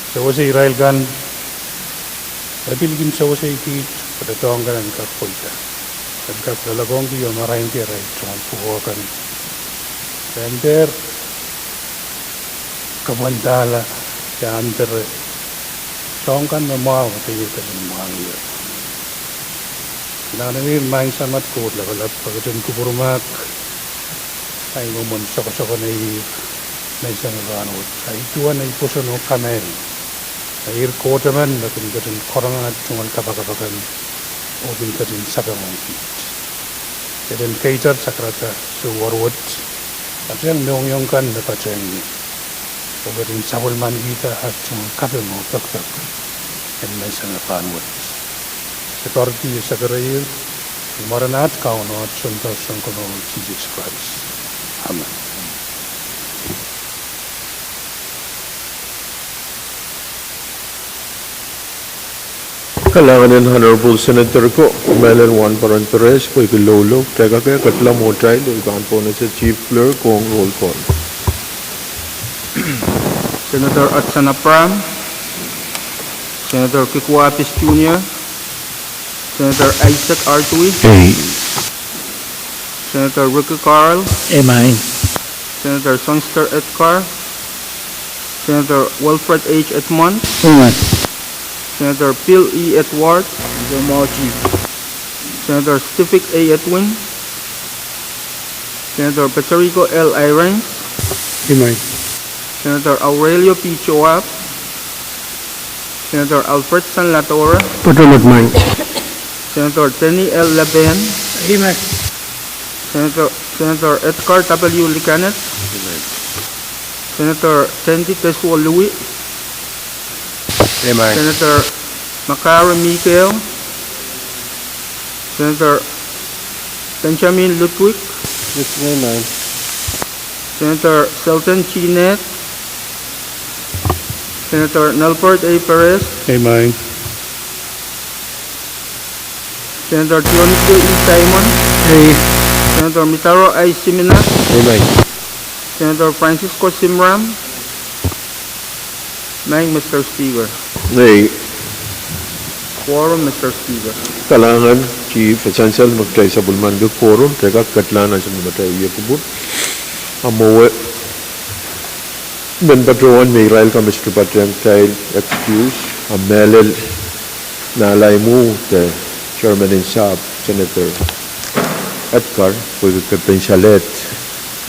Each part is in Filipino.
Sawasay Israel kan Abilgin sawasay ki pada tonggan ka poita. Ka dalagong ki yo marahin ki rai tuan puwakan. Tender kabantala ya antar tongkan mamaw tayo ka ng mangir. Nanangin maing samat ko lagalap pagkatun kupurmak ay ngumon sako-sako na isang ranot. Ay tuan ay puso no kamel. Air kotaman na kung korangan at tungal kapakapakan o kung sakang kit. Kaya kaitar sakrata sa warwat at yan yung kan na patsang o kung sabulman kita at tungal kapil mo taktak yan may sana panwat. Sa karti sa karayil, maranat kauno at suntas ang kuno Jesus Christ. Amen. Kalangan Honorable Senator ko, Melon 1 Paranteres, ko ikulolo, teka kaya katla mo tayo, ikan po na sa Chief Clerk kong roll call. Senator Atsana Pram, Senator Kikwapis Jr., Senator Isaac Artui, Senator Ricky Carl, Amen. Senator Songster Edgar, Senator Wilfred H. Edmond, Amen. Senator Phil E. Edward, Senator Stephen A. Edwin, Senator Patrico L. Irons, Amen. Senator Aurelio P. Choap, Senator Alfred San Latora, Patulog man. Senator Tenny L. Laben, Amen. Senator Edgar W. Licanet, Senator Tendi Teswa Louis, Amen. Senator Makara Mikael, Senator Benjamin Ludwig, Amen. Senator Selton Chinet, Senator Nelford A. Perez, Amen. Senator Dionisio E. Simon, Senator Mitaro I. Siminas, Amen. Senator Francisco Simram, Mr. Speaker. Nay, Quorum, Mr. Speaker. kalangan Chief Essential magtay sa Bulmando Quorum, teka katlanan sa mamatay iya kubur. Amowe, Ben Patroon, may Israel ka Mr. Patriang Child excuse, Melel na alay mo, the Chairman in Sab, Senator Edgar, pagkakapensyalet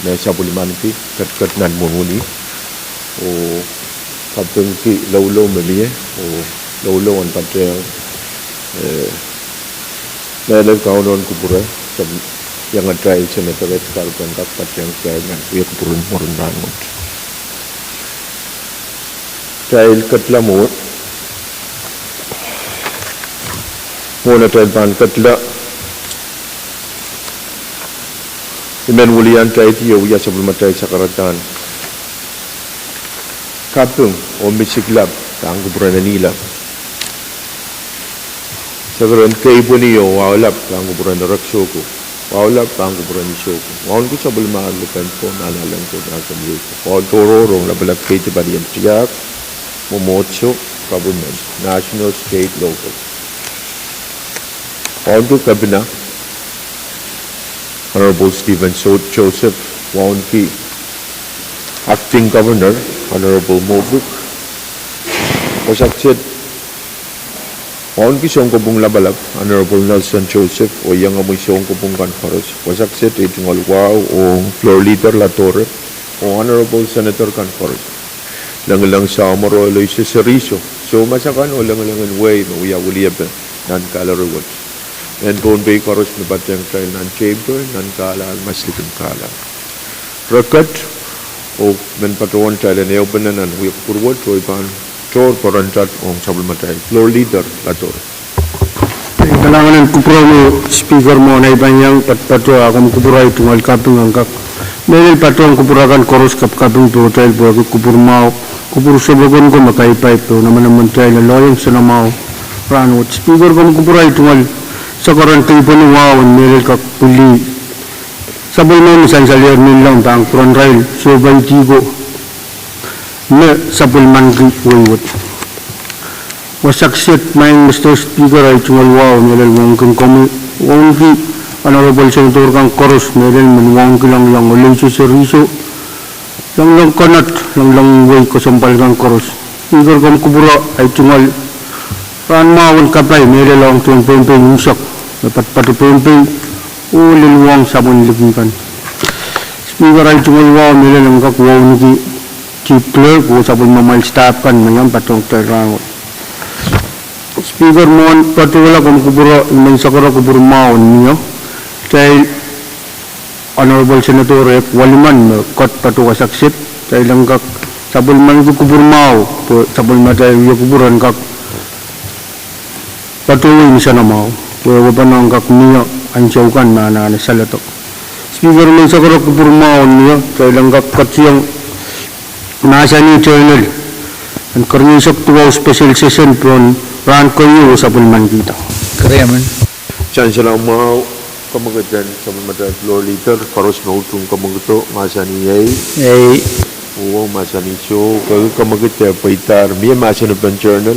na sa Bulmanti, katkatnan mo muni, o kapag ki laulo mali o laulo ang Patriang Melel kaunon kubura sa yang trial Senator Edgar kan Patriang Chairman, kuya kupurun morun rangot. Trial katla mo, muna trial pan katla, imen wulian trial tiyo ya sa bulmatay sa karatan. Kapwuhng o misiklab sa ang kubura na nila. Sa karoon kaibo niyo, wawalap sa ang kubura na raksoko. Wawalap sa ang kubura ni Shoko. Wawan ko sa bulmaan lukan po, naalalang ko na sa liyo ko. Wawan tororong labalak kayo pa diyan tiyak, mumotso, kabunan, national, state, local. Wawan ko kabina, Honorable Stephen Joseph, wawan ki, Acting Governor, Honorable Mobuk, Pasaksit, wawan ki siyong kubong labalab, Honorable Nelson Joseph, o yang amoy siyong kubong Kanfaros, Pasaksit, itong alwaw, o Floor Leader Latore, o Honorable Senator Kanfaros, lang sa Amoroy sa Seriso, so masakan o lang way, mauya-uliyab nan kalaruwat. And Pohnpei Koros na Batyang Trial nan Chamber, nan kalal, maslikin kalal. Rakat, o men patuan trial na yaw bananan, huya kupurwat, o ipan, Chor Parantat, o sabal matay, Floor Leader Lator. Kailangan ng kupura mo, speaker mo, na ibang yang patpato akong kupura itong alkaping ang kak. Meron pato ang kupurakan koros kapkaping to trial po ako kupur mau, kupur sabagon ko makaipay po naman trial na loyang sa namao. Ranot, speaker ko kupura itong sa koran kayo po ni wow, meron kak puli. Sabay mo misan sa liar nilang tang kuran rail, so bang tigo. Ne, sabay man kayo wasaksit maing Mr. Speaker ay chungalwaw nilal wangkin kami wangki Honorable Senator kang koros nilal man wangki lang ulit sa seriso lang kanat lang way kasampal kang koros Speaker kang kubura ay chungal ran mawal kapay nilal lang tuwang Pohnpei yusak dapat pati Pohnpei uliluwang sabon ligikan Speaker ay chungalwaw nilal ang kakwaw niki Chief Clerk o sabon mamal staff kan mayang patong terrangot Speaker mohon patulah kami kubura iman sakara kubur maun niyo kay Honorable Senator waliman kot patu kasaksit kay langgak sabul man kubur mau sabul matay kuburan kak patuloy ni sana mau kaya panang kak niyo ansaukan na salatok Speaker man sakara kubur maun niyo kay langgak katsiyang nasa ni journal ang karnisok tuwaw special session from Ran kayo sa pulman kita. Karayaman. Chancellor mau kamagitan sa mga floor leader karos mautong kamagito masani ay masani so kamagita paitar miya masani ban journal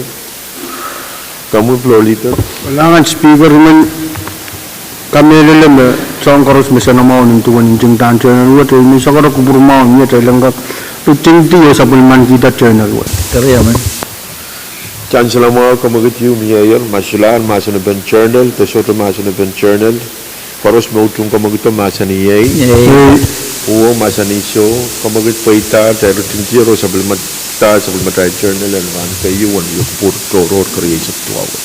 kamu floor leader Walangan speaker man kami lalam sa karos masana mau nintuan yung tan journal wat ay misa karo kubur mau niya tay langgak rutin tiyo sa pulman kita journal wat. Karayaman. Chancellor mau kamagitiyo mayor masulaan masana ban journal tasoto masana ban journal karos mautong kamagito masani ay masani so kamagit paita tayo tinitiro sa bulmata journal and van kayo yung puro creation to awat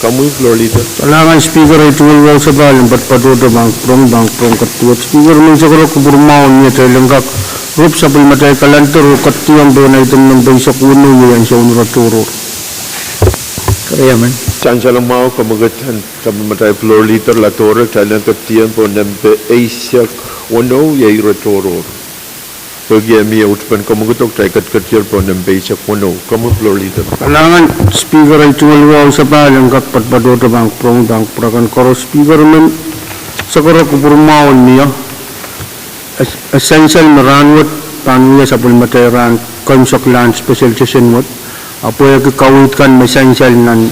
kamu floor leader Walangan speaker ay tuwal sa balang patpadodo bang prong katuwat speaker man sa karo kubur mau niya tay langgak Rup sa pulmatay kalantor katiyang doon ay itong ng baysak uno yan sa unuraturo. Karayaman. Chancellor mau kamagatan sa matay floor leader latore kailan katiyang po nampe aysak uno yay ratoro. Pagya miya utpan kamagutok tayo katkatiyang po nampe aysak uno. Kamu floor leader. Kalangan speaker ay tumalwaw sa balang kakpatpadodo bang prong prakan karo speaker man sa karo kupurmaon niya. Essential maranwat panuya sa pulmateran konsoklan special session wat apo yung kawit kan may essential nan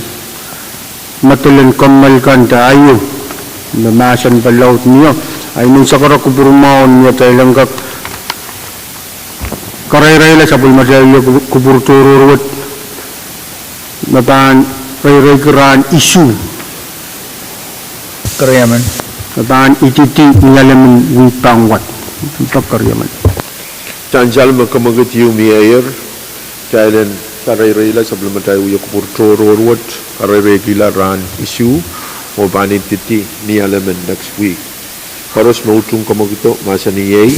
matulan kamal kan tayo namasan palaut niyo ay nung sa kara kupurmaon niya tayo lang kak karay-ray sa pulmateran kupur turur wat napan ray-ray karan issue Karayaman. napan ititi nilalaman wipang wat untuk karyaman. Chancellor makamagitiyo mayor kailan karay-rayla sa bulmatay uyo kupurtororwat karay-regular ran issue o banit titi ni alaman next week. Karos mautong kamagito masani ay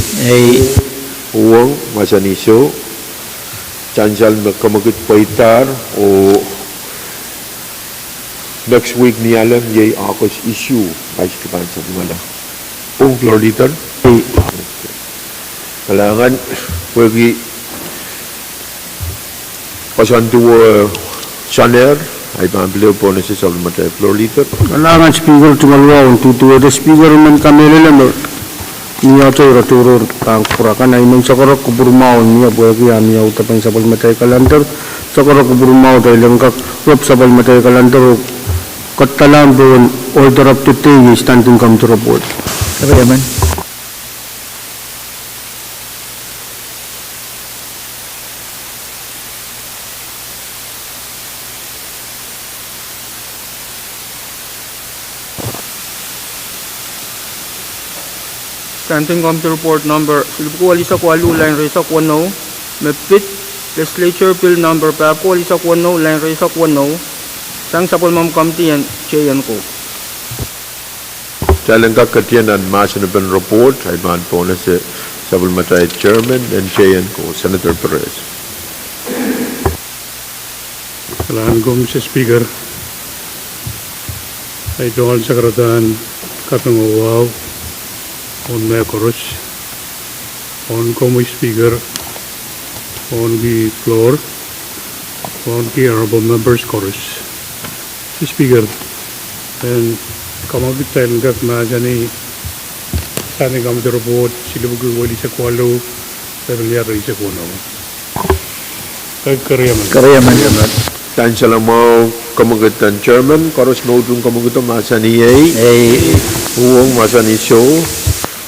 Pwuhng masani so Chancellor makamagit paitar o next week ni alam yay akos issue ay kipan sa bumala. Floor leader. Kailangan pwede pasanto saner ay pambilyo po na siya sa matay floor leader. Kailangan speaker tumalwaw tutuwa da speaker man kami lalam niya tayo raturo ang kurakan ay man sa karak kuburmaw niya pwede niya utapan sa palmatay kalantar sa karak kuburmaw tayo lang kakrap sa palmatay kalantar katalang doon order up to today standing come to report. Karayaman. Standing Committee Report Number Silbuku Alisa Kualu Line Resa Kwano Mepit Legislature Bill Number Papu Alisa Kwano Line Resa Kwano Sang Sapol Mam Committee and Chayan Ko Talang kakatiyan ang masanaban report ay man po na si Sapol Matay Chairman and Chayan ko, Senator Pahrek. Kailangan ko sa speaker ay doon sa karatan kapangawaw on my chorus, on my speaker, on the floor, on the honorable members chorus. The speaker, and come up with time that majani standing on the report, silubugu wali sa kwalo, pero niya rin sa kuno. Karayaman. Karayaman. Tan Salamo Kamagutan Chairman, Koros Nodung Kamagutan Masani Pwuhng Masani Show,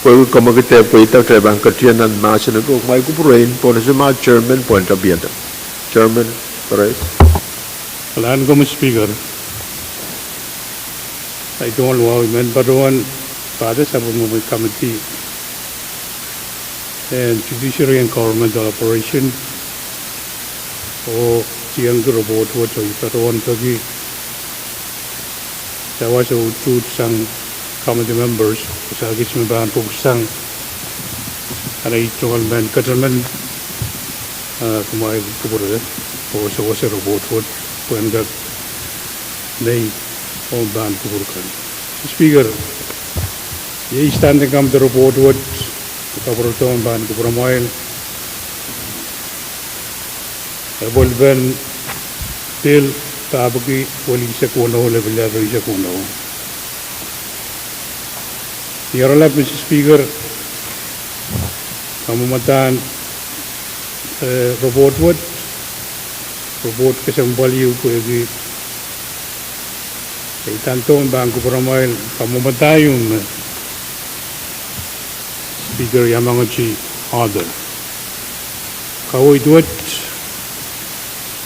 Pwuhng Kamagute Pwita Trebang Katian and Masana Go, my Kupurain, Ponasama Chairman, Point of Bieta. Chairman, Pahrek. Alan Gomez Speaker. I don't know but one father Sabbath Committee and Judiciary and Governmental Operation or younger about what I one Pagi. There was a two some committee members, Sagis Ban Sang and I told man Catalan Kumai Kubura or so was a robot what when got they all ban Kuburkan. Speaker, ye standing come the report what Kaburton ban Kubramoil. Evolven till Tabaki Polisa Kono level Risa Kono. Yarala, Mr. Speaker, Kamumatan report what report Kasambali Upuegi. Tanton Banco Promoil, Kamumatayum, Speaker Yamangachi, order. Kawoidwat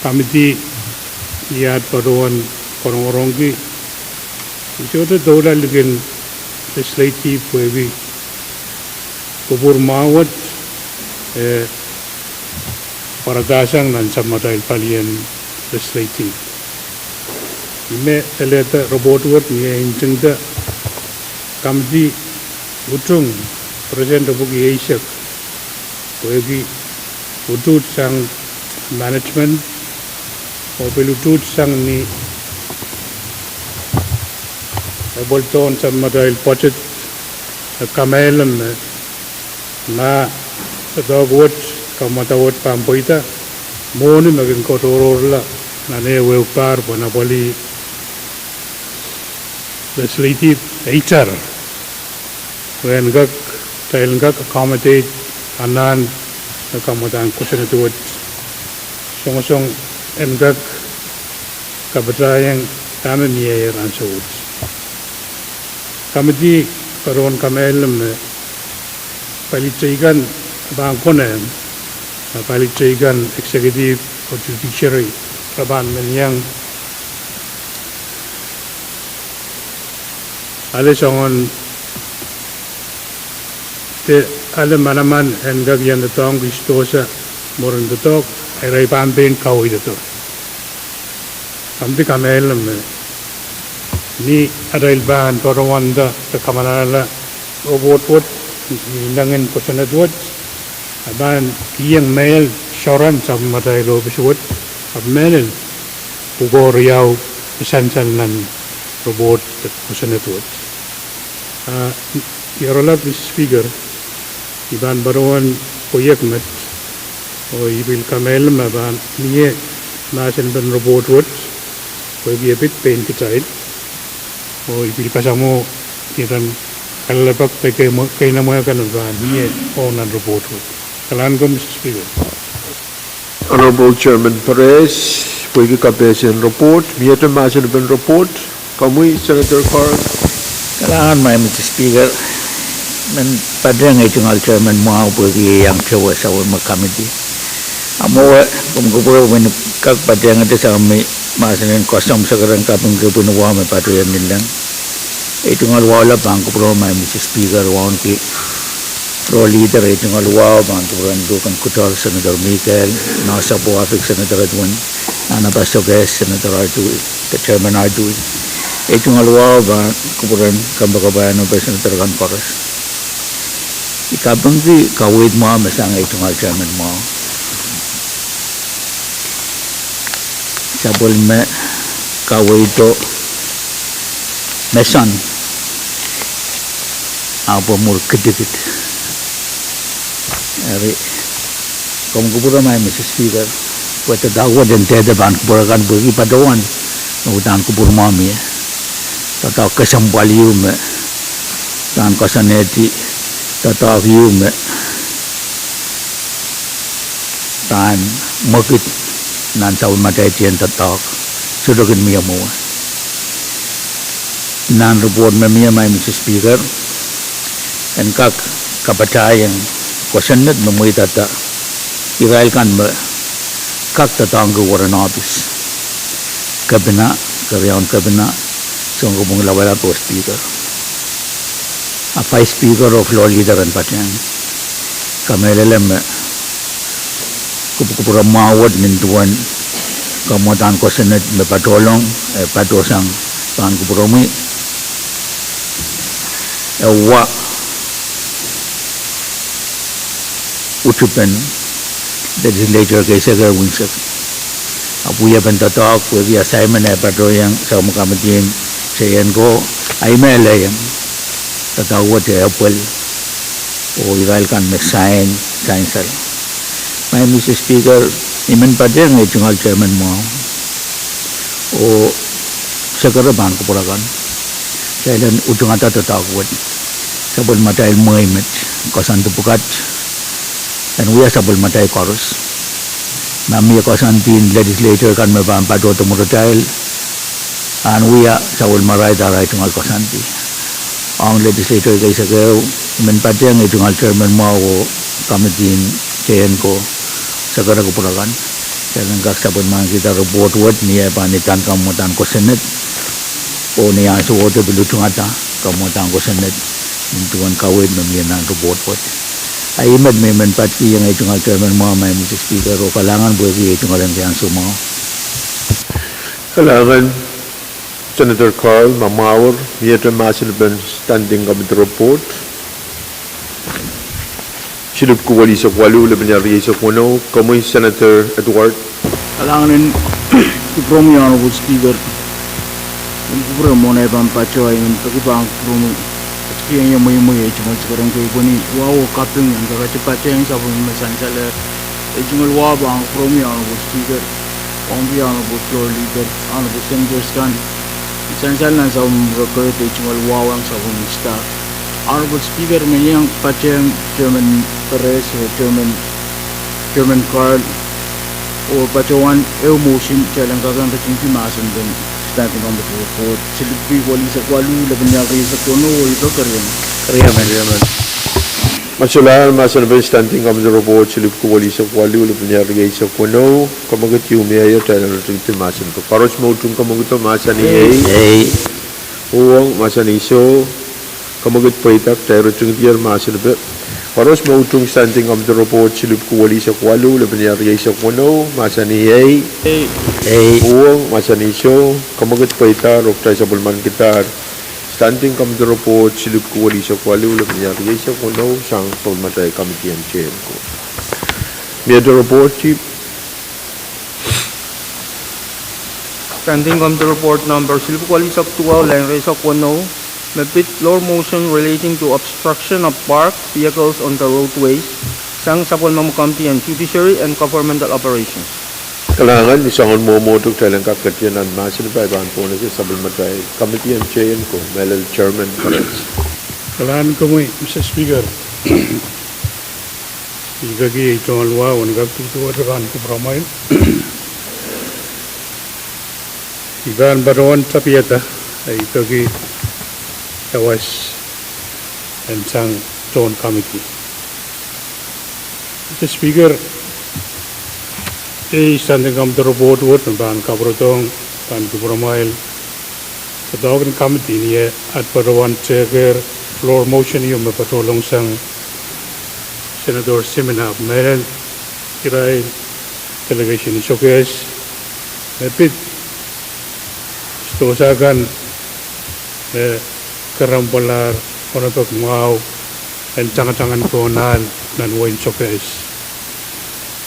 Committee Yad Paruan Korongi, which other Dola Ligan legislative Pwuhng Kubur Mawat Paragasang and Samatal Palian legislative. Me eleta robot work me injengda kamdi utung present bugi Asia Pwuhng utut sang management o pelutut sang ni bolton sa madail budget kamelam na dogwot kamatawot pampoita moni maging kotororla na newe par bonaboli legislative HR when gak tail gak accommodate anan accommodate kusen itu song engak kabatayang kami niya ransawut kami karon kamelem palitaigan bangkonem palitaigan executive or judiciary Raban yang ale songon te ale manaman engag yan the tong istosa moron the tok ay pampen kawi the tok kamdi kamelem ni adail ban torwanda the kamanala obot nangin kosanadwat aban kiyang mail shoran sa mataylo biswat abmenel ugoriyaw isansan nan robot kusanatwat Yarolab Speaker iban baruan proyek met o ibil kamel maban niye nasen ben robot wat o ibit paint child o ibil kasamo kiran kalapak kay na mo kan ban niye onan robot wat kalan ko Mr. Speaker. Honorable Chairman Pahrek, Pwuhng Kapesian report, Mieter Masin Ben report, Kamui Senator Carl. Kailangan may Mr. Speaker, men pada ngay tungal Chairman mo Pwuhng yang cewa sa magkamiti. Amo kung kupuro men kag pada ngay sa kami masin kosong sa karang kapang kupunuwa may patuyan nilang. Tungal wala pang kupuro may Mr. Speaker wan ki pro leader tungal wala pang kupuro dukan kutal Senator Michael, nasa po afik Senator Edwin, nana pasto guest Senator Artui, the Chairman Artui. Itong alwa ba kupuran kambabayan ng Senator Kankoros. Ikabang di kawid mo masang itong Chairman mo. Sabol me kawid to mesan apa mur kedikit. Ari kung kupuran may Mr. Speaker, pwede daw din tede ban kupurakan bagi padawan utan kupur mami. Tata kasambalium tan kasaneti tata vium tan makit nan sa matai tien tatak sudokin mia mo nan report mia mai Mr. Speaker and kak kapatayang questioned memoi tata Israel kan kak tatang ke Warren Office kabina karyawan kabina sungguh mengelawala po Speaker a Vice Speaker of Floor Leader and Pwuhng kamelelem kupura mawad nintuan kamutan ko senat me patolong patosang pan kupuromi wa utupen legislature kaisa ga winsak apuya pentatak we assignment patoyang sa mukamtin sayan ko ay melayang tatawat apple o Israel kan me science my Mr. Speaker iman Pwuhng jungal chairman mo o sakaraban ko purakan kailan ujungata tatawat sabon matay moimet kasan tupukat dan we sabon matay chorus nami kasan tin legislature kan mabam pado tumurutail and we sabon maray daray jungal kasan ti ang legislature kaisa ko iman Pwuhng jungal chairman mo o kamitin chairman ko sagara ko purakan kailan sabon man kita report word niya panitan kamutan ko senate o niya sa water bilutungata kamutan ko senate nintuan kawin mamiyan ng report word ay imad may manpatki yung jungal chairman mo may Mr. Speaker o kalangan buhay jungal ang kayang sumo Kalangan Senator Carl Mamawar Mieter Masilban standing committee report Silip ko wali sa kwalu laban niya sa kuno kamoy Senator Edward Alanganin kuprom yung Honorable Speaker yung kuprom mo na ibang pacho ay yung pagibang kuprom at kiyang yung may chumal sekarang kayo po ni wow kaping yung kakachi pacho yung sabon yung masansala ay chumal wow bang kuprom yung Honorable Speaker Pohnpei Honorable Floor Leader Honorable Senators kan masansala na sa record ay chumal wow ang sabon yung staff Honorable Speaker may yung pacho yung Chairman Pahrek o Chairman Carl o pacawan motion kailang kagang kacing masan din standing on the report silippi wali sa kwalu laban niya kayo sa kuno o ito karyaman Masulahan masan ba standing on the report silip ko wali sa kwalu laban niya sa kuno kamagat yung mayor tayo na rin masan ko paros mo itong kamagat masan ni Pwuhng masan iso kamagat pa itak tayo rin masan ba Paros mo itong standing of the report silip ko wali sa kwalu laban niya sa kuno masan ni Pwuhng masan iso kamagat pa itak rok tayo sa bulman kita standing of the report silip ko wali sa kwalu laban niya sa kuno sang pagmatay committee ang chair ko May the report chief Standing of the report number silip ko wali sa tuwa line sa kuno Mapit floor motion relating to obstruction of parked vehicles on the roadways, sang sapon mamukamti and judiciary and governmental operations. Kalangan isang mo motok talang kakatyan ang masin pa ibang po na sa sabulmatay committee ang chair ko Melal Chairman Pahrek Kalangan ko mo Mr. Speaker igagi ito alwa wanagagtutuwa kan ko pramay iban baron tapiyata ay igagi Tawas and sang Zone Committee. Mr. Speaker, standing on the report word and ban kabrotong ban kubramail sa Dogan Committee niya at parawan checker floor motion yung mapatulong sang Senator Simina Meron Israel delegation ni Showcase mapit stosagan karampolar ono pag mau and tangan konal nan wain Showcase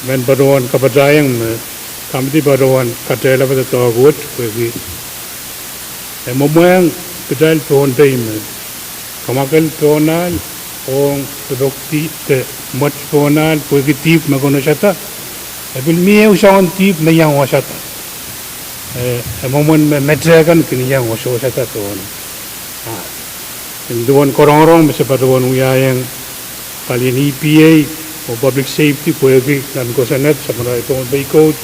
men baruan kapadayang kamiti baruan katela pada tagut pergi momoyang pedal Pohnpei kamakal konal ong rokti te mat konal pergi tip magono chata bil mie usawan tip mayang wasata momon metrakan kiniyang wasata ton Induan korong-korong bisa patuan uyayang kalian EPA o public safety pwede nan ko sanet sa mga Pohnpei code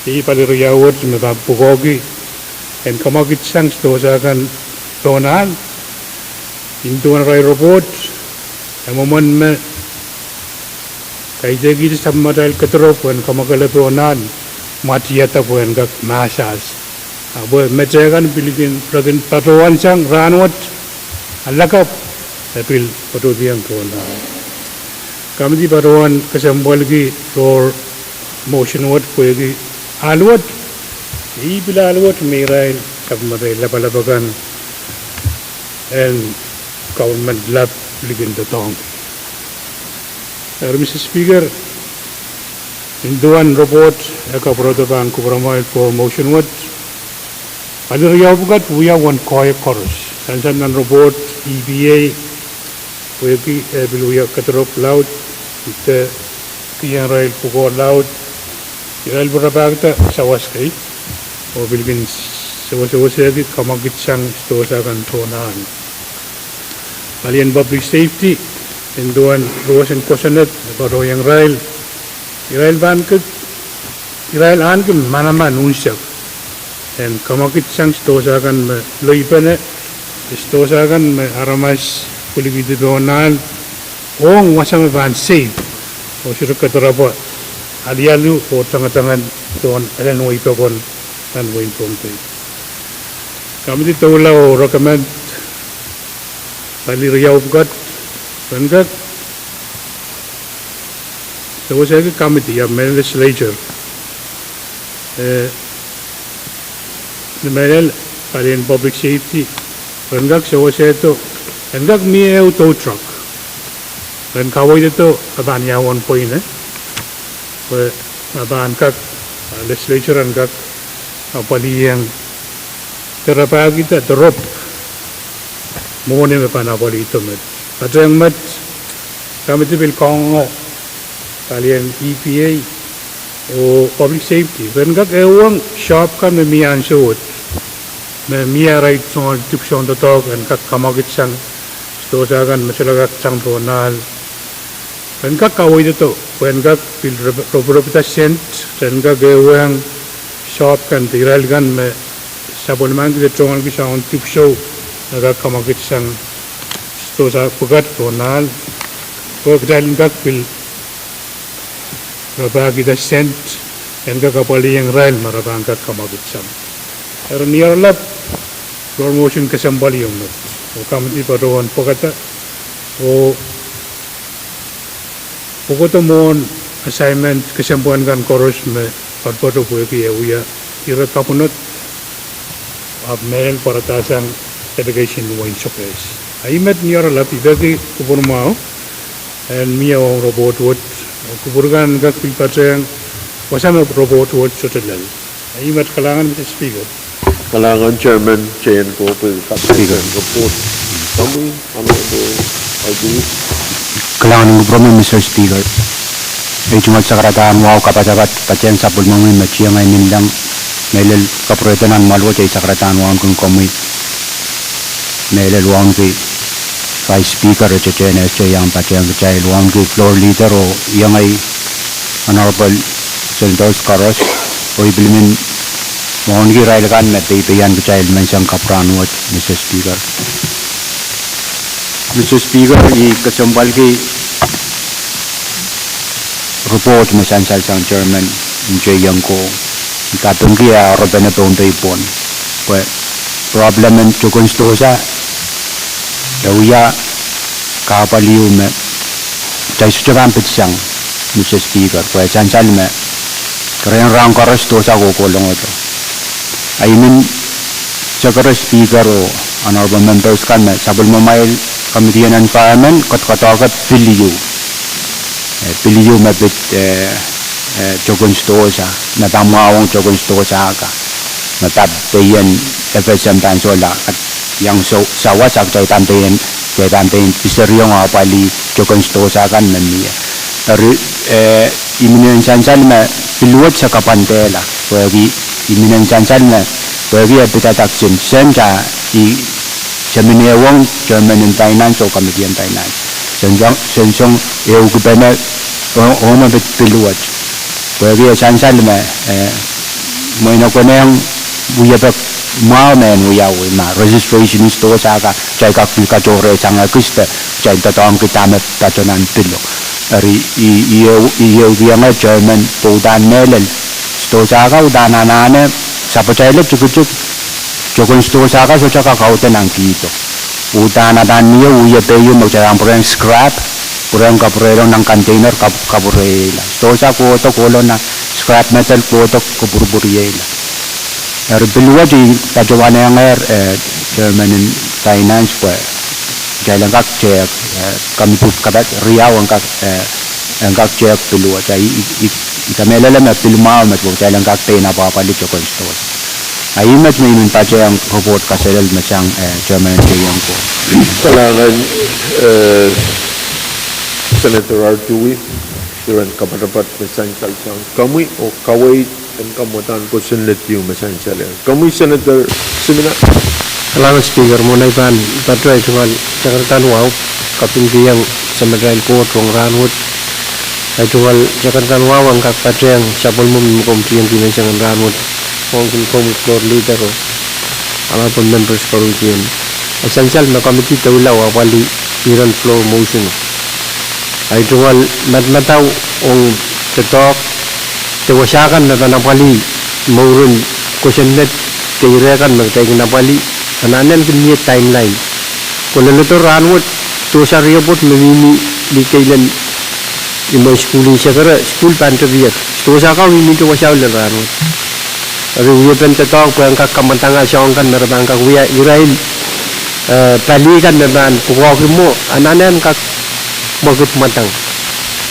ipaliriyawat mababugogi and kamagit sang stosakan tonan induan rai robot emoman me kaidegi sammadal katrop and kamagala tonan matiyata po and gak masas abo metegan biligin plugin patuan sang ranwat alakap apil patudiyang tonan kami di patuan kasambalgi for motion wat po alwat bila alwat merail sabmaday labalabagan and government lab ligin datong Mr. Speaker induan report ekaprotoban kubramoy for motion wat aliriyabugat we one koy chorus sansan nan report EBA we biluya katrop loud ite kiyan rail pugo loud Iral berabagta sawas kay o bilgin sawas lagi kamagit sang stosakan tonan. Alien public safety induan ruas and kosanat baro yang rail ban ke Irail an ke manaman unsak and kamagit sang stosakan loipane stosakan aramas kuligid tonan ong wasam ban safe o surukat rabot Alialu o tangan-tangan doon alam mo ipakon tan mo Pohnpei. Kami dito wala o recommend paliriyaw gat panggat so sa committee of legislature the palin public safety panggat so sa ito panggat miyaw tow truck dan kaway dito abanyawan point Abaan kak legislature ang kak apaliyang terapagi ta drop mone me panapali ito met atang met kami tibil kong kalian EPA o public safety when kak ewang shop kan me mian shoot me mia right so tipson to talk and kak kamagit sang stosagan masalagak sang tonal when kak kaway dito when kak pil robropita sent then kak ewang shop kan tiral kan me sabon mang kita tongal bisa on tip show kak kamagit sang stosa pugat tonal kak dalin kak pil robagi da sent and kak kapali yang rail marabang kak kamagit sang near lab promotion kasambali yung o kamiti paruan pagkata o pagkata mo assignment kasambuan kan chorus me pagpato po yung iya ira kapunot ab meron para tasang education wine supplies ay met near lab ibagi kupurmao and miya ang robot wood kupurgan kak pilpatang wasama robot wood sotelal ay met kalangan Mr. Speaker Kalangan Chairman Chayan ko Kadkadaur report. Kami ID. Kalangan ng Gobyerno Mr. Speaker. Ay cuma sakaratan wow kapasakat patyan sa pulmong machiya ngay mindang melel kapretanan malwa chay sakaratan wow kung komi melel wow kay Vice Speaker at CNS yang patyan chay wow kay floor leader o yang ay Honorable Senators Karos o ibilimin mohon ki rail kan met ipiyan child mensang kapranwat Mr. Speaker. Mr. Speaker I kasambal ki report mesan sang chairman Jayang ko katong ki robena Pohnpei pon. Problem en chukon stosa dawya kapaliu me chai sujaban pitsang Mr. Speaker. San sal me karen rang karos stosa ko kolong ito. I mean, Secretary Speaker o honorable members kan sabol mamail Committee on Environment Kadkadaur piliyo mabit jogon stosa na tamawang jogon stosa ka matab tayen FSMTC at yang sawa sak tay tantayen piseryong apali jogon stosa kan namiya iminen sansal ma piluwat sa kapantela pagi iminen sansal na pagi apitataksin senja I Seminewang German in Finance o Committee in Finance sensong eu gubernur ono bit piluwat pagi sansal ma mo ina ko na yung buya pa mau men buya ma registration sto sa ka jai ka ka chore sang ka kista jai ta tong kita met ta chonan pilo ari iyo dia ma German to dan melen sto sa ka udana na ne sa pa chai le chuk jokon sto sa ka so cha ka ka utan ang kito udana dan niyo uya pe yo mo cha ang scrap kurang kapurelo ng container kapurela. So sa ko to kolo na scrap metal ko to kuburburiela. Bilwa di tajawana yang German in finance ko jalan kak cek kami put kabat riau angkat cek bilwa jai ita melala na pilma met ko jalan kak te na apa di jokon store. Ay met may minta yang report kaselel macang German yang ko. Kailangan Senator Artui, Duran Kaparapat, Mesansal Sang, Kamui o Kawai dan Kamutan ko Senate yung Mesansal. Kamui Senator Simina. Kailangan speaker mo na iban, patray tungal, Jakarta Nuaw, kapinggiyang sa Madrail Court, Wang Ranwood, ay tungal, Jakarta Nuaw, ang kakpatray ang sapol mo mimkomtiyan pinansyang Ranwood, kung kinkom floor leader o, alam po members parukiyan. Essential na committee tawilaw, awali, iran floor motion. Ay tungal matmataw ang tetok tewasakan na tanapali maurun kusennet teirekan magtay napali ananen kinye timeline kung nalito ranwot to sa report mamimi di kailan yung schooling siya kara school pantabiyat to sa ka mimi to wasaw le ranwot ari uya pen tetok pang kakamantanga siya kan narabang ka uya irail palikan na ban puwag mo ananen kak magut matang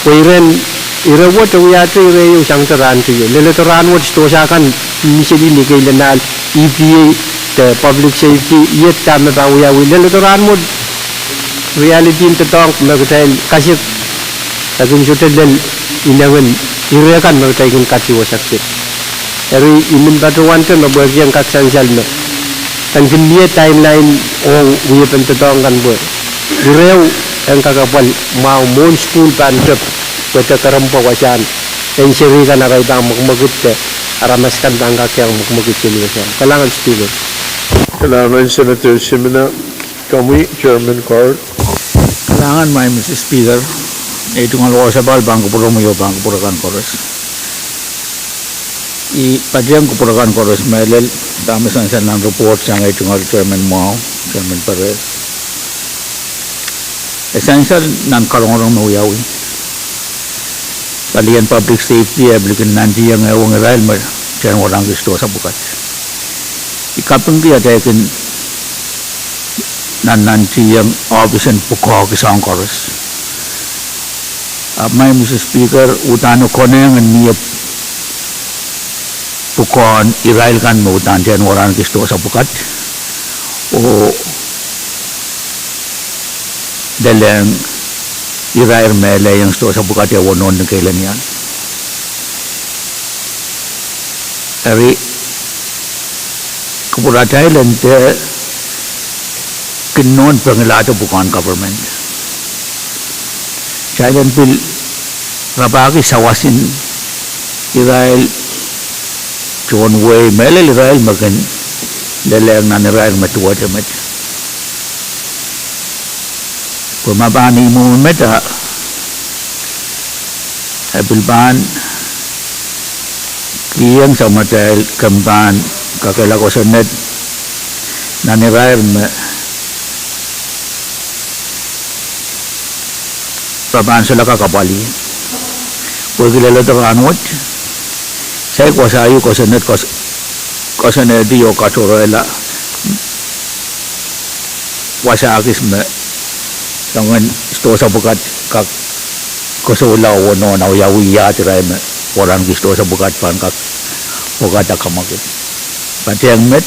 koiren irawat wiyate reyo sang taran tiyo lele taran wat sto sakan misali ni kailanal EPA the public safety yet kami ba wiya lele taran mod reality in tatong magtail kasi tagun jutel inawen irekan magtail kun kati wasakit eri imin batuan kan mabagian kaksan jalme ang kinye timeline ong wiya pentatong kan bo irew ang kakapal mau mon school pantep kota karampo wasan ang siri ka na kay bang magmagut ke aramas kan bangka kaya magmagut sini wasan kalangan speaker Kailangan Senator Simina Kamui Chairman Court. Kailangan may Mr. Speaker ito nga luwa sa bal bangko puro mo yung bangko puro kan koros padiyang ko puro kan koros mailel dami sa ng report siya nga ito nga Chairman mo Chairman Pahrek essential nan karong-karong nauyawi palian public safety ablikan nanti yang ewang Israel mer jangan orang gusto sa bukat ikapeng dia taken nan nanti yang obisan pukau kisang koros may Mr. Speaker utano koneng niya pukon Israel kan mo utan jangan orang gusto sa bukat o dalang Israel mele yang sto sa bukat ya wonon ng kailan yan ari kupura Thailand kinon pangalato bukan government Thailand bil rabagi sawasin Israel John Way mele Israel magan dalang nan Israel matuwa jamat pemabani mo meta bilban kiyang sa matel kamban kakalago sa net nanirair me paban sila kakapali pagkilala ito kanot saya kuasa ayu kuasa net kuasa net diyo katurela kuasa akis me jangan sto sa bukat kak kusulaw wono na uyawiya tiray me orang gisto sa bukat pan kak bukat akamakit pati ang met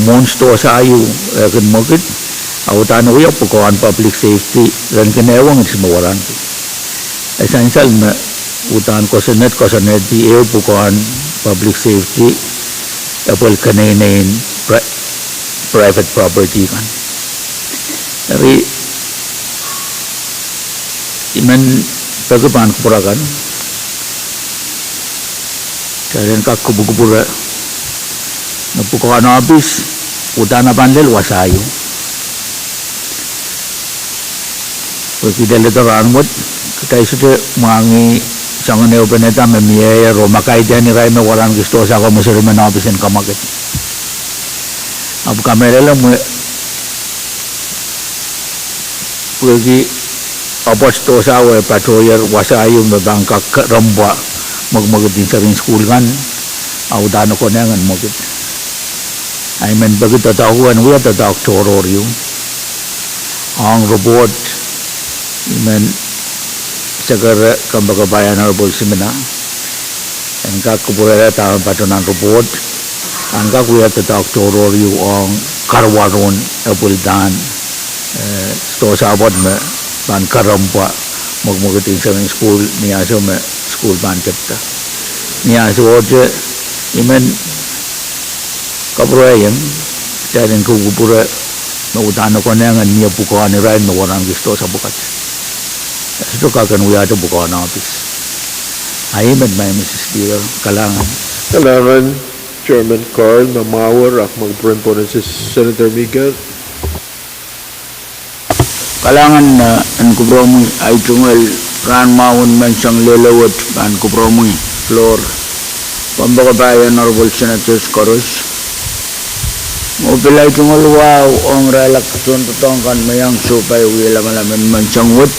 monsto sa ayu kan makit autan uya pukuan public safety dan kenewang is mawaran essential me utan kosenet di pukuan public safety apel kanenin private property kan dari iman pagkapan kupurakan kalian kak kubura napukakan habis utana pandel wasayu kita letoran mut kita sudah mangi jangan neopeneta memia Roma kaitan ni rai me waran kisto sa ko mesir menabisen kamaket ab kamelela mu pergi aposto sa we patroyer wasayu me bangka ramba magmagatin sa rin school kan au dano ko nengan mogit I mean begitu tahuan we ta doctororium ang robot I mean segera kembali bayan robot semena engkau kubura tahu patunan robot angka kuya ta doctororium ang karwaron apuldan sto sabot me ban karampa magmagatin sa rin school niya so me school ban kita niya so oje I mean kaproyan tarin ko kupura na utano ko na nga niya bukuan ni Ryan na warang gusto sa bukat ito kakan uya ito bukuan na office ayimad may Mrs. Speaker Kailangan Chairman Carl na mawar ak magprimpo na si Senator Miguel kalangan na ang kupromoy ay tunggal ran maun man siyang lelawat ang kupromoy floor pambakabayan Honorable Senators Koros Mopilay tunggal wow ang relak tuntutong kan mayang supay wila malaman man siyang wot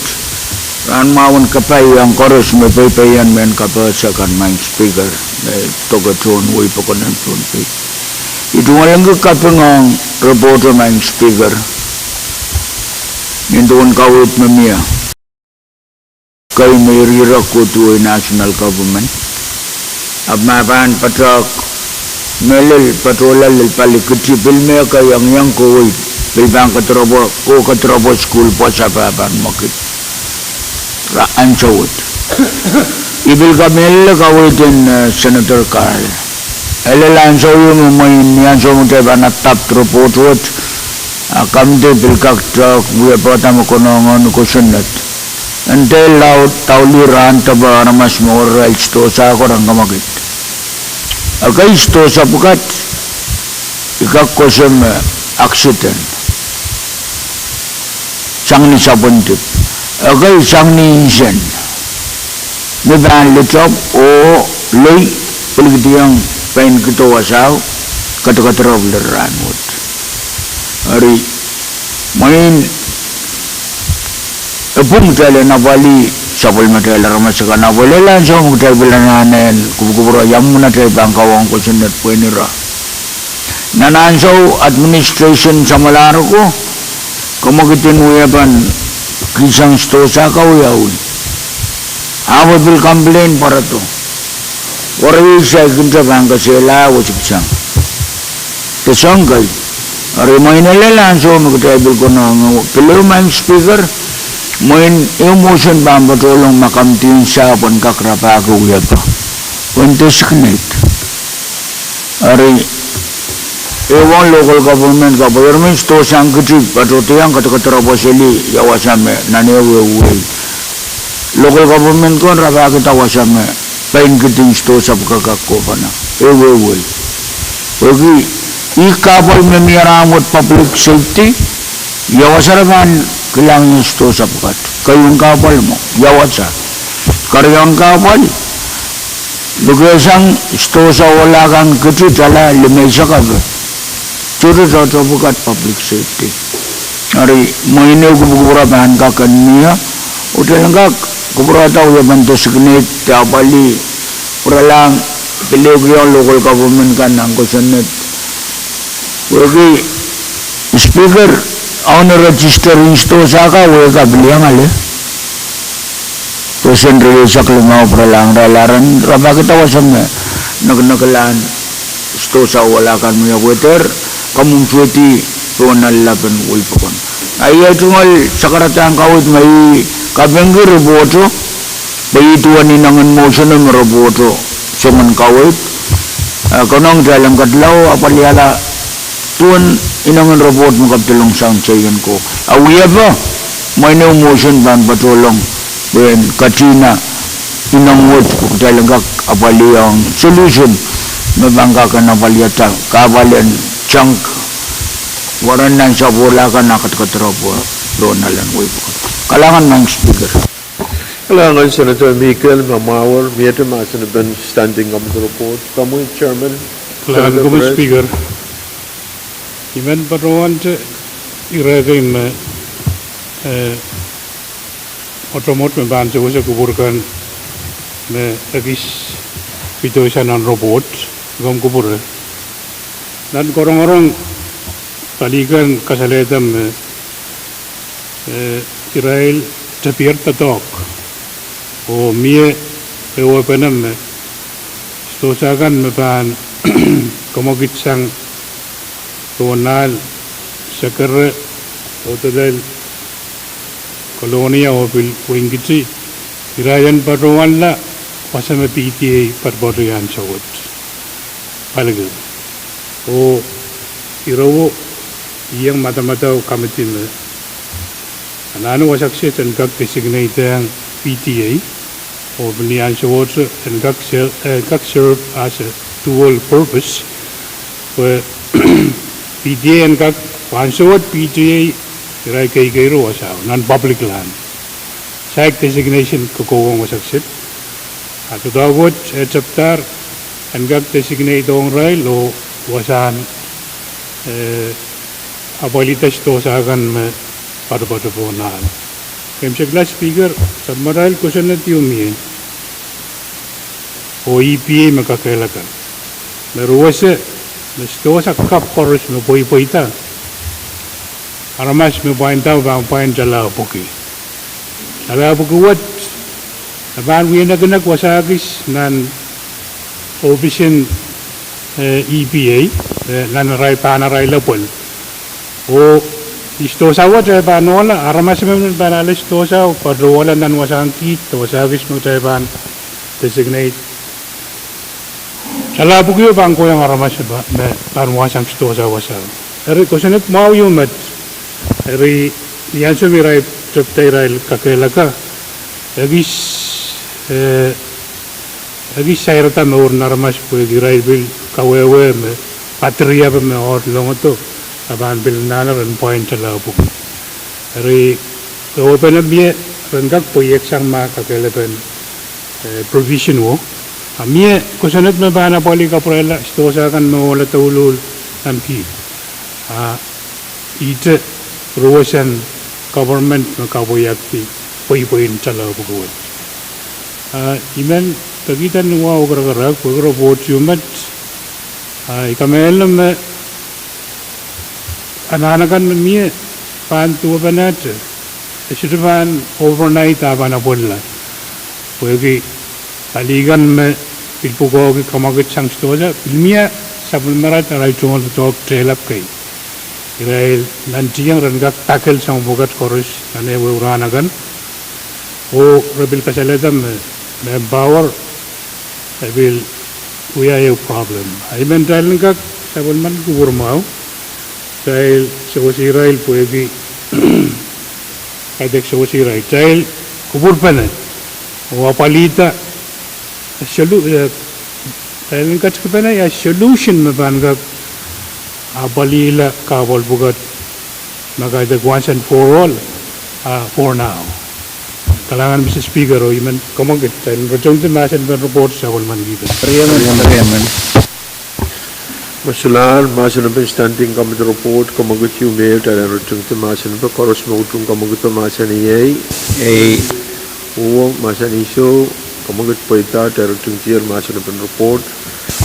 ran maun kapay ang Koros mapaypayan men kapasa kan main speaker togatun way pa kan ang Pohnpei itunggal ang kapang ang reporter main speaker Nindoon kawit mamia kay may rirak ko to national government ab mapan patrak melil patolal palikutsi pilme kay yang kawit pilbang katrobo school po sa papan makit raan sawit ibil kamil kawit in Senator Carl elalan sawi mo may niyan so mo tayo na top report kamde bilkak tak buya pertama konongan kusunat until laut tauliran taba ramas moral stosa korang kamakit akai stosa bukat ikak kosem accident sangni sabuntit akai sangni insen meban lecop o lei peligdiang pain kito wasaw kata-kata robleran mut hari main epung tele na bali sapol matele ramasaka na bali lan so mutai bulananen kubukubura yamu na tele bangkawang ko sunat puenira nananso administration samalaro ko kamagitin uyapan kisang stosa ka uyawi I will complain para to wari sa kinta bangka sila wasipsang tesongkay Ari main lelan so magtabil ko ng kilo main speaker main emotion ba matulong makamtin sa pon kakrapa ko ya pa punto sknet ari ewan local government sto sangkiti patutiyang kata-kata roboseli yawasame nanewe local government ko raba kita wasame pain kiting sto sa pagkakako pa na ewe bagi ikapal memiaramut public safety yawasaraman kailangan ito sa pukat kayong kapal mo yawasa karyang kapal lugasang ito sa wala kang kutitala limay sa kabe curi sa pukat public safety hari maine kuburapan ka kaniya utalang ka kuburata uya bantu signit tapali puralang pilih yung local government kan ang kusunit Wagi speaker on register insto saka wega beliang ale Tosen release klima pralang dalaran raba kita wasam nagnagalan sto sa wala kan mo weather kamung sueti tonal laban ul pokon ay tungal sakaratan kawit may kabengger roboto bayi tuan inangan motion ng roboto suman kawit kanong dalam kadlaw apaliala tuan inangan robot mo kaptulong sound sayan ko awiya ba may no motion ban patulong when katina inangwot kung talagang apali ang solution mabangga ka na baliyata kabalian chunk waran nan sa bola ka na katkatropo doon na lang kalangan ng speaker. Kailangan Senator Michael Mamawar, miyete masan ben standing committee report. Kamu Chairman. Kailangan ko speaker. Iman paruan te iragin me otomot me ban se usa kuburkan me agis pito isa nan robot gom kubur. Dan korong-korong talikan kasaletam me Israel tapir tatok. O mie ewa penam me stosakan me pan komogit sang tonal sakar otadal kolonia o Pwuhng gitsi irayan paruan la pasame PTA parbodoyan sawat palagay o irawo iyang mata-mata committee me anano wasaksi tan kag designate ang PTA or benian sawat and kag serve as a dual purpose where PTA and kag pansawat PTA iray kay ro wasaw non-public land site designation kokowong wasaksit at dawot chapter and kag designate ong ray lo wasan abolitas to sa akan pada po na kemsegla speaker sabmaral question at yumi o EPA makakailakan meruwase mesto sa kaparos me poita aramas me pointa bang point jala poki jala poki wat aban wi nagnak wasagis nan obisin EPA nan rai panarai lapol o isto sawa jay panola aramas me panalis to sa padrola nan wasangki to wasagis mo jay pan designate Jala buku bangko yang aramas ba ban wasang sto sa wasang. Eri kosenet mau yumat. Eri lian sumirai chaptairai kakelaka. Agis sairata me or naramas pu girai bil kawewe me patria me or longoto aban bil nanar and point jala buku. Eri open bie rengak proyek sang ma kakelepen provision wo. Amie kusanat me bana poli kaprela stosa kan me wala taulul namki ite ruwasan government me kaboyakti poin chala bukuat imen kagitan wa ogra ko vote yumat ikamel me ananakan mie pan tu banat shirvan overnight abana bolla pogi aligan me pilpugo ki kamagit sang stoja pilmia sabul marat rai chungol tok trail up kai irail nantiang rangak tackle sang bogat koros ane we uranagan o rebil kasaledam me power will we are a problem I mean trail ka sabul man kubur mau trail sosi rail poegi kadek sosi rail trail kubur pane o apalita solution me banga abalila kabol bugat magada once and for all for now kalangan Mr. Speaker o iman komagit and rejong the mass and report sa wal man given Masular masan ben standing committee report komagit yu mail ta rejong the mass and koros mautung komagit masan ye o masan iso Kamugat Paita, Directing Chair, Masan Open Report.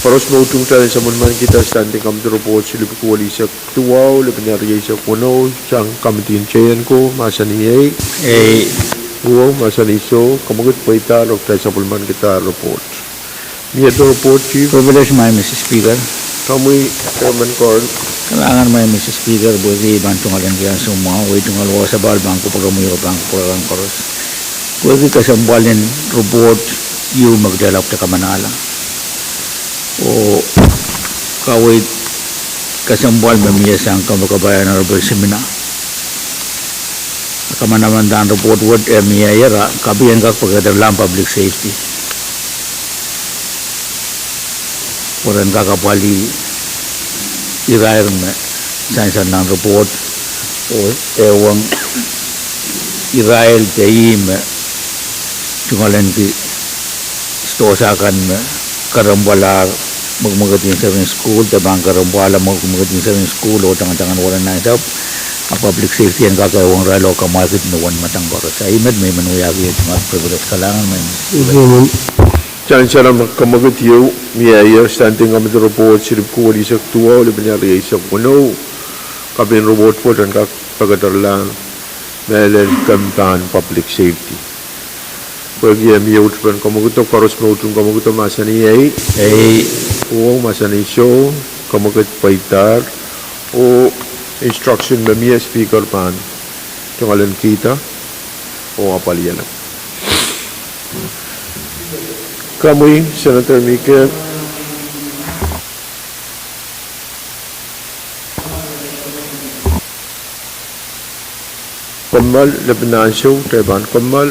Paros mautung tayo sa manman kita standing committee report sila bukuwali sa Pwuhng, lipanari sa Pwuhng, siyang committee in chayan ko, Masan Iyay, Pwuhng, Masan Iso, Kamugat Paita, log tayo sa manman kita report. Miyado report, Chief. Privilege may Mr. Speaker. Kamuy, Chairman Carl. Kailangan may Mr. Speaker, buwagi bantungal ang kaya summa, waitungal wa sa balbangko pagamuyo bangko pagagang koros. Kuwagi kasambalin report yung magdalap na kamanala o kaway kasambal mamiyasang kamakabayan na rebel semina kamanamandaan report word miyayara kabiyan kak pagkadalang public safety Puran kakapali irair me sansan ng report o ewang Israel tayi me chungalan ki stosakan me karambala magmagating sa ring school tabang karambala magmagating sa ring school o tangan-tangan wala na ito a public safety ang kakawang ralo ka market no one matang koro sa imed may manuyagi at mga privilege kalangan may Jangan cara kamagatiyo miaya standing kami robot sirip ko wali sa tuwa wali banyari sa kuno kabin robot po dan Kadkadaur lang melen kampan public safety pagi miya utpan kamaguto karos mautun kamaguto masani o masani show kamagat paitar o instruction miya speaker pan tungalan kita o apalian Kamuy, Senator Mika. Kamal, Lebanon Show, Taiwan Kamal.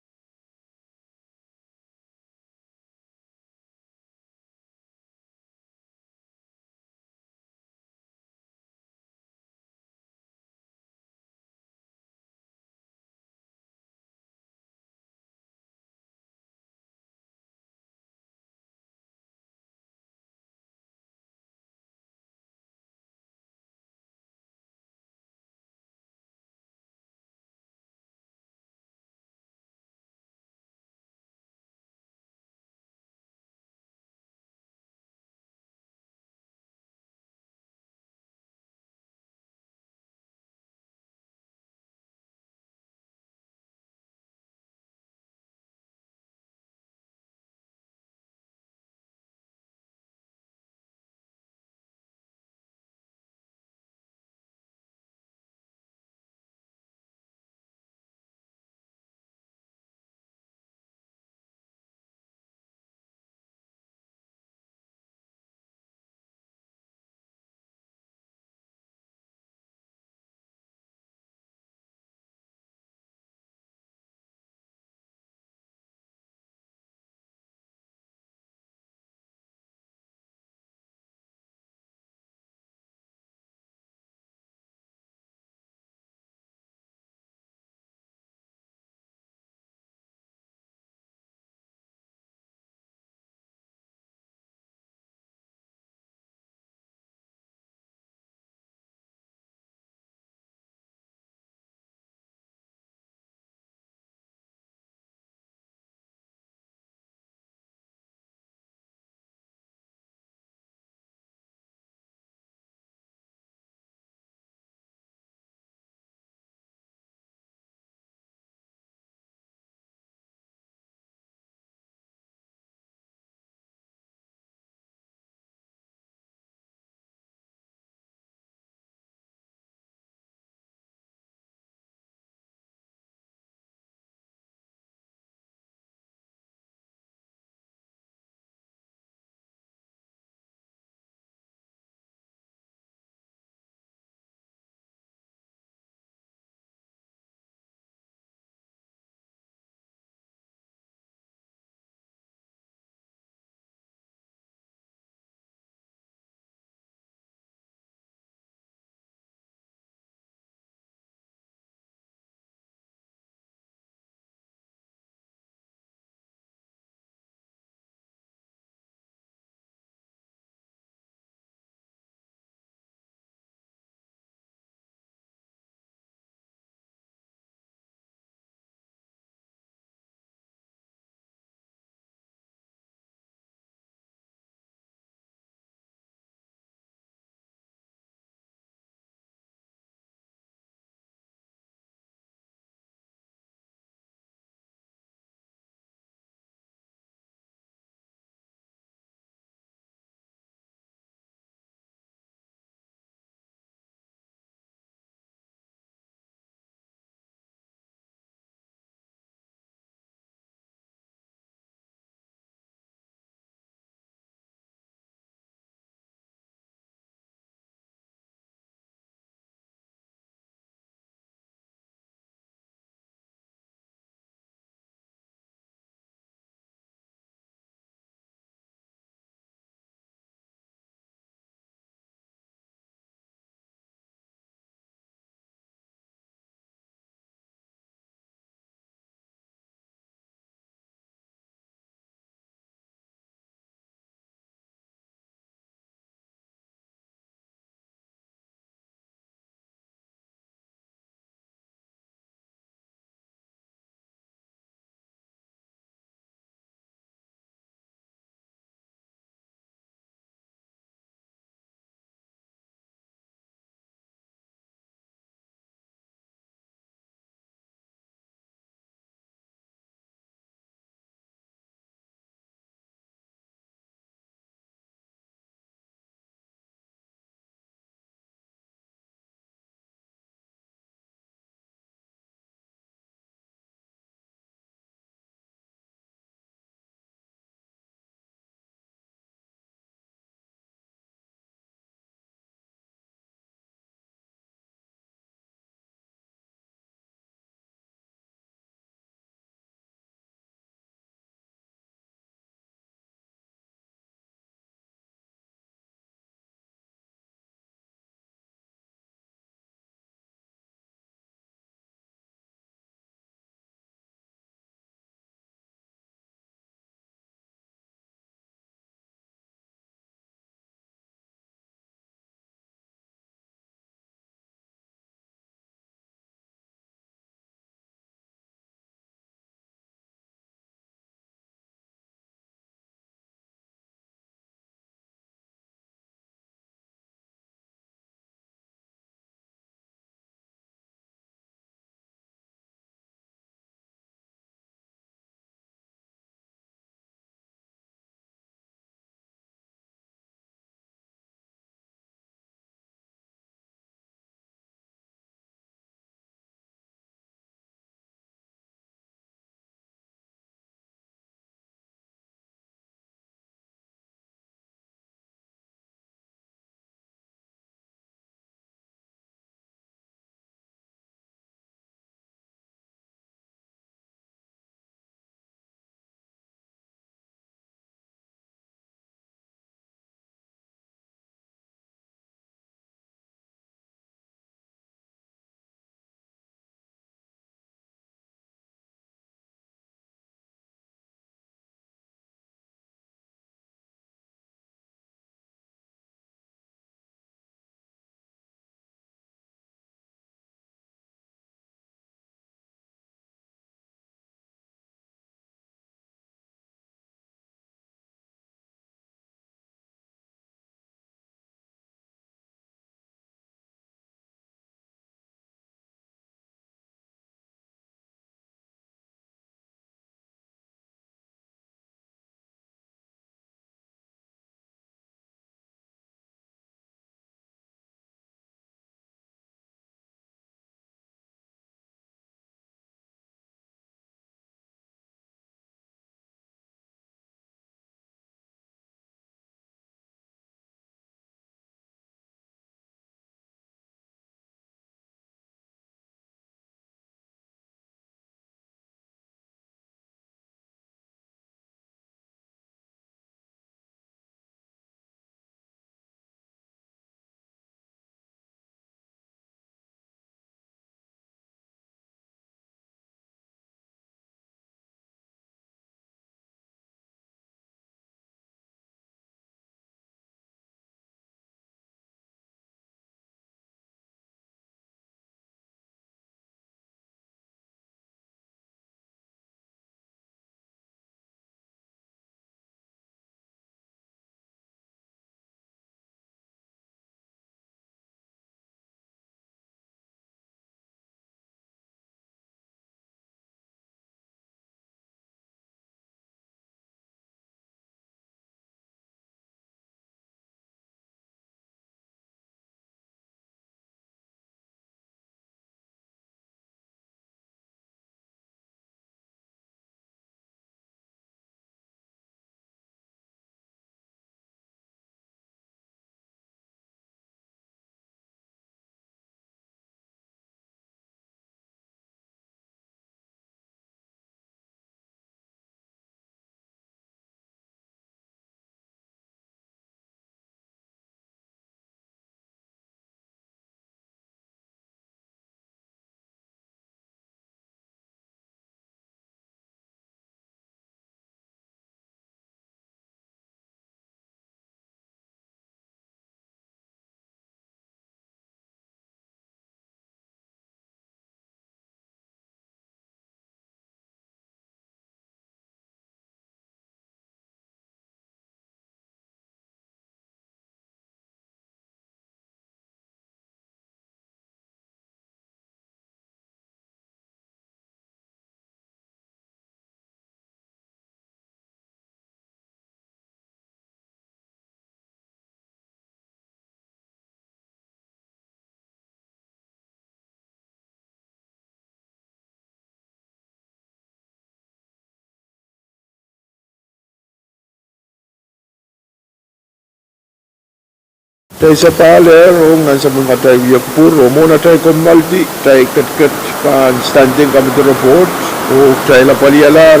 Tay sa paler, o nga sa mga tayo yakpur, o muna tayo kumaldi, tayo kat pan standing committee report, o tayo lapalialar,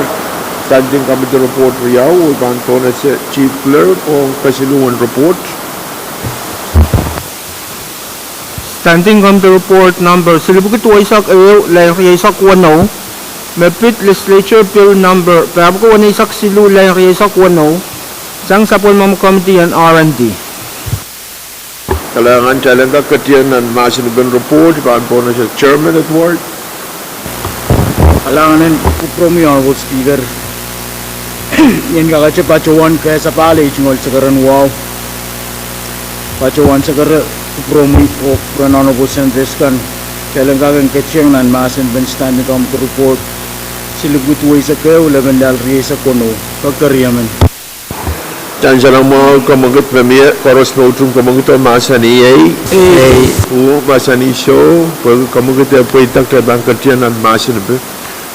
standing committee report riyaw, o ibang na sa chief clerk, o kasilungan report. Standing Committee Report number Silibukit Waisak Ayaw Lain Riyasak Wano Mepit Legislature Bill number Pahrek Wanaisak Silu Lain Riyasak Wano Sang Sapol Mamu Committee and R&D. Kailangan talaga katiyan ng masinabang report, ibang na sa chairman at ward. Kailangan kupromi honorable speaker. Yan kakatsa pacuan kaya sa pala ichungol sa karan wow. Pacuan sa karan kupromi o honorable senators kan. Kailan kagang katsiyang nan masin ben standing committee report. Silibut way sa kayo laban dal riya sa kono pagkariyaman. Diyan siya lang mga kamangit mamaya, koros na utong kamangit ang masani ay. Masani show, pag kamangit ay pwede tayo bang katiyan ng masin ba?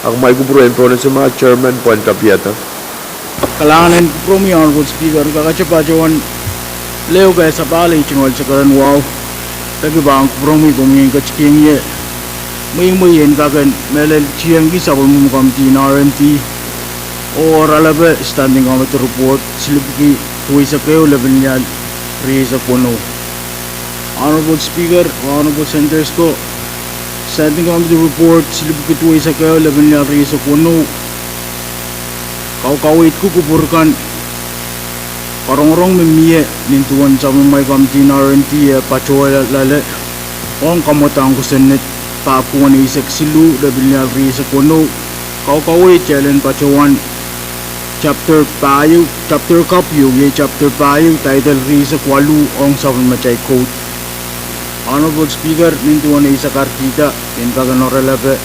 Ang may kupuruin po na sa mga chairman po ang tapiyata. Kailangan kupromi honorable speaker kakatsa pacuan leo kaya sa pala ichungol sa karan wow. Tagi ba ang kupromi kumingin katsikiyang ye. May kagan melel chiyang gisa po mo committee in R&D. O ralabe standing committee report silibki tuwi sa kayo level niya riya sa kuno. Honorable Speaker, Honorable Senators ko, standing committee report silibki tuwi sa kayo level niya riya sa kuno. Kawit ko kupurkan parong mimiye nintuan sa may committee in R&D pachoy lale ang kamotang ko senate papuan isak silu level niya riya sa kuno. Kawit challenge pachowan chapter kapyu ye chapter payu title risa kwalu ong savan machay code. Honorable Speaker, nintuan na isa kartita yan kaganaralabe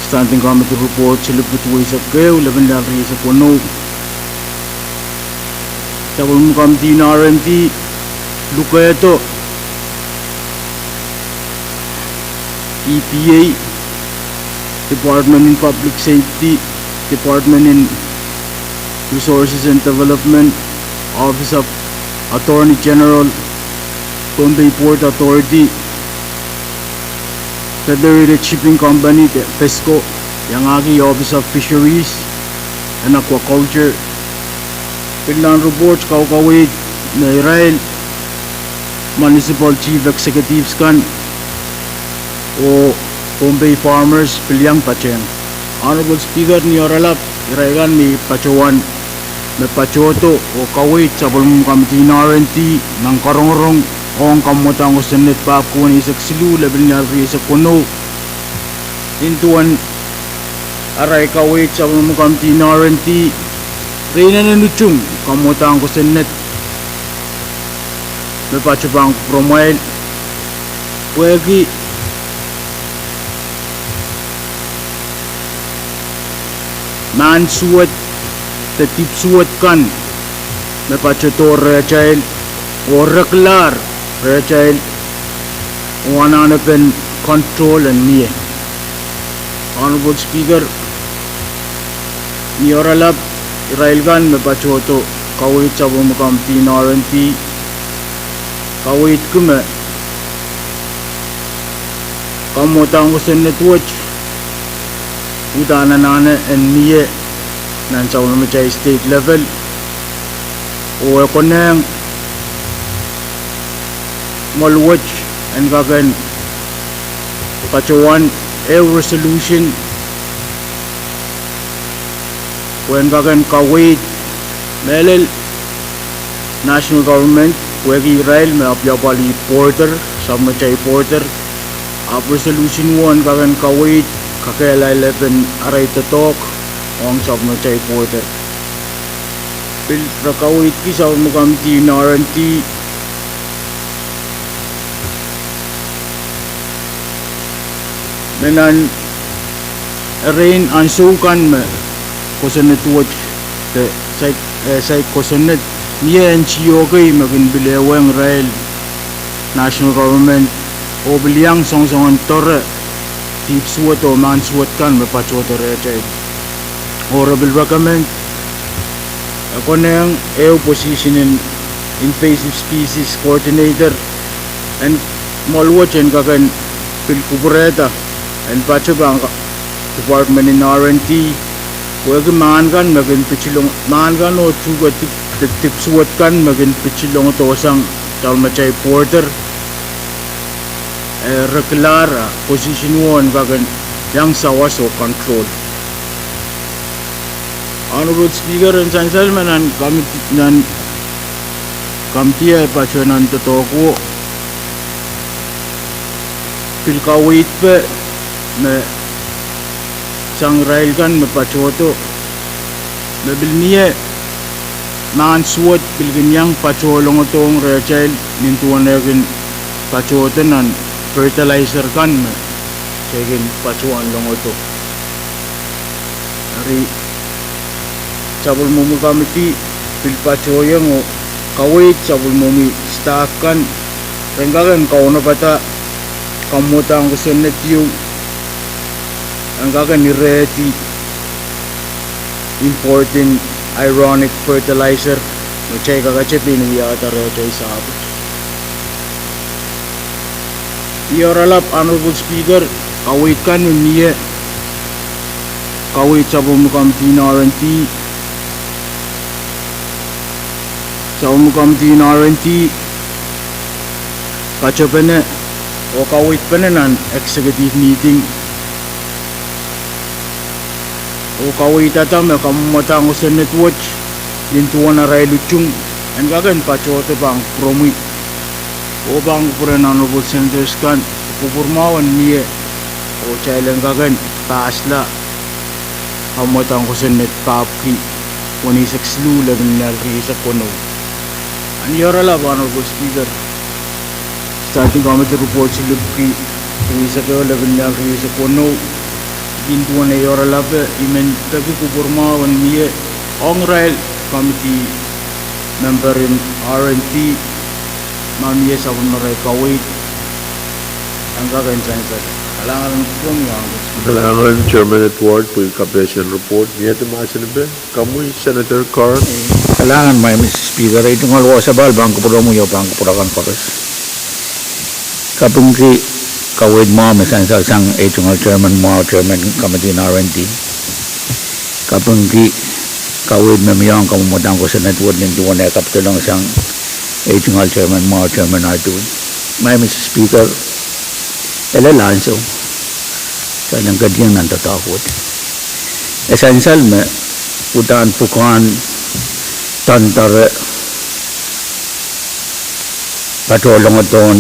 standing committee report silipit way sa kayo laban lang risa puno sabon mo committee na R&D lukaya to EPA, Department in Public Safety, Department in Resources and Development, Office of Attorney General, Pohnpei Port Authority, Federated Shipping Company, FESCO, Yangagi Office of Fisheries and Aquaculture, Piglan Reports, Kaukawid, Nairail, Municipal Chief Executives kan, o Pohnpei Farmers, Pwuhng Pacheng. Honorable Speaker, ni Oralap, Iraigan may pacuan may pachoto o kawit sa bulmong committee na R&D ng karong-rong o ang kamutang o senate pa kuwan isak silu level niya sa kuno intuan aray kawit sa bulmong committee na R&D reyna na nutsung kamutang o senate may pachupang promail wegi man suwat tetip suwat kan may pachator rechail o reklar rechail o ananapen control and niye. Honorable Speaker, ni Oralab irailgan may pachoto kawit sa bumukampi na R&D kawit kume kamutang ko sa netwatch udana nana and niye nan sa unamachay state level o ekoneng malwatch and kagan pachuan a resolution when kagan kawit melel national government wegi Israel may apyapali porter sa machay porter resolution 1 kagan kawit kakela 11 aray tatok ang sab machay porter pil rakawit kisaw mukamti na R&D menan rain ansukan me kosanet watch te sai kosanet niya NGO kay magin bilewang rail national government o bilyang song torre tip suwat o man suwat kan me pachota rechay or will recommend ako nang opposition in invasive species coordinator and malwachen kakan pilkubureta and pachabang department in R&T wag man kan magin pichilong man kan o chuga tips wat kan magin pichilong to sang talmachay porter reklara position 1 kagan yang sawas o control. Honorable Speaker and Gentlemen and committee ay pachuanan totoko pilkawit pe me sang rail kan me pachoto me bilniye man suot bilginyang pacholong tong rachel nintuan egin pachoto nan fertilizer kan me segin pachuan long to ari sabul mumu committee pilpachoyang o kawit sabul mumi staff kan renggagan kauna pata kamutang kusunet yung anggagan ni reti importing ironic fertilizer no chay kakachepin wiyata rechay sabi ioralap Honorable Speaker kawit kan niye kawit sabul mu committee na R&T sa umukamti na R&T kachapene o kawit panenan executive meeting o kawit atam kamumatang sa netwatch dintuan na ray luchung and gagan pachote bang promi o bang puran honorable senators kan pupurmawan niye o chailan gagan taasla kamumatang sa net papki wanisak slu lagan nalri sa kono. And Yorala, Honorable Speaker, starting committee report si Lubki, isa kayo laban niya sa kono, gintuan na Yorala pa, imen tabi kupurma wan niya, Ong Rail Committee member in R&T, mamiya sa maray kawit, ang kakainsan sa kalangan ng Pwuhng yang. Kalangan Chairman Edward po yung Kapesion report. Niya tumasin na ba? Kamuy Senator Carr. Kailangan may Mr. Speaker ay tungkol ko sa bal bangko pura mo yung bangko pura kan pares kapag kawid mo misan sa sang ay tungkol chairman mo chairman committee na R&T kapag kawid mo yung kamumutang ko sa network ng tuwan na kapitulong sang ay tungkol chairman mo chairman R2 may Mr. Speaker elalanso sa nang kadyang nantatakot essential me utaan pukan tantare patolong aton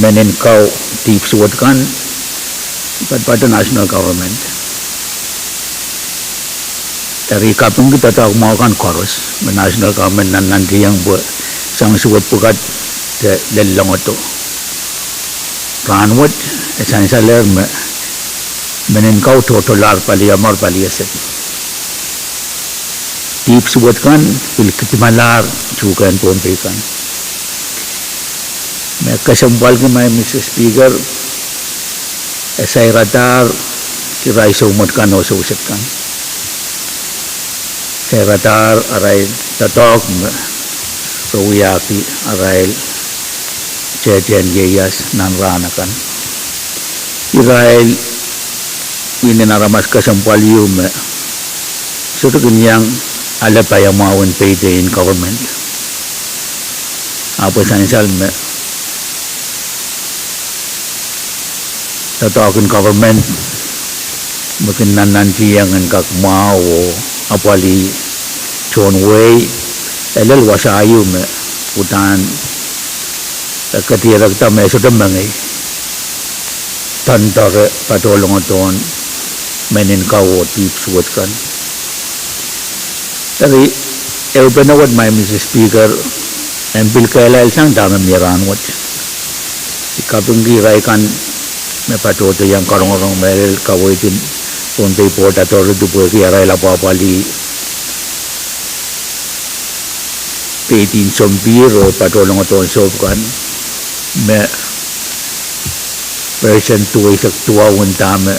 menen kau tips what kan pada national government dari kapung kita tahu mau kan koros national government nan nanti yang buat sang suat pukat lelong itu ranwat essential menen kau total pali amar pali aset tips buat kan pilkitimalar cukan Pohnpei kan mereka sembal ke mai Mr. Speaker esai radar kirai sumut kan o susut kan saya radar arai tatok rawiyaki arai cejen yeyas nan rana kan Israel ini naramas kesempal yume suatu kenyang ala pa yung mawin payday in government apa sanisal me tatakin government mungkin nanti yang engkak mau apali John Way elal wasayu me utan ketirak ta me sudah mengai tantar patolong aton menin kau tips buat kan tapi penawad may Mr. Speaker ang pilkailal sang dami miranwat ikapong giray kan may patoto yang karong-karong meril kawitin Pohnpei Port Authority po kiaray lapapali 18 sombiro patolong aton sob kan may version 2 isak 2 tama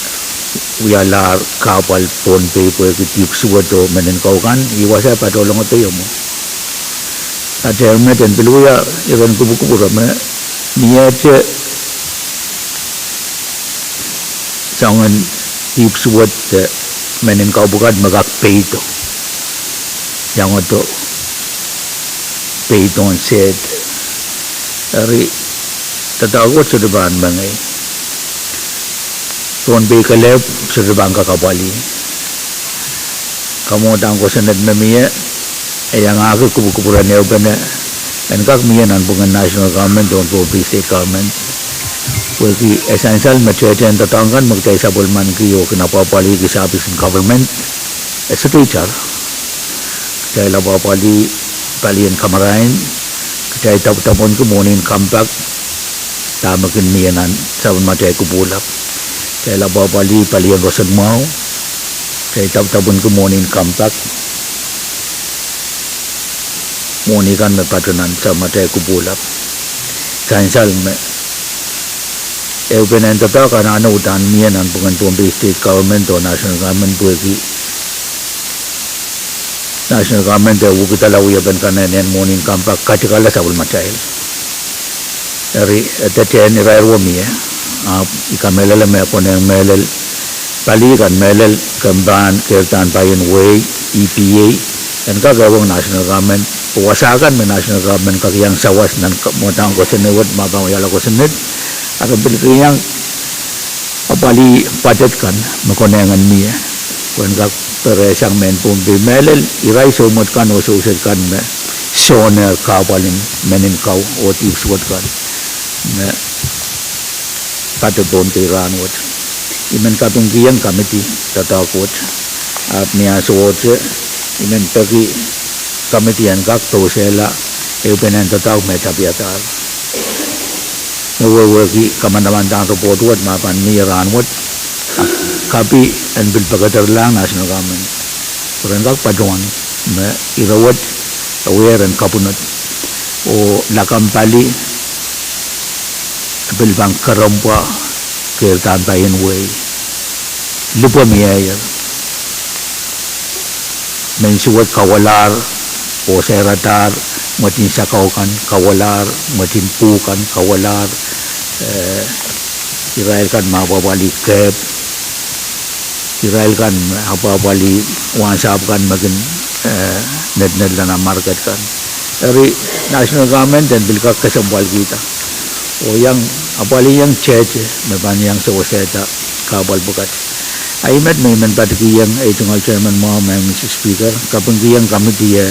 wialar kapal Pohnpei po kitip suwato menen kau kan iwasa patolong ito yung mo ada meten peluya iran kubu-kubu ramai niat jangan dipsuat menen kau bukan magak peito yang itu peito set dari tetagot sudah bahan bangai Pohnpei kaleb sudah bangka kabali kamu tangko senat memia yang aku kubu-kuburan ya benar dan kak mian bukan national government dan Pohnpei state government Bagi essential material yang tatangkan magtay sa bulman kiyo kinapapali sa office in government as a teacher kaya labapali palian kamarain kaya tapon ko munin compact tamakin miyanan sa matay kubulap kaya labapali palian rosan mau kaya tapon ko munin compact munikan may patronan sa matay kubulap essential Eupenan tata karena ana utan mianan bukan Pohnpei state government atau national government bagi national government itu kita lalu ya ben karena nen morning kampak kacikala sabul macail dari teten irairwo mia ikan melel me koneng melel pali kan melel kamban kertan payin way EPA dan kagawang national government puwasakan me national government kakiyang sawas nan motang ko senewat mabang yala ko sened akan berkiyang apali padatkan makonengan niya kung kak peresang men Pohnpei melel iray sumot kan o susad kan me soner kapalin menin kau o tipswat kan me padat Pohnpei ranwat imen kaping kiyang kamiti tatakot at niya suot imen pagi kamitian kak tosela eupenan tataw me tapiatar Nawawagi kaman-kaman tang report wat mapan miran wat kapi and bil pagatar lang national government kuran kak paduan me irawat aware and kapunat o lakampali bil bang karampa kertan payin way lupa miyayar mensuat kawalar o seratar matin sakaukan kawalar matin pukan kawalar Israel kan mababali kep Israel kan mababali wansap kan makin net-net lana market kan dari national government dan bilka kesempal kita yang apali yang cece meban yang sewaseta kabal bukat aimet memen patki yang itungal chairman mo Mr. Speaker kapeng yang kami dia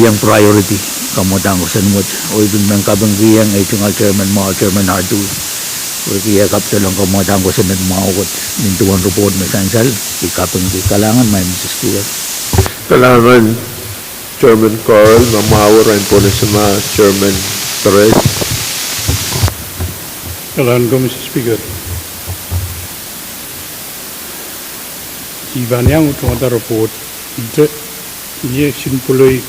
yang priority kamu tangguh senmut ibin men kabeng yang itungal chairman mo chairman adu Kaya kapsa lang kamu tangguh senmut mo kot nintuan report mesansal ikapeng di kalangan Mr. Speaker Kalangan Chairman Carl Mamawar and Polisama Chairman Pahrek Kalangan ko Mr. Speaker Iban yang utama report itu ini simpulai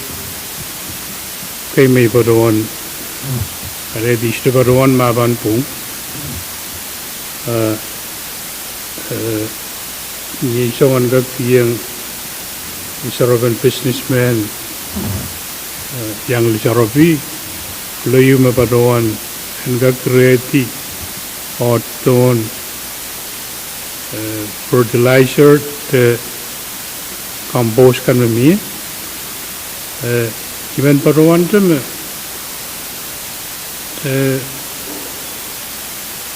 kay may paruan ada di situ paruan maban Pwuhng ini seorang yang seorang businessman yang lisarapi layu maparuan enggak kreatif atau fertilizer te compost kan memia Iban paruan tu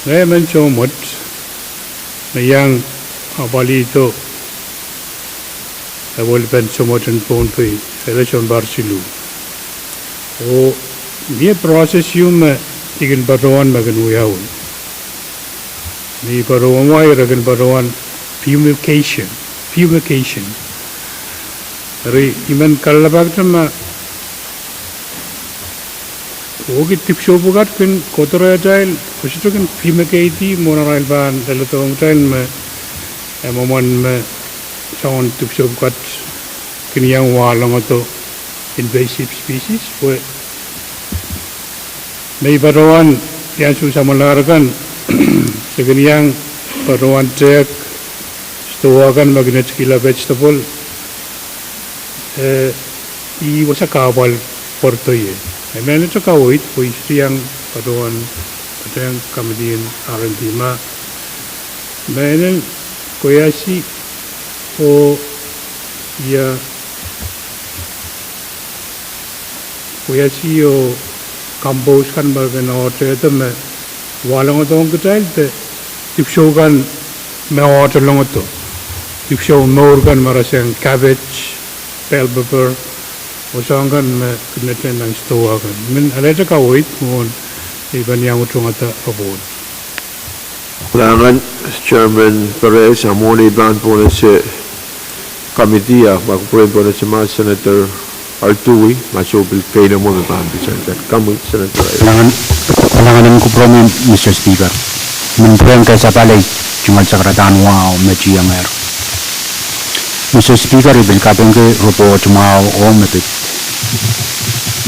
saya mencomot yang apali itu boleh pencomotan Pohnpei election barsilu oh dia proses yung ikan paruan magan uyawon ni paruan wai ragan paruan fumigation Dari iman kalabag nama Ogi tipsho bukat kan kotora jail kusitu kan fumigate monorail ban dalam tong jail me emoman me sound tipsho bukat kan yang walang atau invasive species we may paruan yang susah melarkan segan yang paruan cek stoakan magnet kila vegetable i wasa kabal portoye. Ay meron sa kawit po siyang paduan patayang kamadian R&D ma. Meron kuya si o ya kuya si o compose kan bagan order ito me walang otong katail te tipshow kan me order lang ito tipshow more kan marasang cabbage bell pepper o saan kan me kinatin ng stowa kan min alay sa kawit mo iban yang utong ata pabod. Kailangan, Chairman Pahrek, sa muna iban po na si committee, magpupurin po na si mga Senator Artui, masyubil kayo na muna iban po, Senator. Kamu, Senator. Kailangan ko po Mr. Speaker. Minpurin kayo sa palay, cungal sa karataan wow, medyo yung air. Mr. Speaker, ibil kapin kayo, rupo cumao o mapit.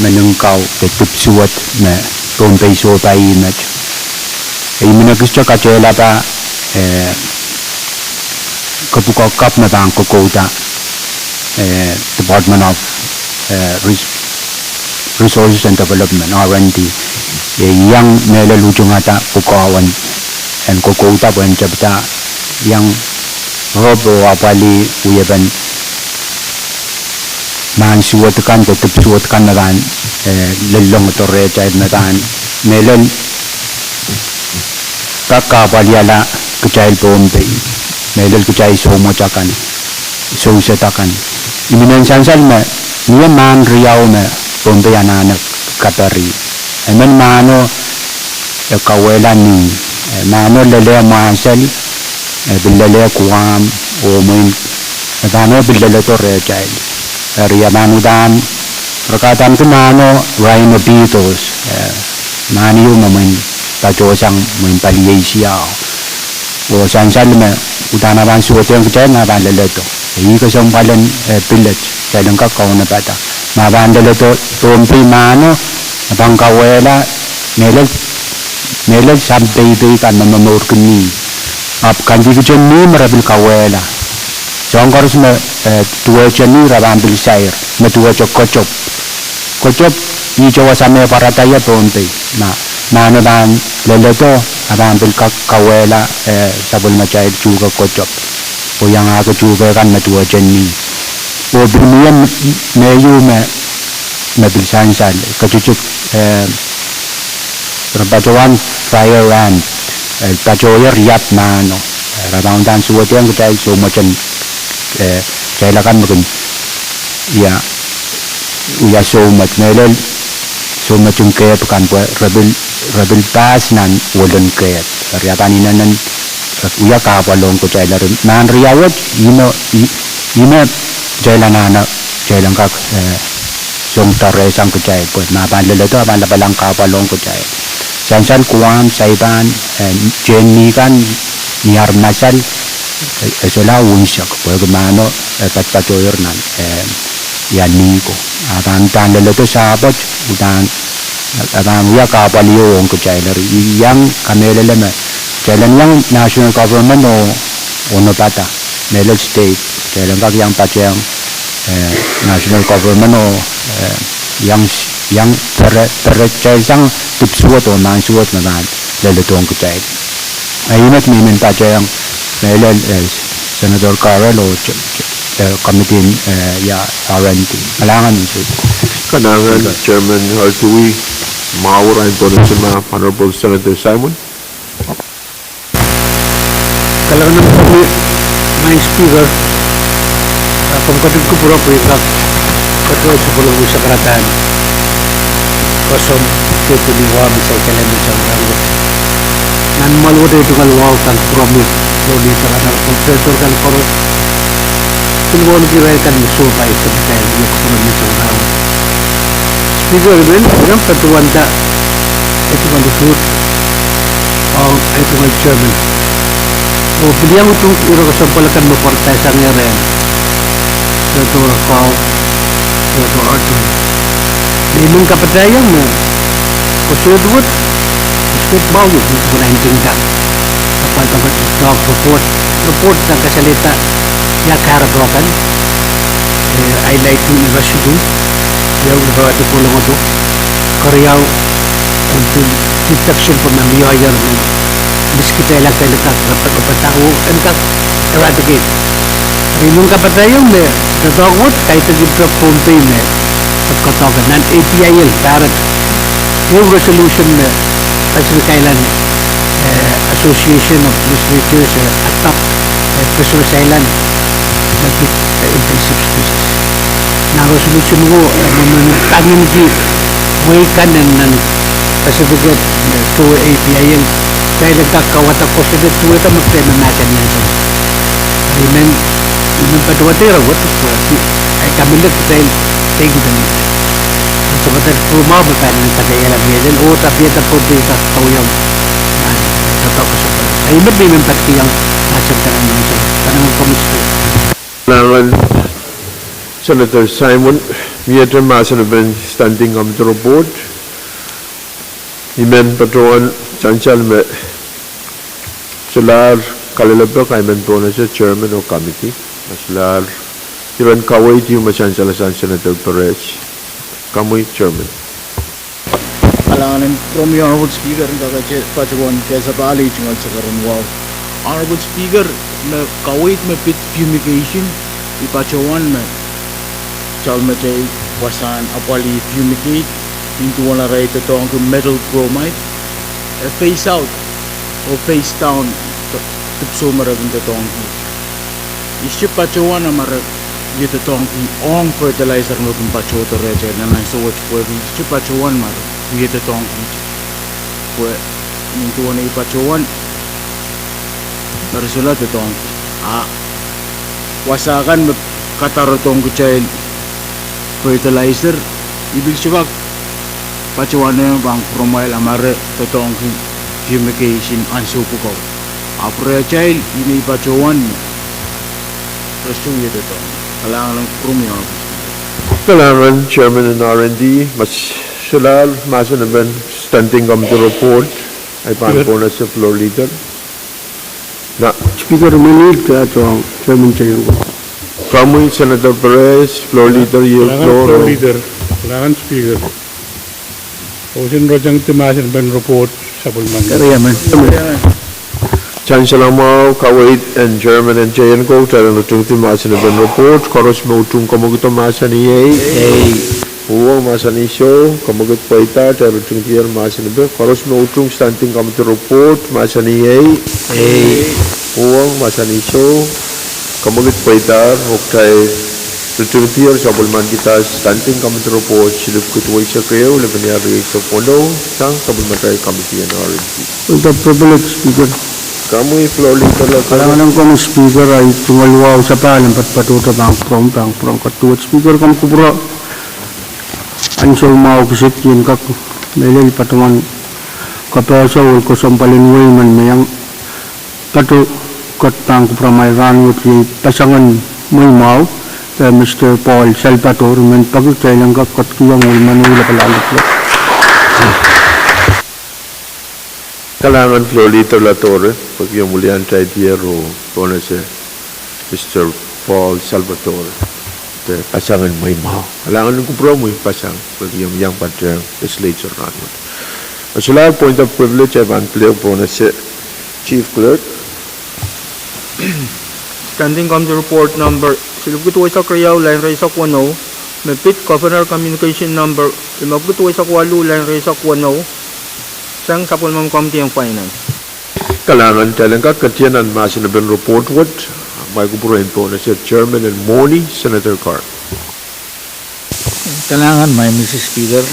Menungkaw, ketipsuat na Pohnpei so tayo medyo. Ay minagistyo kacela pa kapukakap na bang kukota Department of Resources and Development R&D yang melalucu ngata kukawan and kukota pun cabta yang robo apali uyaban man suat kan tetap suat kan nagan lelong torre cair nagan melon kakapaliala kecai Pohnpei, medal kecai somo cakan, sose takan. Iminan sansal me, niya man riau me Pohnpei anak katari. Emen mano kawela ni, mano lele mansal, bilele kuam, o main, mano bilele torre cai. Ria mano dan, perkataan tu mano rhino beetles, maniu main. Tajo sang mempali Asia, o sansal me utana ban suatu yang kecil na ban leleto. Ini kesempalan village, jalan kau na pada. Na ban leleto Pohnpei mano, bang kawela melel sampai itu kan memur kini. Ap kanji kecil ni merabil kawela. Jangkar semua dua jenis raban bil sair, medua kocop. Kocop ni Jawa sama parataya Pohnpei. Mano dan leleto abang bil kawela sabul macai juga kocok. O yang aku juga kan medua jenis. O binian meyu me bil sansal kecucuk perpacuan fire ran pacoyer riap mano. Rabang dan suatu yang kita so macam cailakan mungkin ya uya so macam so macam kaya pekan buat rebel pas nan wooden kaya riapan ini nan uya kapalong ko cailar nan riawat ino jailan anak jailan kak song tare sang kecai buat mapan leleto apan lapalang kapalong ko cai sansan kuam saiban jenni kan niar masal esola unsak bagaimana pat-patoyer nan yani ko akan tan leleto sabat udan akan ya kapaliyo ko chailer yang kamelele me jalan yang national government ono pata melel state jalan kak yang pacang national government yang tercayang tipsuat o mansuat naman leleto ko chai ayunat mimin pacang melel Senator Carol o committee ya R&D alangan itu Kanangan Chairman Artui Mawar and Bonasima Honorable Senator Simon. Kalangan kami main speaker pagkatid ko pura po ikak katulad sa pulong sa karatan kosong tutuliwa misal kailan misal karang nan maluwa ito kalwaw kan promi lodi sa kanar professor kan koros tulwon giray kan musupay sa bitay yung kasunod misal karang speaker ben ang patuwan ta ito kan dusut ang ito kan chairman o pilihang itong iro kasampalakan mo partay sa ngayon Senator Kau Senator Arthur limang kapadayang mo kusudwot kusud bawit ito ko na intingkan kapag ang report ng kasalita ya karabakan highlight yung residu Yang berarti pulang itu Korea untuk detection pemamiyah yang meski kita elak tak dapat tahu entah eradicate. Rinung kapatayong me dadogot kahit kita Pohnpei me pagkatawagan nan API parent yung resolution me Pacific Island Association of Legislatures atap Pacific Island nagpit intensive species. Na resolution mo tangin di way kanan ng Pacific to API dahil nagkakawat ako sa dito ito magtema natin yan sa rin padwatira what ay kami lang dahil take them ito ba tayo pumaw ba tayo ng tagayalam yan o tapiyata po dito kauyang tataw ko sa pala ay mabimang patiyang nasa tanang mga sa tanang komisto Langan Senator Simon Mieter Masan Ben standing on the report Imen Patron Chanchal me Solar Kalalabak I meant bonus chairman of committee Solar Iran Kawait yung Masanchal Senator Pahrek Kamuy chairman Alangan from your honorable speaker kakache pachuan kaisa bali chungal sakaran wow honorable speaker na kawait me pit fumigation ipachuan me chalmate wasan apali fumigate into one array to tong metal bromide face out or face down tupso maragin to tong isip pachuan na marag dito tong ong fertilizer no kung pacho to reche na nang so what for isip pachuan marag dito tong pues into one ipachuan resulta to tong wasakan kataro tong kuchain fertilizer ibig sabihin pachuan na yung bang promail amare to tong fumigation ansupo ko apre child ini pachuan resume ito kailangan ng promyo Kailangan chairman ng R&D mas Solar Masan Ben standing on the report ay paano sa floor leader na speaker minute ato chairman chayo Kamuy Senator Pahrek floor leader yung floor leader kailangan speaker Osin rojang timasin Ben report sa bulman Kariyaman. Chancellor Mao Kawait and German and Jayan ko tayo natung timasin Ben report koros mo utung kamugot masan ni Pwuhng masan isyo kamugot paita tayo natung tiyan masan Ben koros mo utung standing kamut report masan ni Pwuhng masan isyo kamugot paita huktay natung tiyan sa bulman kita standing kamut report silip kutuway sa kayo laban yari sa pono sang kabulman tayo committee and R&D untuk privilege speaker Kamuy floor leader lang kadang-kadang kong speaker ay tumalwaw sa palang patpatuta bang from katuwat speaker kam kubra ansol mau kisit yun kak melil patuman kapasa ul ko sampalin way man mayang katu kat bang kubra may rangot yung pasangan may mau Mr. Paul Salvatore men pagkailang kat kiyang ul manula palalit lang Kailangan floor leader la torre pag yung mulian tayo diero kung si Mr. Paul Salvatore te pasangan may mau kailangan ng kumpro mo yung pasang pag yung patang legislature natin Solar point of privilege ay clear po na si Chief Clerk Standing come the report number silupkutuwa sa Kriyaw line race sa Kwano may pit governor communication number limapkutuwa sa Kwalu line race sa Kwano sang sapol mam committee ang finance kailangan tayo ka katiyanan masin na ben report what may kumproin po na si Chairman and Moni Senator Carr Kailangan may Mrs. Speaker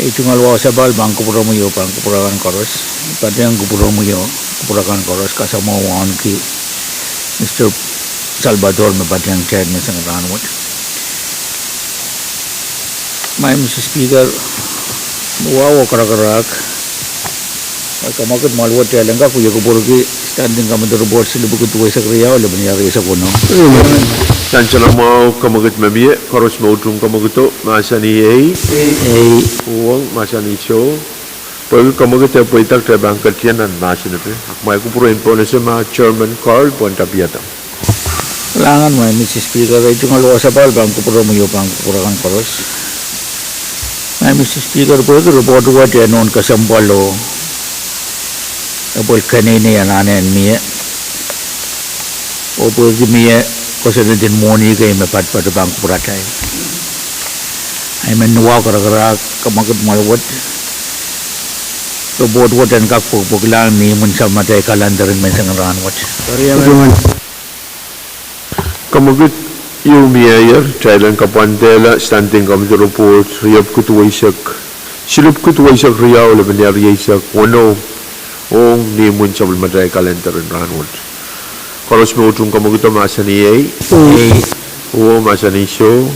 itungalwa sa bal bang kupura mo yo pang kupurakan koros pati ang kupura mo yo kupurakan koros kasama wan ki Mr. Salvador may pati ang chairman sa ranwat may Mrs. Speaker wow karakarak kamakot malwat ya lang ka kuya kupura ki standing kami the report sila bukod tuway sa Kriyaw laban yari sa kuno Chancellor Mao kamagot mamiye koros mo utung kamagoto masa ni Pwuhng masa ni show pag kamagot tayo po itak tayo bang katiyanan masa na pe may kumpuro po na sa mga Chairman Carl Puantapiata Kailangan mo, Mr. Speaker, ay yung alwasapal, bang kupuro mo yung bang kupurakan koros. Ay, Mr. Speaker, po yung report ko dyan noon kasambalo, apol kanina yan, anan miya. O po yung miya, kasi na din moni kayo, may patpat bang kupuratay. Ay, manuwa kara-kara, kamakot malawat. Report ko dyan kakpupag lang ni Munsal Matay kalandarin may isang ranwat. Kamagut yung mayor, Thailand Kapantela, standing committee report, Riyab Kutuwaisak, Silup Kutuwaisak Riyaw, Labanar Yaisak, Wano, Ong Nimun Sabal Maday Kalender and Ranwood. Koros mo utong kamagut ang masani ay, masani show,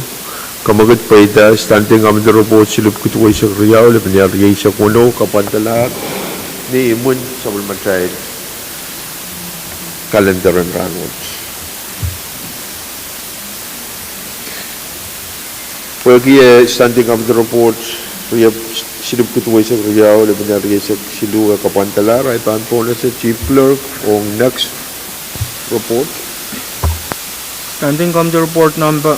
kamagut paita, standing committee report, Silup Kutuwaisak Riyaw, Labanar Yaisak, Wano, Kapantela, Nimun Sabal Maday Kalender and Ranwood. Pagi standing committee report, Riyab Silup Kutuwaisak Riyaw, Labanar Yaisak Silu Kapantalar, ay po na sa Chief Clerk on next report. Standing committee report number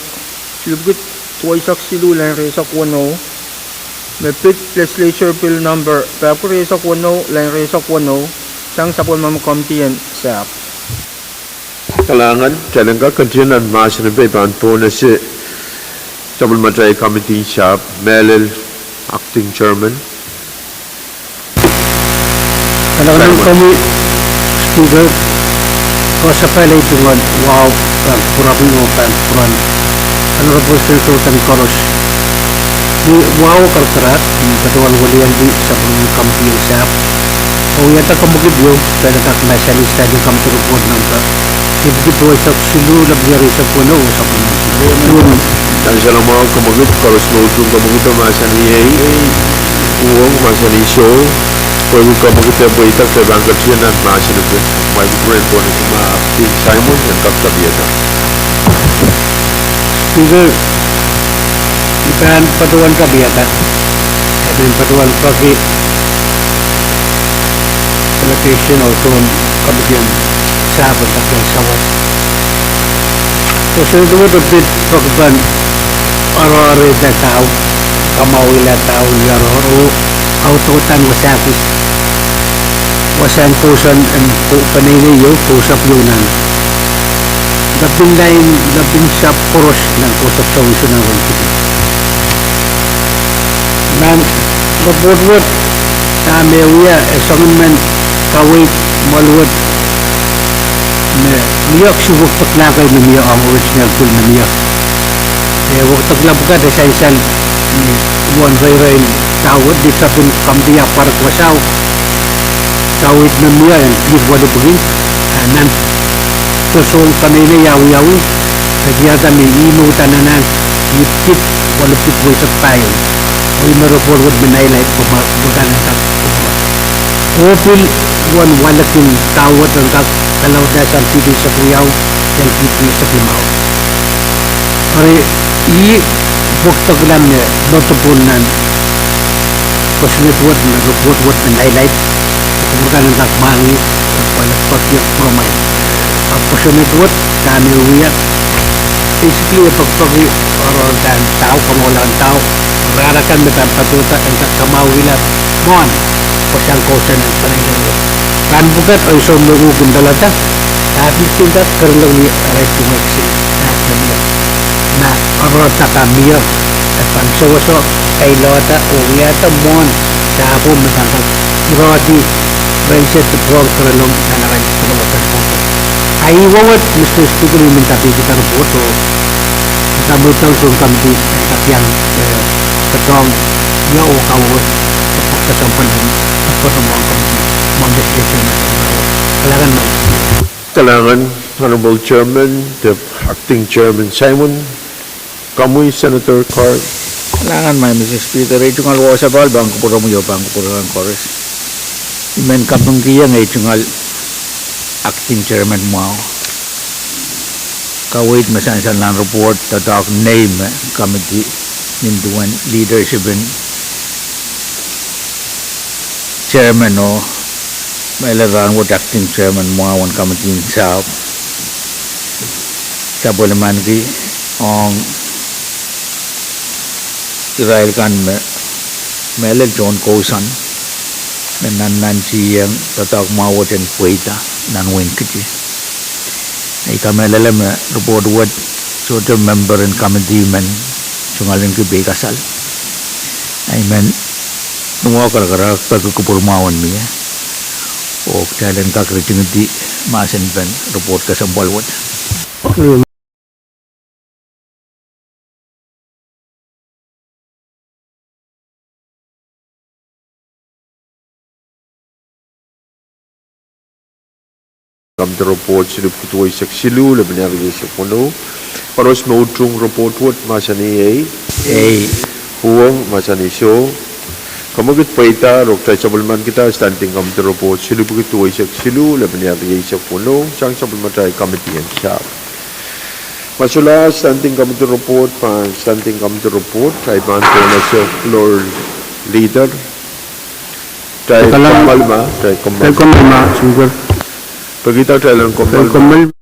Silup Kutuwaisak Silu Lang Resak 10. Mepit Legislature Bill number KAPWARESOU 10 Lang Resak 10 sang sapon mam committee and SAP. Kalangan, kailan ka kantinan mas na po na si Sabal Matay Committee Shop, Melel, Acting Chairman. Kailangan kami, Speaker, kung sa pala ito nga, wow, pagpurabi mo, pagpuran, Honorable Senator Koros, di wow karkarat, di katuan walian di sa Committee ng SAP, o yata kamugid yun, kaya nakaklasalista yung Committee Report ng ka, ibigit po sa silu, labyari sa puno, sa puno. Dan sa lang mga kamagut, Koros mo utong kamagut ang masani ay, uwang masani show, pwede kamagut ang buhitak, kaya bangkat siya na masani ko, may bukurin po na si Team Simon, ang kakabiyata. Speaker, ipan patuan kabiyata, at patuan pagi, allocation o tuon kabigyan sa pagkakang sawas. So, sa ito mo tapit pagkaban, arore na tao, kamawila tao, yaroro, autotan wasakis, wasan kusan, and paniniyo, kusap yunan. Labing sa poros ng kusap sa wiso ng rangkiti. Nan, mabudwot, sa amewiya, esangan man, kawit, maluwat, na miyak si waktak na kayo na miyak ang original tool na miyak. Waktak lang ka na sa isang buwan ray tawad di sa pun kamdiya Pahrek kawit na miyak ang pigwado pagin nan tusong kanina yawi-yawi nagyata may inutan na nan yip-yip walapit ko sa tayo o imarapurwad minaylay pamaganan ka opil walaking tawad ang kalaw na sa pili sa kuyaw yan pili sa kimaw ari bukta ko lang notable nan pasunod na report minaylay pamaganan ka kumangi walapit promay pasunod kami uwiyak basically pagpagi orang dan tao kamulan tao rarakan metan patuta ang kakamawilat mon pasang kosan ang panayang kan bukat ay so mugugin dalata tapi tindak karlo ni arrest mo kasi na orang takamiya at pansawaso kay lota uwiyata mon sa ako metan rodi Friendship to Pwuhng karalong nanakan sa kawasan po. Ay wawat Mr. Speaker yung minta kita report o kamutan kung kamdi kapyang katong niya o kawat kapagkasampan ng pagpapamang kamdi mga legislature na kailangan man. Kailangan, Honorable Chairman, the Acting Chairman Simon, kamuy Senator Carl. Kailangan man, Mr. Speaker, ito nga luwa sa balbang kupura mo yung bang kupura ng Chorus. Imen kapang kaya nga ito nga acting chairman mo kawait masan lang report tatak name committee ninduan leadership and chairman o may laran what acting chairman mo one committee in South Sabolaman ki on Israel kan mele John Kosan nan si yang tatak mawat dan puita nan win kiti. Ika mele me report what sort of member and committee men sungalin ki bekasal. I mean nungwa kara pagkukupur mawan mi o kailan kakriting di masin ben report ka sa balwat. Kam the report silip kutuay silu laban niya sa puno. Paros mautong report what masani Pwuhng masani show. Kamagit paita rokta sabulman kita standing kam the report silip kutuay silu laban niya sa puno. Sang sabulman tayo committee and siya. Masula standing kam the report pa standing kam the report kay banto na siya floor leader. Tayo kamalma Speaker. Pagkita tayo lang kamalma.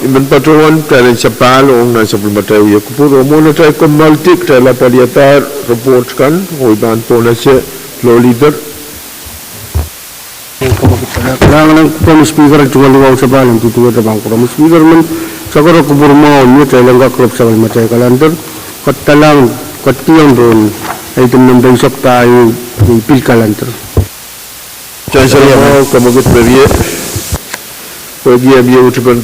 iman patrolwan tayong sa palo ang nasa pulmatayo ya kupuro muna tayo kumaltik tayo paliatar report kan o iban po na siya floor leader. Kailangan ng kupuro speaker at tumaluwaw sa balang tutuwa na bang kupuro speaker man sa karo kupuro mo niya tayo lang kakrop sa kalmatay kalantar kat talang kat tiyang doon ay tumnambay sak tayo ipil kalantar. Chancellor mo kamagot beriye pagi abia ucapan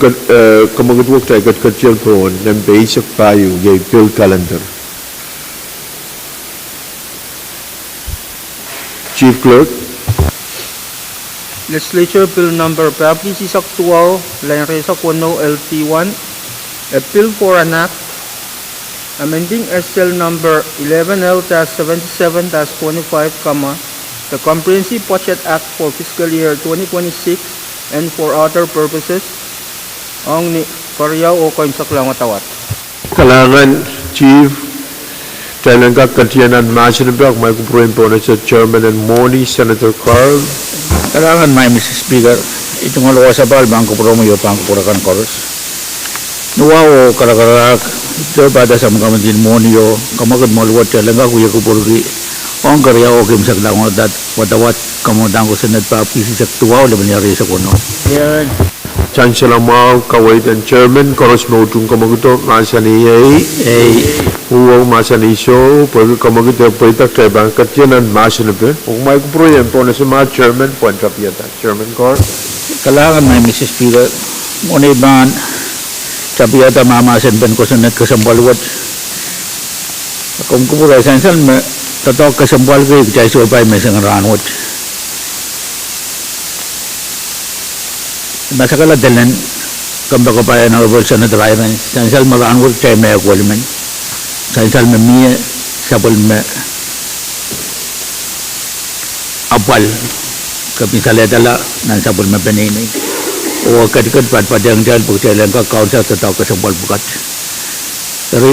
kamagot wak tayo kat kacil po nambay sak tayo ipil kalantar. Chief Clerk. Legislature Bill Number PAPWARESOU Line Resa Kuno LT1, a bill for an act amending SL Number 11L-77-25, the Comprehensive Budget Act for Fiscal Year 2026 and for other purposes. Ang ni Karyaw o Kaimsak lang matawat. Kailangan Chief tayo lang kakatiyanan masinabak may kupurin po na sa Chairman and Moni Senator Carl. Kailangan may Mr. Speaker, itong halawa sa bal, bangko puro mo yung pangkupurakan koros. Nuwaw, karakarak, ito pada sa mga kamagin mo niyo, kamagad mo luwat siya lang ako yung kupurgi. Ang karya o kimsak lang mo dat, watawat kamudang ko sa nagpapisi sa tuwaw, laban niya rin sa kuno. Yan. Chancellor Mao, Kawait and Chairman, Koros Mautung Kamaguto, Masani Uwang Masani So, Pwuhng Kamaguto, Pwuhng tayo bang katyanan masinabi. Kung may kuproyen po na sa mga Chairman, Puwanta Pieta. Chairman Cor. Kailangan may Mr. Speaker, muna iban, sabi yata mamasin ben ko sa nagkasambalwat. Kung kupuray sansan, tatok kasambal ko, kaya supay may isang ranwat. Masa kala dalan kamba ko pa na over sa driver sansal maranwat tayo may akwalman sansal mamiya sabol me apal kapinsala dala nan sabol me benini o kadikad padang dal bukti lang ka kaunsa tataw ka sabol bukat dari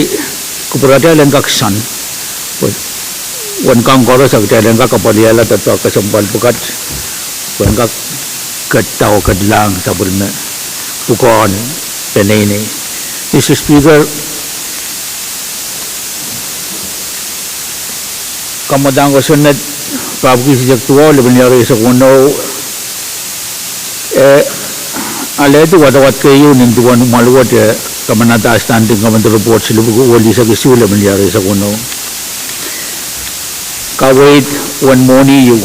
kuperada lang ka san wan kang koro sa lang ka kapaliala tataw ka sabol bukat wan ka kataw kadlang sabol me bukon benini. Mr. Speaker, kamadang ko sunod pabukis jak tuwa laban yari sa kuno alay tu watawat kayo nintuan maluwat kamanata standing kamanata report sila wali sa kisu laban yari sa kuno kawait one moni you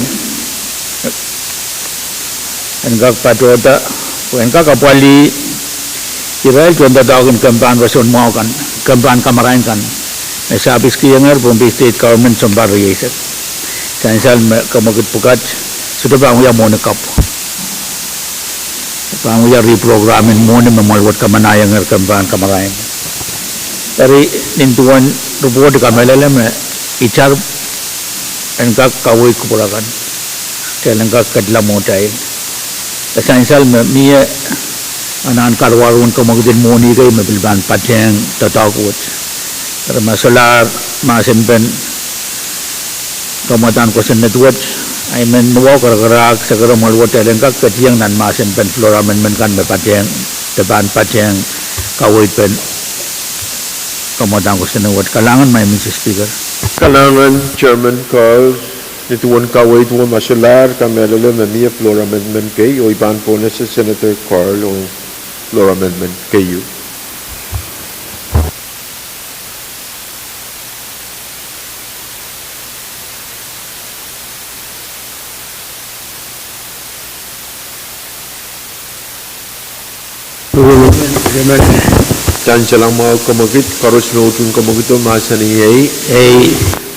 engkak patota engkak kapali Israel contoh tahun kampanye rason mau kan kampanye kamarain kan sabis kiyangar Pohnpei state government sambar riset sansal kamagut pukat sudah bangun ya mau nekap bangun ya reprogramin mau ne memalwat kamanayangar kampanye kamarain dari nintuan report kamelala me icar engkak kawai kupurakan engkak kadla motai sansal me mie anan karwarun kamagdin moni kay mabilban patyang tatakot para masolar masimpen kamatan ko sa network ay men nuwa karakarak sa karamalwat talang kakatiyang nan masimpen flora men kan mapatyang taban patyang kawit pen kamatan ko sa network kalangan may Mr. Speaker Kalangan Chairman Carl nituan kawait mo masolar kamelala mamia flora amendment kay o iban po na sa Senator Carl o floor amendment KU. Chancellor Mao kamagit karos notun kamagito masani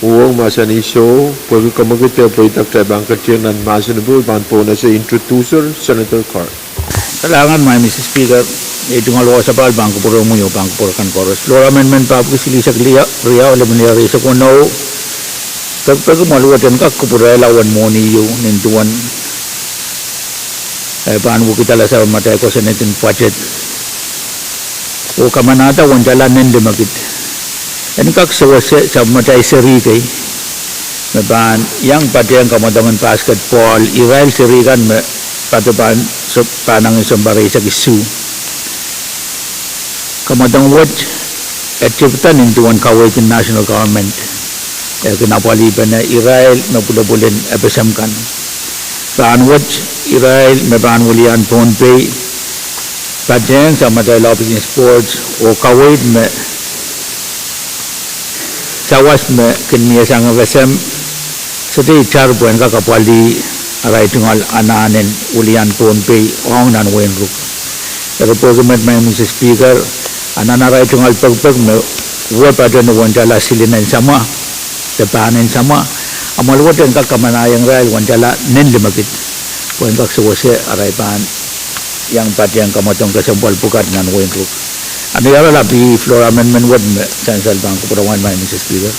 uang masani so Pwuhng kamagit Pwuhng tayo bangkat yan ng masani po iban po na sa introducer Senator Carl. Kailangan may Mr. Speaker, ito nga luwa sa bal, bangko puro mo yung bangko puro kan koros. Law amendment pa po sili sa ria o laman sa kuno. Pag maluwatan ka, kupura lawan mo niyo nintuan. Paano mo kita la sa matay ko sa natin budget. O kamanata, wan jalan nende magit. Yan kak sa matay seri kay. Maban, yang pati ang kamadangan basketball, Israel seri kan patupan so panang isang baray sa kisu kamatang wat at chiputan into one kawit in national government. Kinapali pa na Israel na pula-pulin FSM kan. Paan wat Israel may paan mulian Pohnpei Pwuhng sa matay lobbying sports o kawit may cawas me kinmiya sang FSM seti char buan ka kapali arai tungal ananen ulian Pohnpei ong nan wenruk pero program may Mr. Speaker anan arai tungal pagpag me wa padan wanjala silinan sama tepanen sama amal waten ka kamanayang rail wanjala nen limakit buan ka suwase arai pan yang patiang kamatong kasampal pukat nan wenruk ano yara labi floor amendment wad Chancellor Bang Kupurawan may Mr. Speaker.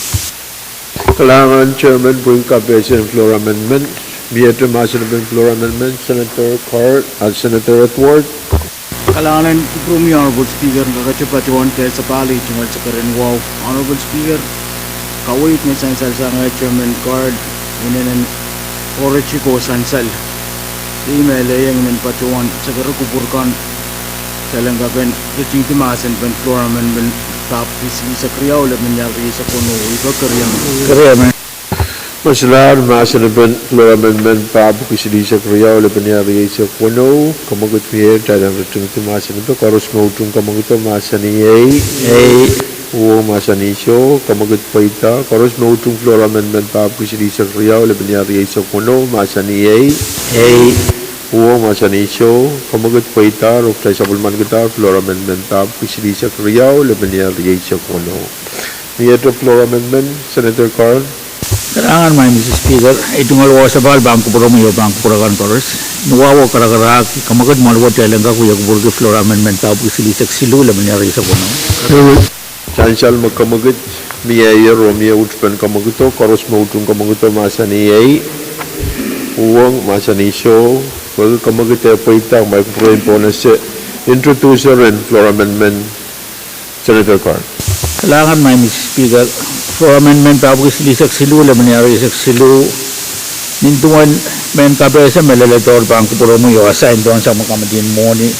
Kailangan Chairman Pwuhng Kapware floor amendment. Miyete masinabing floor amendment. Senator Carr at Senator Edward. Kailangan Kuprumi Honorable Speaker kakachapachuan kaya sa pali tungal sa karen wow. Honorable Speaker kawait ni Sansal sa nga Chairman Card ininan Orechiko Sansal. Email yang men pachuan sa kupurkan Salang gaben kucing timasan pen floor amendment tap visi sa kriyaw le menyari sa kono iba Kaya man. Masalah masin ben floor amendment pa kusidi sa kriyaw le penyari sa kono kamagut pier tadang kucing timasan itu karus mautung kamagut masani o masani show kamagut paita karus mautung floor amendment pa kusidi sa kriyaw le penyari sa kono masani Pwuhng masani show kamagut paita rukta sa bulman kita floor amendment tab pisili sa kriyaw lebenya riyay sa kono. Miyete floor amendment Senator Carl. Kailangan may Mr. Speaker itungal wa sa bal bang Kupuramu bang Kupurakan Koros nuwawo karakara kamagut malwat lang ka kuya kuburgi floor amendment tab pisili sa silu lebenya riyay sa kono. Chancellor magkamagut miyayer Romeo utpan kamaguto koros mautung kamaguto masani Pwuhng masani show kamagut paita may kupurin po na si introducer and floor amendment Senator Carr. Kailangan may Mr. Speaker floor amendment tapos lisak silu laman yari isak silu nintuan men kapesa melalator pang Kupuramu yo assign doon sa makamadin mo ni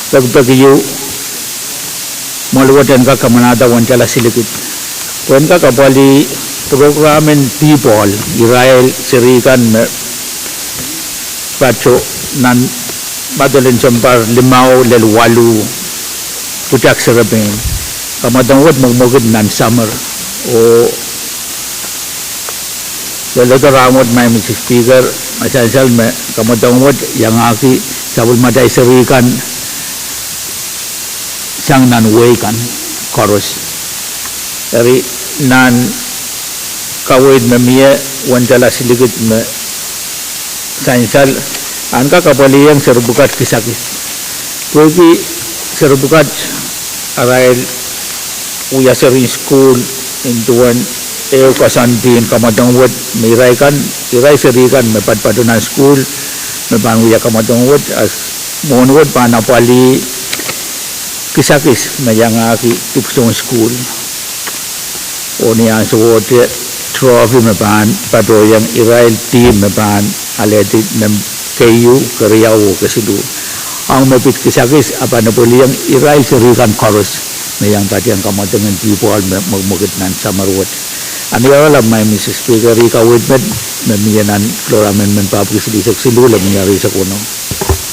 pagpagiyo maluwatan ka kamanada wancala silikit kung ka kapali programen people Israel sirikan pacho nan madalin sampar limaw lelwalu pucak serapin kamadang wad magmugid nan summer o lalato ramot may Mr. Speaker masansal me kamadang wad yang aki sabul maday sarikan sang nan way kan koros dari nan kawid me miya wancala siligit me Sansal angka kapali yang serbukat kisakis kuwi serbukat arail uya sering school intuan kasantin kamadang wad mirai kan irai serikan mepadpadunan school mepan uya kamadang wad as mohon wad panapali kisakis mayangaki tipsong school oni ang suwot trophy mepan padoyang Israel team mepan aletik nem KU Kriyaw kesidu ang mapit kisakis apa na puli yang Israel serikan koros mayang patiang kamatangan people magmugit nan samarwat ani alam may Mr. Speaker ikawid med namiyanan floor amendment papis di sa silu lamiyari sa kuno.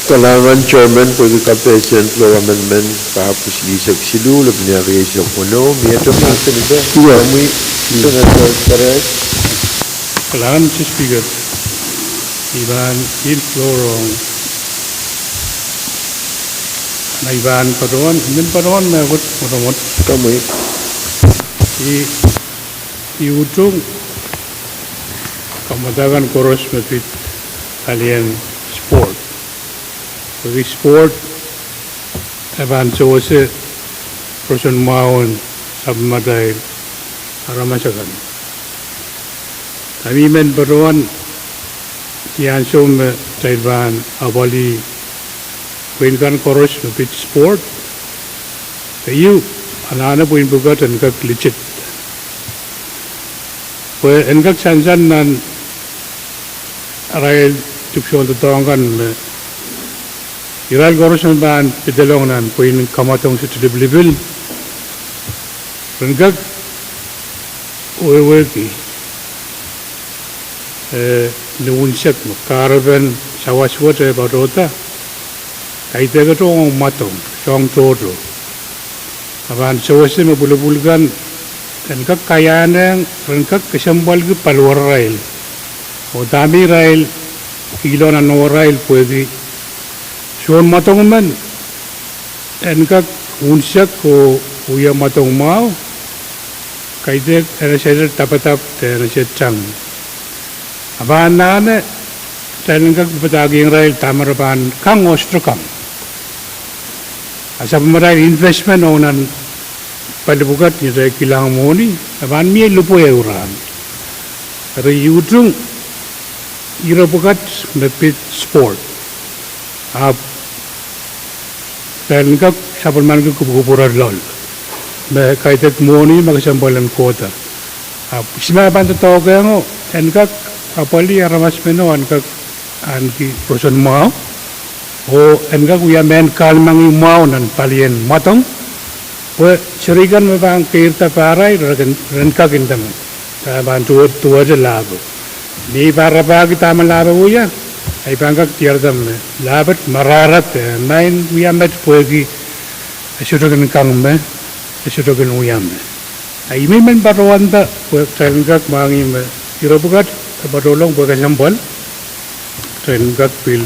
Kailangan Chairman Pwuhng Kapware floor amendment papis di sa silu lamiyari sa kuno. Miyete masin ito kami Senator Pahrek. Kailangan Mr. Speaker Iban il florong na iban paruan min paruan na gut motomot kami i utung kamadagan koros mapit alien sport bagi sport iban cowose person maun sabmadai aramasagan kami men paruan Yan som Taiwan abali Pwuhng koros mapit sport kayu anana Pwuhng bugat engkak licit engkak sansan nan aray tupsyon tutongkan Iral koros man pidalong nan Pwuhng kamatong sa level Rengkak weweki nuunsak karavan sawaswata barota kaitega tong matong tong todo aban sawase mabulubulgan rengkak kayanang rengkak kesambal ke palwar rail o dami rail kilo na no rail pwede suon matong man rengkak unsak ko uya matong mau kaiteg era seder tapatap era sedang aban nane rengkak pataging rail tamaraban kang ostrokang asap maray investment onan palibukat ni ray kilang moni aban mi lupo euran ray yudung irabukat mepit sport rengkak sapal man ke kuburan lol me kaitet moni magasambalan kota sima ban to kayo rengkak apali aramas meno rengkak anki person mau o rengkak uya men kalmangi mau nan palien matong we cerigan me bang kirta parai rengkak indam ta ban tua je lago ni para bagi taman laba uya ai bangkak tiardam labat mararat main uya met puegi asudogan kangme asudogan uya me ai men barwanda we rengkak mangi me irabukat badolong bukan sambal rengkak pil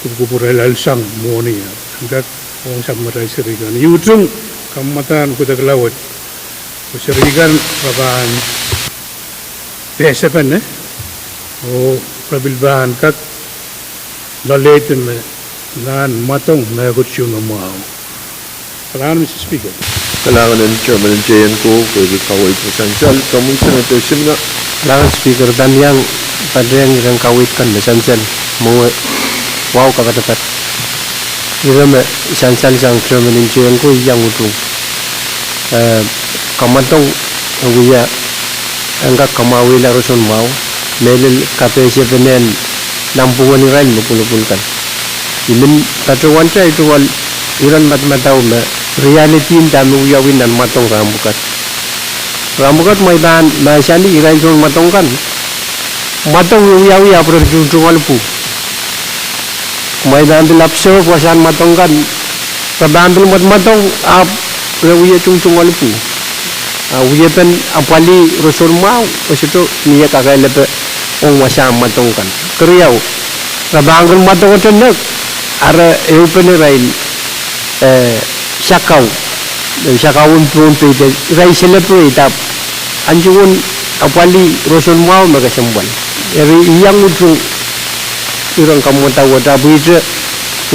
kuburai lalsang moni rengkak orang samarai serigan yudung kamatan kuda kelawat serigan raban PSFN o prabil bahan kak laletin nan matong na kutsyo na mau kailangan Mr. Speaker Kailangan ng Chairman ng JNCO, pwede kaway presidential, kamuy Senator Simna. Kailangan Speaker dan yang pada yang kawit kan esensial mau wow kakatapat irama esensial sang Chairman ng JNCO yang utung kamatong uya angka kamawi laruson mau melil KPC penen lampungan iran mupul-pulkan imin katuan saya itu wal iran mat-matau me reality dami uyawin dan matong rambukat maidan masyani iran son matong kan matong uyawi apro jungal pu maidan dilapso kuasan matong kan tabandul matong ap uya jungal pu uya pen apali rasul mau pasito niya kagai lepe ong wasam matong kan kriau tabandul matong tenek ara eupen rail Syakawun Pohnpei rai celebrate up anjungun apali roson mau magasambal eri yang utung irang kamu tahu tapi itu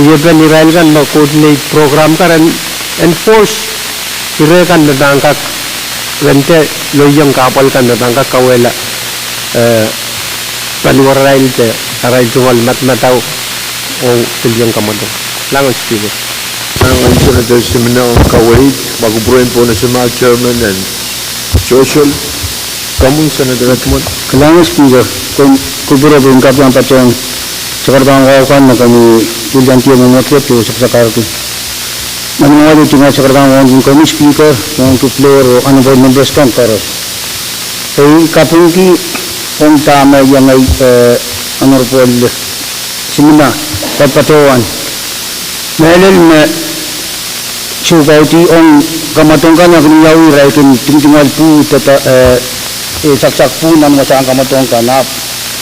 uyapan irail kan coordinate program kan enforce irakan datangkak rente loyang kapal kan datangkak kawela paluar rail te rail jual mat-matau o tilyang kamadong langan Speaker Ang Senator Simna Kawait, Baguburuin po National Chairman and Social. Kamuy Senator Atmon. Kailangan Speaker, kung kubura po yung kapang patyang sakartang kawakan na kami tulian tiyo mga trip to sa sakarto. Manungali ito nga sakartang kawakan kami Speaker, yung tuplor o ano ba yung members kan para. Ay kapang ki kung tama yung ay ano po simina, pagpatuan. Melel me Sugauti on kamatongkan yang keniawi raikin tinggal pu tata sak pu nan masang kamatongkan ap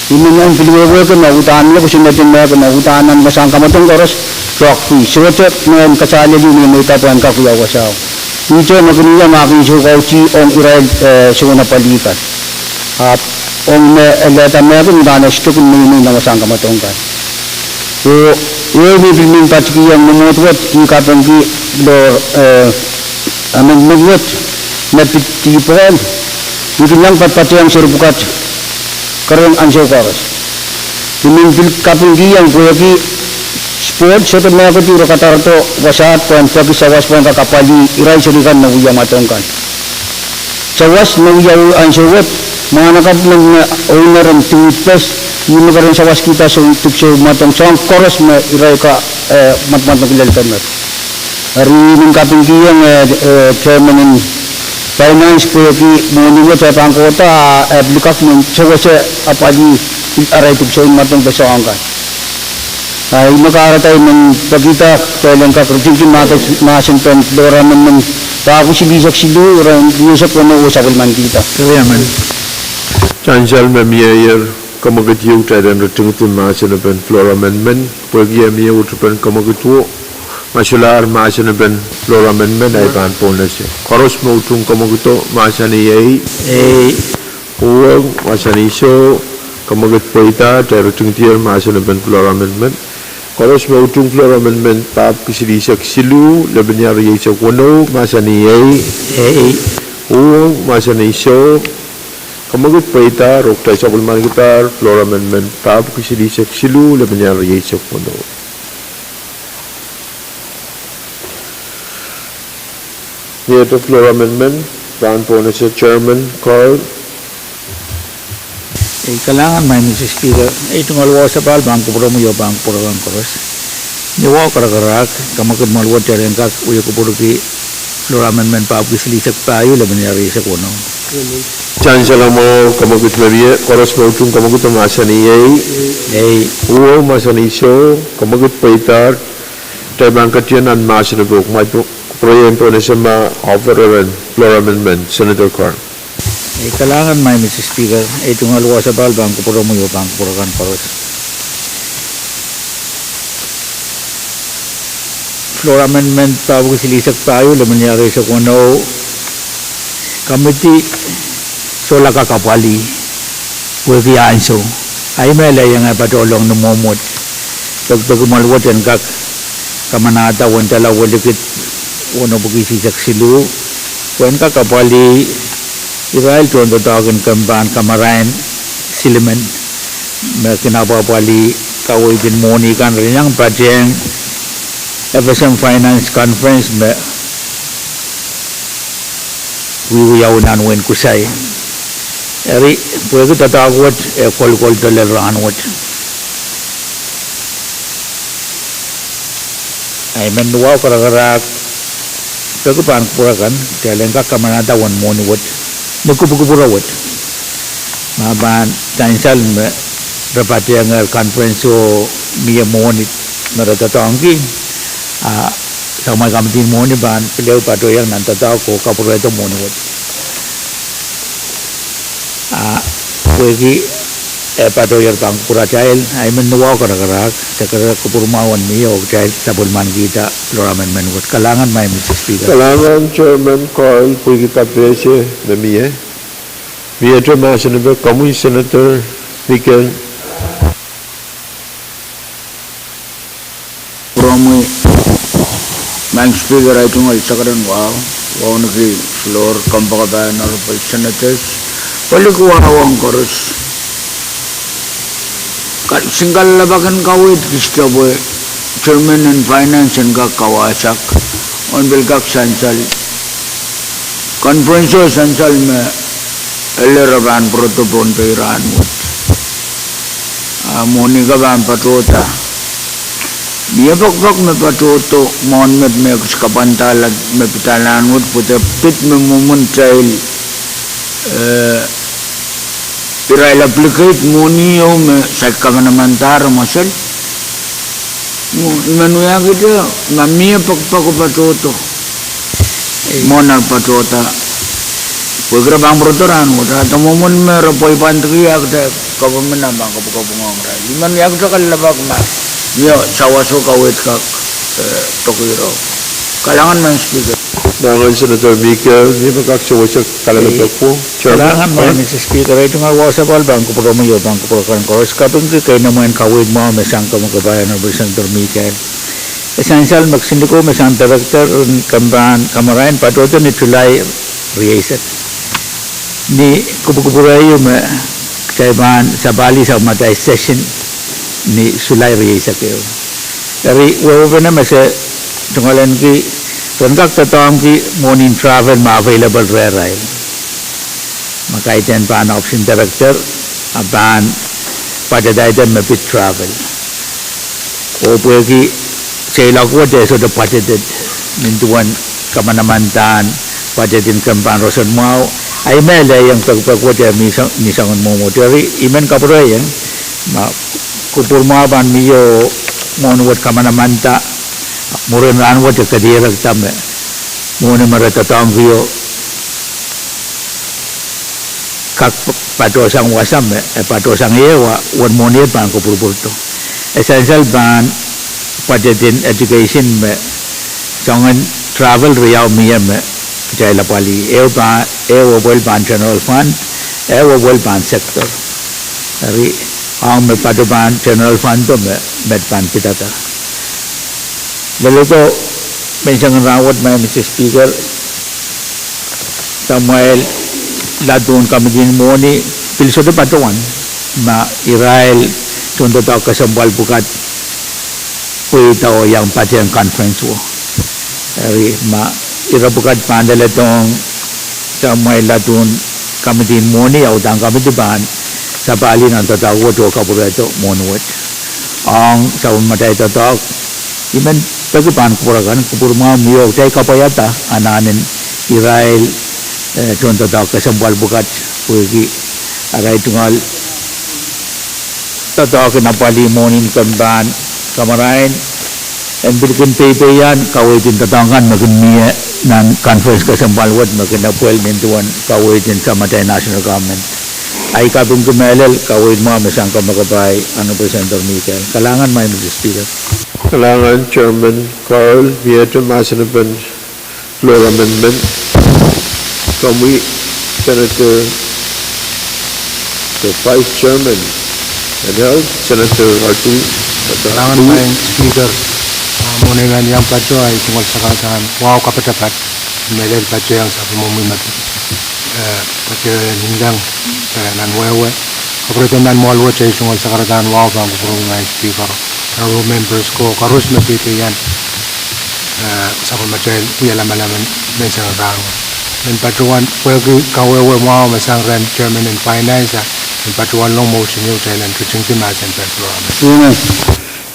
ini nan pilih kan utan le kusin natin na kan utan nan masang kamatong koros rock pu suwat nan kasali ni may tatuan ka kuya wasaw ito na kaniya makin sugauti on irail suguna palikat ap on eleta me kan utan stuk ni na masang kamatongkan so ये भी बिल्डिंग पाच की yang memotwat ki kapang ki do amen memot na pitipon itu lang pat yang serbukat karang ansyo karas ini bil kapang ki yang ki sport sa na ko tiro katarto wasat pon pagi sawas pon kapali irai selikan na uya matongkan sawas na uya ansyo wat mga nakap ng owner ng toothpaste ini karena sawas kita untuk matang sang koros me irai ka matang kilal tamat hari ini kaping kiyang chairman in finance po ki moni mo sa pangkota aplikak mo sa apadi aray tugso matong basangkan ay makaratay ng pagkita kailan ka kritik masin pen dora man bago si bisak si duran bisak ko no usap man kita Yaman. Chancel Memier, Kamagitu, and Retingu Masin of Floor Amendment, Pwuhng Utupan Kamagitu, Masular Masin of Floor Amendment, Ivan Ponus, Koros Motung Kamagito, Masani Pwuhng, Masani So, Kamagit Poita, Retingu Masin of Floor Amendment, Koros Motung Floor Amendment, Pap Kisidisak Silu, Lebanyari Yasak Wano, Masani Pwuhng, Masani So, Kamagut Paita, Rokta Sabulman Gitar, Floor Amendment, Pab Kisidisak Silu, Lebanyar Yasak Wano. Here the Floor Amendment, Brown Ponus Chairman, Carl. Kailangan may Mr. Speaker, itong alwa sa pal, bangko puro mo yung bangko puro ang koros. Niwa karakarak, kamakad malwa tiyari ang kak, uya ko puro ki Floor Amendment, Pab Kisidisak tayo, Lebanyar Yasak Wano. Chancellor mo Kamagut Maria, Koros Motung Kamagut Masani Pwuhng Masani So, Kamagut Paita, Taibangkatian and Masinabuk, my Proyem Ponesama, Offerer and Floor Amendment, Senator Carr. Kailangan may Mr. Speaker, itong alwa sa pal, bangko puro mo yung bangko puro ang koros. Floor Amendment, Pab Kisidisak tayo, Lebanyar Yasak Wano, Committee Sola kakapali Pwuhng anso ay melay ang patulong numumot pagpagmalwat ang kak kamanata wan talawa likit wano pagisisak silu wan kakapali Israel tuwan tatawagan kamban kamarayan silimen may kinapapali kaway bin moni kan rin ang project FSM Finance Conference may wiwiyaw nanwen kusay eri Pwuhng tatawat kol talaranwat ay menuwa karakarak pagkupan purakan kailan ka kamanata wan moniwat nagkupukupurawat maban tansal rapati ang conference o miya monit naratatawangki sa mga kamatin moni ban pilaw patoyang nantataw ko kapureto moniwat Pwuhng patoyar pang puracail ay menuwa karakarak sa kapurmawan niyo dahil sa bulman kita Floor Amendment what kalangan may Mr. Speaker. Kalangan Chairman Carl Pwuhng Kapwese na Miye Trama Senator Kamuy Senator Mikel Promoy Mang Speaker ay tungal sa karan wow naki floor kampakabayan na rupal senators palikuwawang koros singgal labakan kawit kista boy Chairman and Finance and kakawasak on bilkak sansal conference sansal me eleraban proto Pohnpei ranmut moni ka ban patota Dia pak me patuto mon met me kapantalag me pitalan mut puta pit me mumun trail irail applicate moni yo me sakka mantar masal manuya gitu mamia pak patuto monar patota Pwuhng bang protoran udah temumun me rapoi pantri ya kita kau menambang kau bungong rai liman ya kita kalabak ma Yo, sawaso kawit kak Tokiro. Kalangan man Speaker. Nangan Senator Mikel, di ba kaksawasak kalalabak po? Kalangan man Mr. Speaker, ito nga wasapal bangko po mo bangko po kan koros. Kapag kayo naman kawit mo, mesang ka magkabayan ng Senator Mikel. Essential magsindiko, mesang director, kamarayan, patuto ni Tulay Riyaset. Ni kubukuburayo, kaibahan sa bali sa matay session, ni sulai riisa kayo. Dari wawa na masa tungalan ki tungkak tatawang ki morning travel ma-available rare makaitan pa na option director aban padadaitan mapit travel. O Pwuhng ki sa ilagwa dahil so the budgeted mintuan kamanamantan budgetin kampan rosan mau ay mele yang pagpagwat ya misangon mo dari imen kapure yang ma kupur mau ban miyo monwat kamana manta muren ranwat kadira tamme mone marata tamvio kak patosang wasam patosang yewa wan monit ban kupur purto essential ban budgetin education me jangan travel riau mia me jai lapali ewo bol ban general fund ewo bol ban sector ari ang me padu ban general fund to me med ban pitata lalu ko menjangan rawat me Mr. Speaker Samuel ladun kami din moni pilso de patuan ma Israel contoh tau kesembal bukat pui tau yang patian conference wo ari ma ira bukat pandal tong Samuel ladun kami din moni au dang kami di ban sabali nan tau wo to kapura to monwet ang sa matai tau imen pagi pan kupurakan kupurma mio tai kapayata ananen Israel contoh tau kesembal bukat pui agai tunggal tau kenapali monin kamban kamarain and bilkin pepeyan kawitin tatangan makin niya ng conference kasambalwat makin apwel mintuan kawitin sa matay national government ay kabing kumelel kawit mo masang kamakabay ano Presenter Michael kalangan may Mr. Speaker Kalangan Chairman Carl Mieto Masanapan Floor Amendment kami Senator the Vice Chairman and held Senator Artu Kalangan may Speaker Monegan yang pacho ay tungkol sa katahan wow kapatapat medal pacho yang sa pumumimat pacho lindang nan wewe kapatid nan mo chay tungkol sa katahan wow bang kupurong nga Speaker karo members ko karus mapiti yan sa kumatay kuya laman may isang rang men patuan pwede kawewe wow masang ran Chairman and Finance men patuan long motion yung Thailand kuching timasan patuan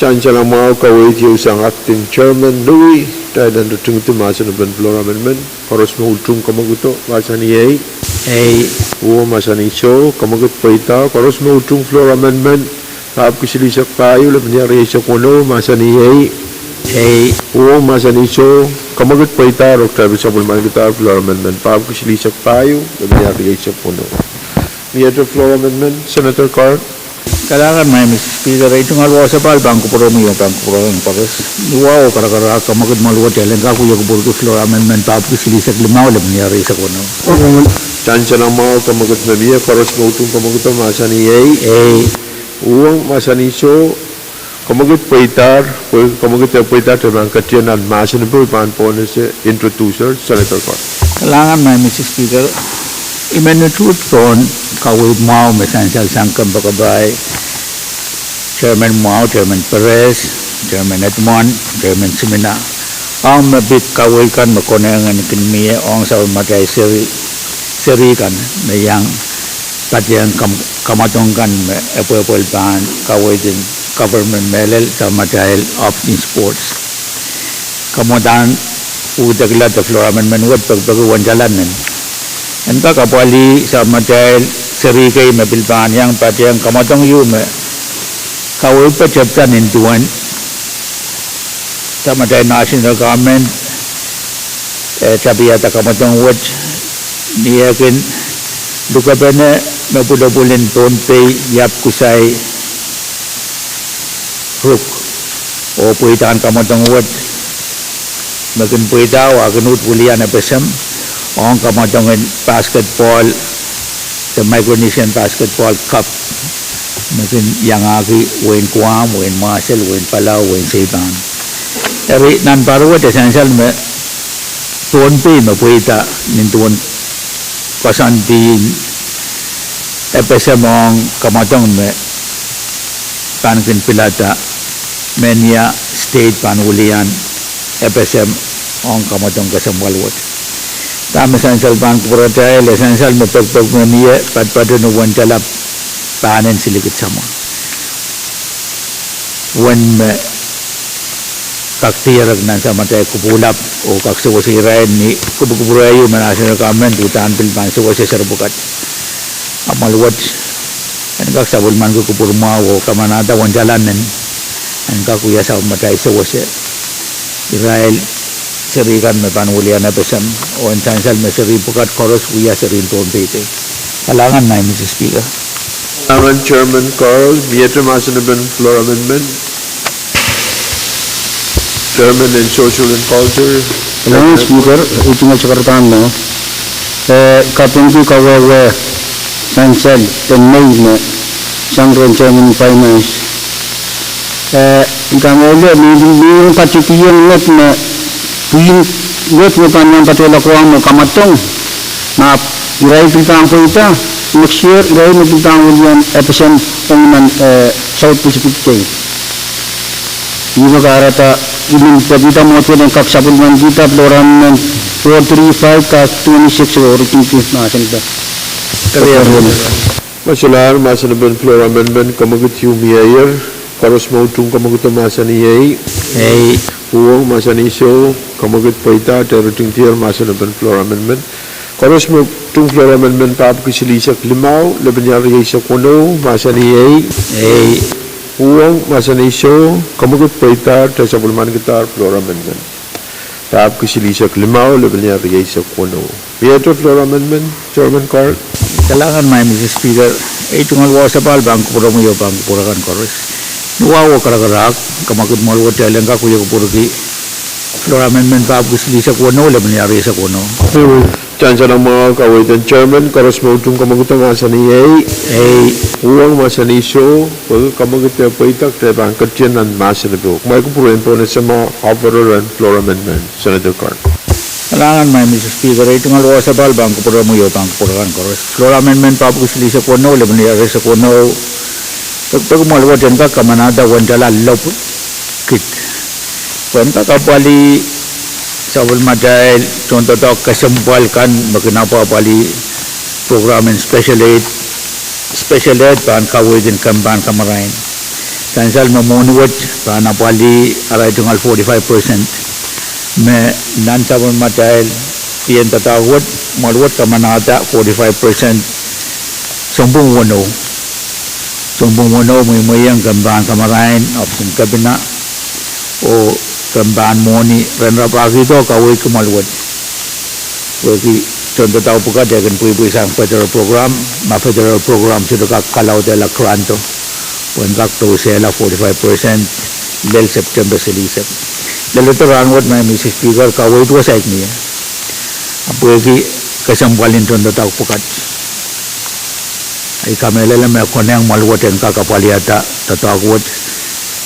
Chancellor Mao kawit yung isang acting chairman Louis dahil ang rutung timasan ng floor amendment paros mahultung kamaguto masani ay uwa masani so kamagut paita paros mahultung floor amendment kaap kisilisak tayo laban niya reysa kuno masani ay uwa masani so kamagut paita rok tabi sa bulman kita floor amendment kaap kisilisak tayo laban niya reysa kuno niya floor amendment Senator Carr kalangan may Mr. Speaker itu ngalwa sa bal bangko pro mo yung pares wow karakara kamagad maluwat yan ka kuya ko burgo floor amendment pa po silisak limaw lam niyari sa kuno Chancellor Mao kamagad na biya paros mautong kamagat masani uwang masani so kamagat paitar terang katianan masani po ipan po na si introducer Senator Carr kalangan may Mr. Speaker imenutut ton kawit mau mesansal sangkam bakabay Chairman Mao, Chairman Perez, Chairman Edmond, Chairman Semina ang mabit kawil kan makonengan kinmiye ang sa matay seri kan na yang patiang kamatong kan epol ban kawil din government melel sa matay option sports kamudan udagla the floor amendment wad pagbaguan jalanan and kakapwali sa matay seri kay mabilban yang patiang kamatong yume kawai pecahkan intuan sama dengan national government tapi ada kamatong wad dia kan duka bene mapulapulin Pohnpei yap kusay hook o puitan kamatong wad makin puitaw akan utpulian FSM ang kamatong basketball the Micronesian Basketball Cup mungkin yang aki wen Guam, wen Marshall, wen Palau, wen Saipan. Tapi nan baru ada essential me Pohnpei me puita nintuan kasan di FSM ang kamatong me pankin pilata menia state panulian FSM ang kamatong kasamwalwat. Tama essential pan kurata essential me pagpag menia pat nuwan jalap panen silikit sama. When kaktiarag na sa matay kupulap o kaksawasirayan ni kubukuburayo manasya kamen tutaan pilpan sawasya sarbukat amalwat an kaksabul man ko kupurma o kamanata wan jalanan an kakuya sa matay sawasya Israel serikan me panulian na pesam o insansal me seribukat koros kuya serin Pohnpei kalangan na Mr. Speaker. Chairman Carl, Mieter Masanaban Floor Amendment. Chairman and Social and Culture. Kailangan Speaker, ito nga sakartaan na, kapungki kawawa sansal, tenmay na, sangren Chairman Finance. Ikamela, may patitiyang net na, Pwuhng, net mo kanyang patula ko ang kamatong, na iray pitang ko ita, next year, iray na pitang ko yan, FSMTC, South Pacific Day. Iba karata, ilin pagkita mo ito ng kaksapulman kita, floram ng 435 ka 26 or 20 nasan ito. Masalar, Masanaban Floor Amendment, kamagut yung mayor, karos mautung kamagut masaniyay, Pwuhng, masaniso, kamagut paita, teruting tier, Masanaban Floor Amendment, karos mautung Floor Amendment, papakisilisak limaw, labanyari sa kuno, masaniyay, Pwuhng, masaniso, kamagut paita, tasabulman kita, Floor Amendment. Papakisilisak limaw, labanyari sa kuno. Mieter Floor Amendment, Chairman Carl. Kailangan may Mr. Speaker, ito nga luwa sa palbang kupura mo yung bang kupurakan koros. Nuwawa karakarak, kamakot mo luwa tayo ka kuya kupuraki. Floor Amendment pa ako sili sa kuno, laban niyari sa kuno. Chansa ng mga kawitan Chairman, karos mo itong kamagot ang masaniyay, Pwuhng masaniso, kamagot na paitak, trebang katyan ang masanibo. May kupurin po na sa mga KAPWARESOU Floor Amendment, Senator Carl. Kailangan may Mr. Speaker, ito nga luwa sa palbang kupura mo yung bang kupurakan koros. Floor Amendment pa ako sili sa kuno, laban niyari sa kuno. Pag umalwa dyan ka, kamanada, wandala, lop, kit. Kung kakapali sa ulmadahil, contoh to kasampalkan, makinapapali program and special ed, paan kawin din kamban kamarain. Kansal mamunuwat, paan napali, aray tungal 45%. Me, nan sa ulmadahil, piyan tatawad, maluwat kamanada, 45%. Sumbong wano, may mayang kamban kamarain, option kabina, o kambahan mo ni Renrapagi ito, kaway kumalwad. Kasi contoh tao po ka, dagan po isang federal program, ma-federal program sila kakalaw dela kranto. When kakto sila 45%, del September silisap. Dalito rangot may Mrs. Speaker, kaway ito sa niya. Apo kasi kasampalin contoh tao po ka. Ay kamela lang may ako na yung malwat yung kakapaliata, tatawag.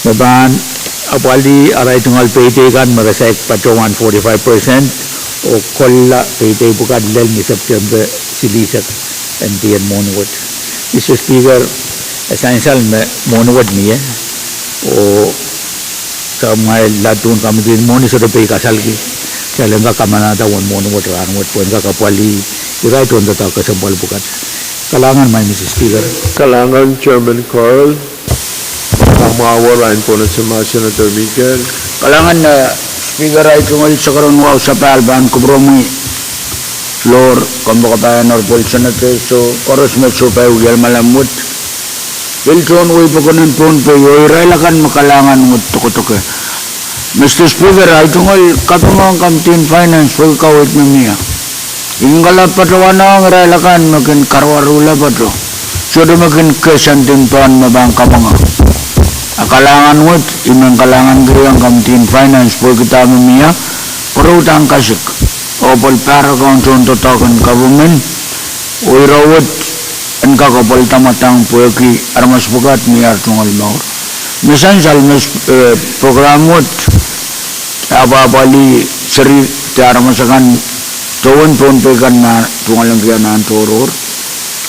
Mabahan, apali aray tungal payday kan marasek patungan 45% o kolla payday bukan lel ni September silisak and monuwat. Mr. Speaker, essential monuwat niya o sa mga latun kami din moni sa pay kasalgi kaya nga kamanata wan monuwat ranwat po nga kapali iray to ang tataw kasampal bukat. Kalangan may Mr. Speaker. Kalangan Chairman Carl. Ang mawarain po na sa mga Senator Miguel. Kalangan na Speaker ay tungal sa karoon wow sa palban kubromi floor kumbakan or Senator so koros mo supay ugyal malamut Wilson uy pagkunan Pohnpei uy relakan makalangan ng tukutuke Mr. Speaker ay tungal katungang campaign finance pagkawit na niya ingala patawana ang relakan makin karwarula pa to so makin kesantintuan mabangka mga akalangan wot imang kalangan gayang campaign finance po kita mamiya perutang kasik opol para kaunsun totokan government uirawot en kakopol tamatang po ki armas bukat miyar tungal maur misan salmes program wot apa-apali seri tiara masakan tuwan Pohnpei kan na tungal ang kiyanan turur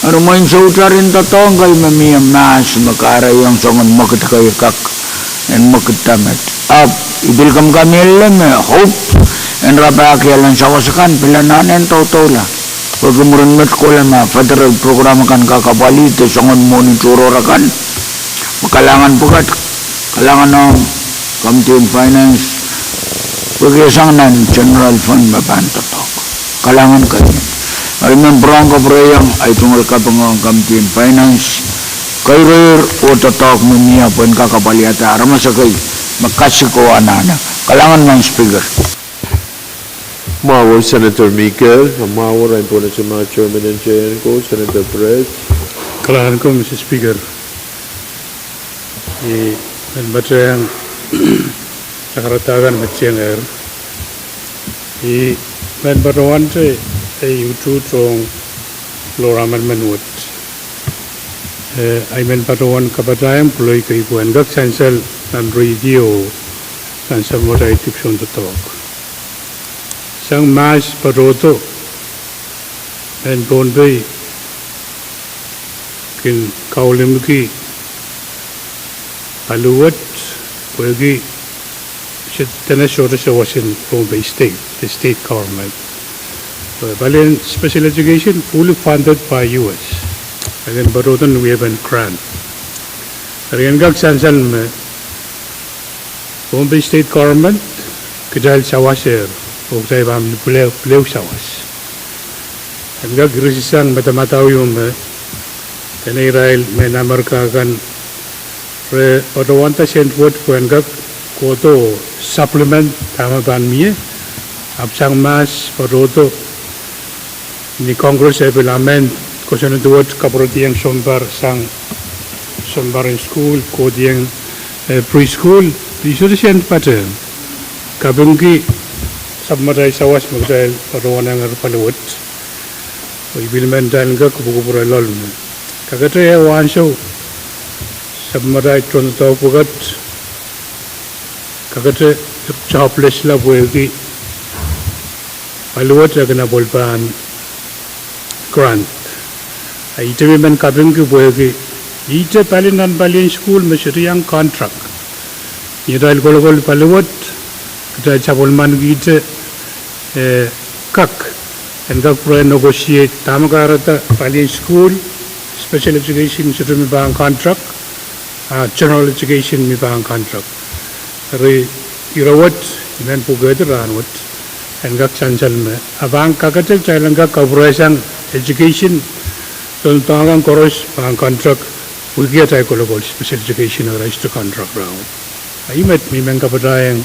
ano main sa utarin tatong kay mamiyam mas makaray ang songan makit kayo kak and makit tamat up ibilkam kami alam hope and rabaki alam sa wasakan pilanan and totola pagumuran mat ko lang federal program kan kakabali ito songan mo ni turorakan makalangan pukat kalangan ng campaign finance Pag-isang nan general fund mabantotok. Kalangan kayo. Remembrang ko preyang ay tunggal kapangang campaign finance. Kairir o tatok mo niya po yung kakapaliata. Ramasakay, magkasiko anana. Kalangan man speaker. Mawar Senator Mikel, mawar ay po na sa mga chairman and chairman ko, Senator Perez. Kailangan ko, Mr. Speaker, baca yang nakaratagan macam men berawan saya itu trong loraman menut men berawan kepadanya pelai keibuan gak sensel dan radio sensel modal tip untuk talk sang mas beroto men Pohnpei kin kaulim ki Paluwat pergi tanah shorter in Pohnpei State, the state government. Balian special education fully funded by US. Again, Barotan we have a grant. Rian gag sansal me Pohnpei State government kedal sawaser, poktai bam pleu sawas. And gag resisang mata-mataw yung me tanay Israel me namarka kan Odawanta sent word kuengak koto supplement tama ban mie absang mas paroto ni Congress evelament kosan itu word kaproti yang sombar in school kodi yang preschool disuruh sent pattern kabungki sabmarai sawas magdal Odawana ngar palawat ibilmen dal gak kubu-kubu lol kagatre wan show Sabmarai contoh pukat kakak jobless lah boleh paluat ya kena bolpan grant. Itu memang kabin ke boleh itu paling non paling school mesti yang kontrak. Ini kalau paluat kita cabolman gitu kak, enggak pernah negotiate. Tamu karata paling school special education mesti memang kontrak. General education mi pang contract. Re irawat men pugat ranwat engak chansal me abang kakatek chailanga KAPWARESOU education toltangang koros pang contract ugia tai kolokol special education or to contract round. Aimet mi men kapadayang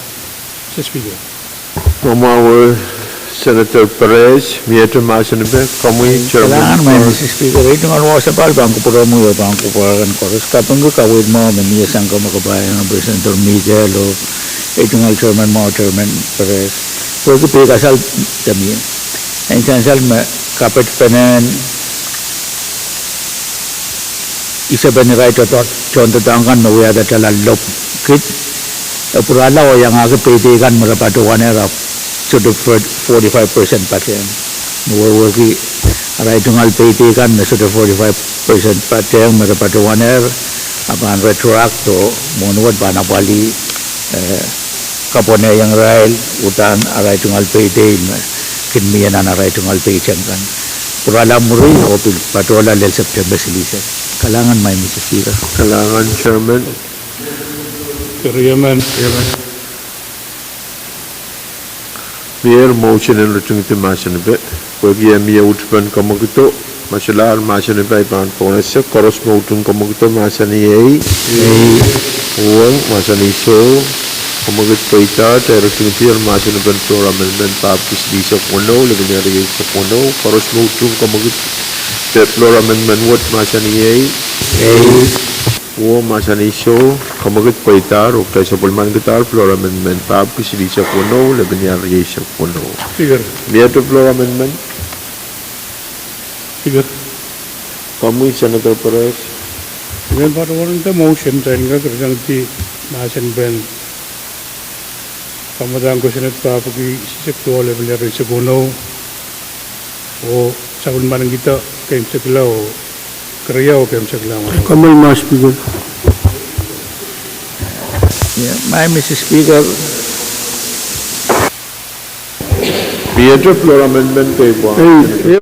sa speaker. Mawar Senator Perez, Mieter Masanebe, Kamui Chairman. Kailangan may Mr. Speaker, ito nga luwa sa pal, bangko po mo yung bangko po rin koros. Kapag kawid mo, mamiyasang ka makabayan ng Senator Miguel o ito nga Chairman mo, Chairman Perez. Pwede po kasal kami. Ang kansal kapit panan isa ba ni Raito contoh tangkan mawiyada talalop kit purala o yang aga pwede kan marapatuan erap sort of 45% pattern. Mawawagi aray tungal payte kan na sort of 45% pattern marapatuan apan retroact to monuwad panapali kapone yang rail utan aray tungal payte kinmiyan na aray tungal payte kan purala muri o patola lel September silisa kalangan may Mr. Speaker. Kalangan Chairman. Keriaman. Biar motion and return to Masanebe, where we are mere Utban Komogito, Mashalar Masanebe Ban Ponesa, Koros Motum Komogito Masani Pwuhng, Masani So, Komogit Paita, Directing Pier Masanebe Flora Amendment, Papis Lisa Pono, Legislature Pono, Koros Motum Komogit Flora Amendment, what Masani Pwuhng Masani So, Komogit Paita, Rokta Sapulman Guitar, Flora Amendment, Papis Lisa Pono, Legislature Pono. Figure. Mieter Flora Amendment. Figure. Kamu Senator Perez. Dengan pada orang itu motion dan enggak kerjaan di nasen ben. Kamadang ko senat pa pagi seksual level dari segono. O sabun manang kita kem seklau kerja o kem seklau. Kamay mas Speaker. Yeah, my Mr. Speaker. Mieter Flora Amendment kay Pwuhng.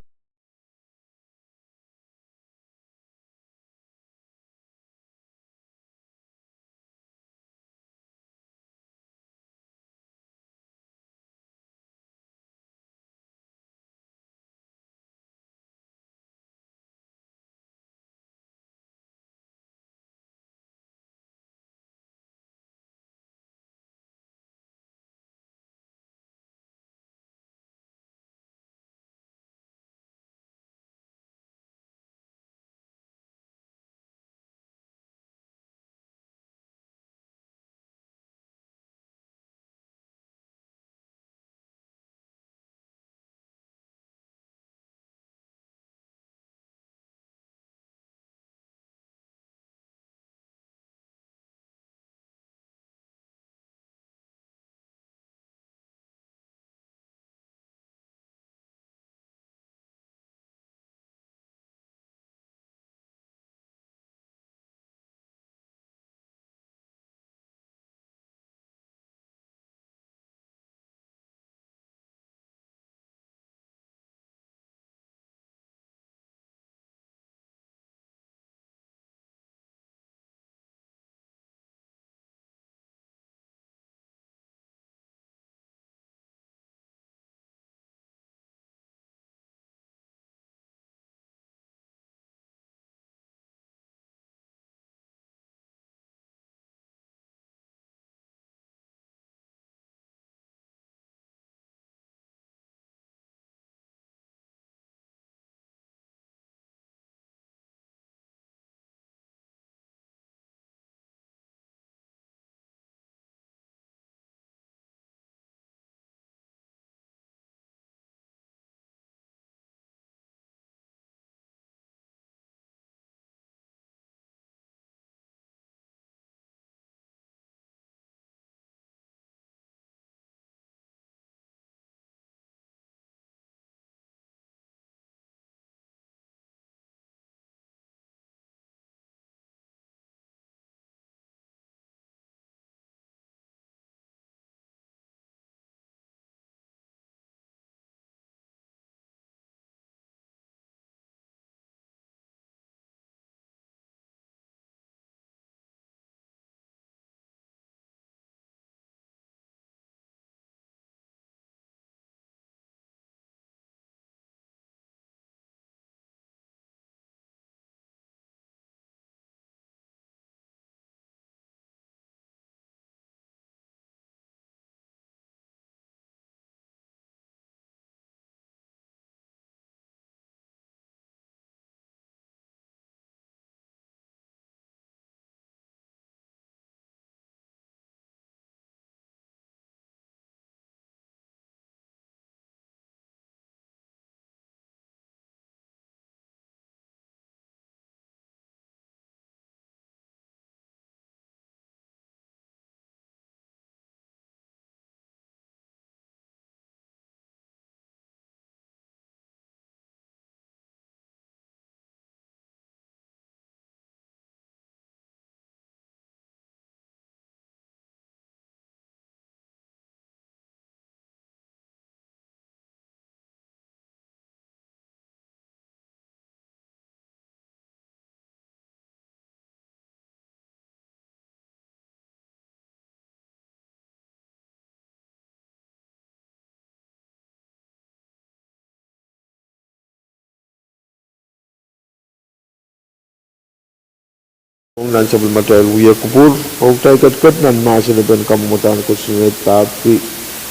nan sabul matal uya kupur oktai kat nan masin ben kamutan ko sungai tapi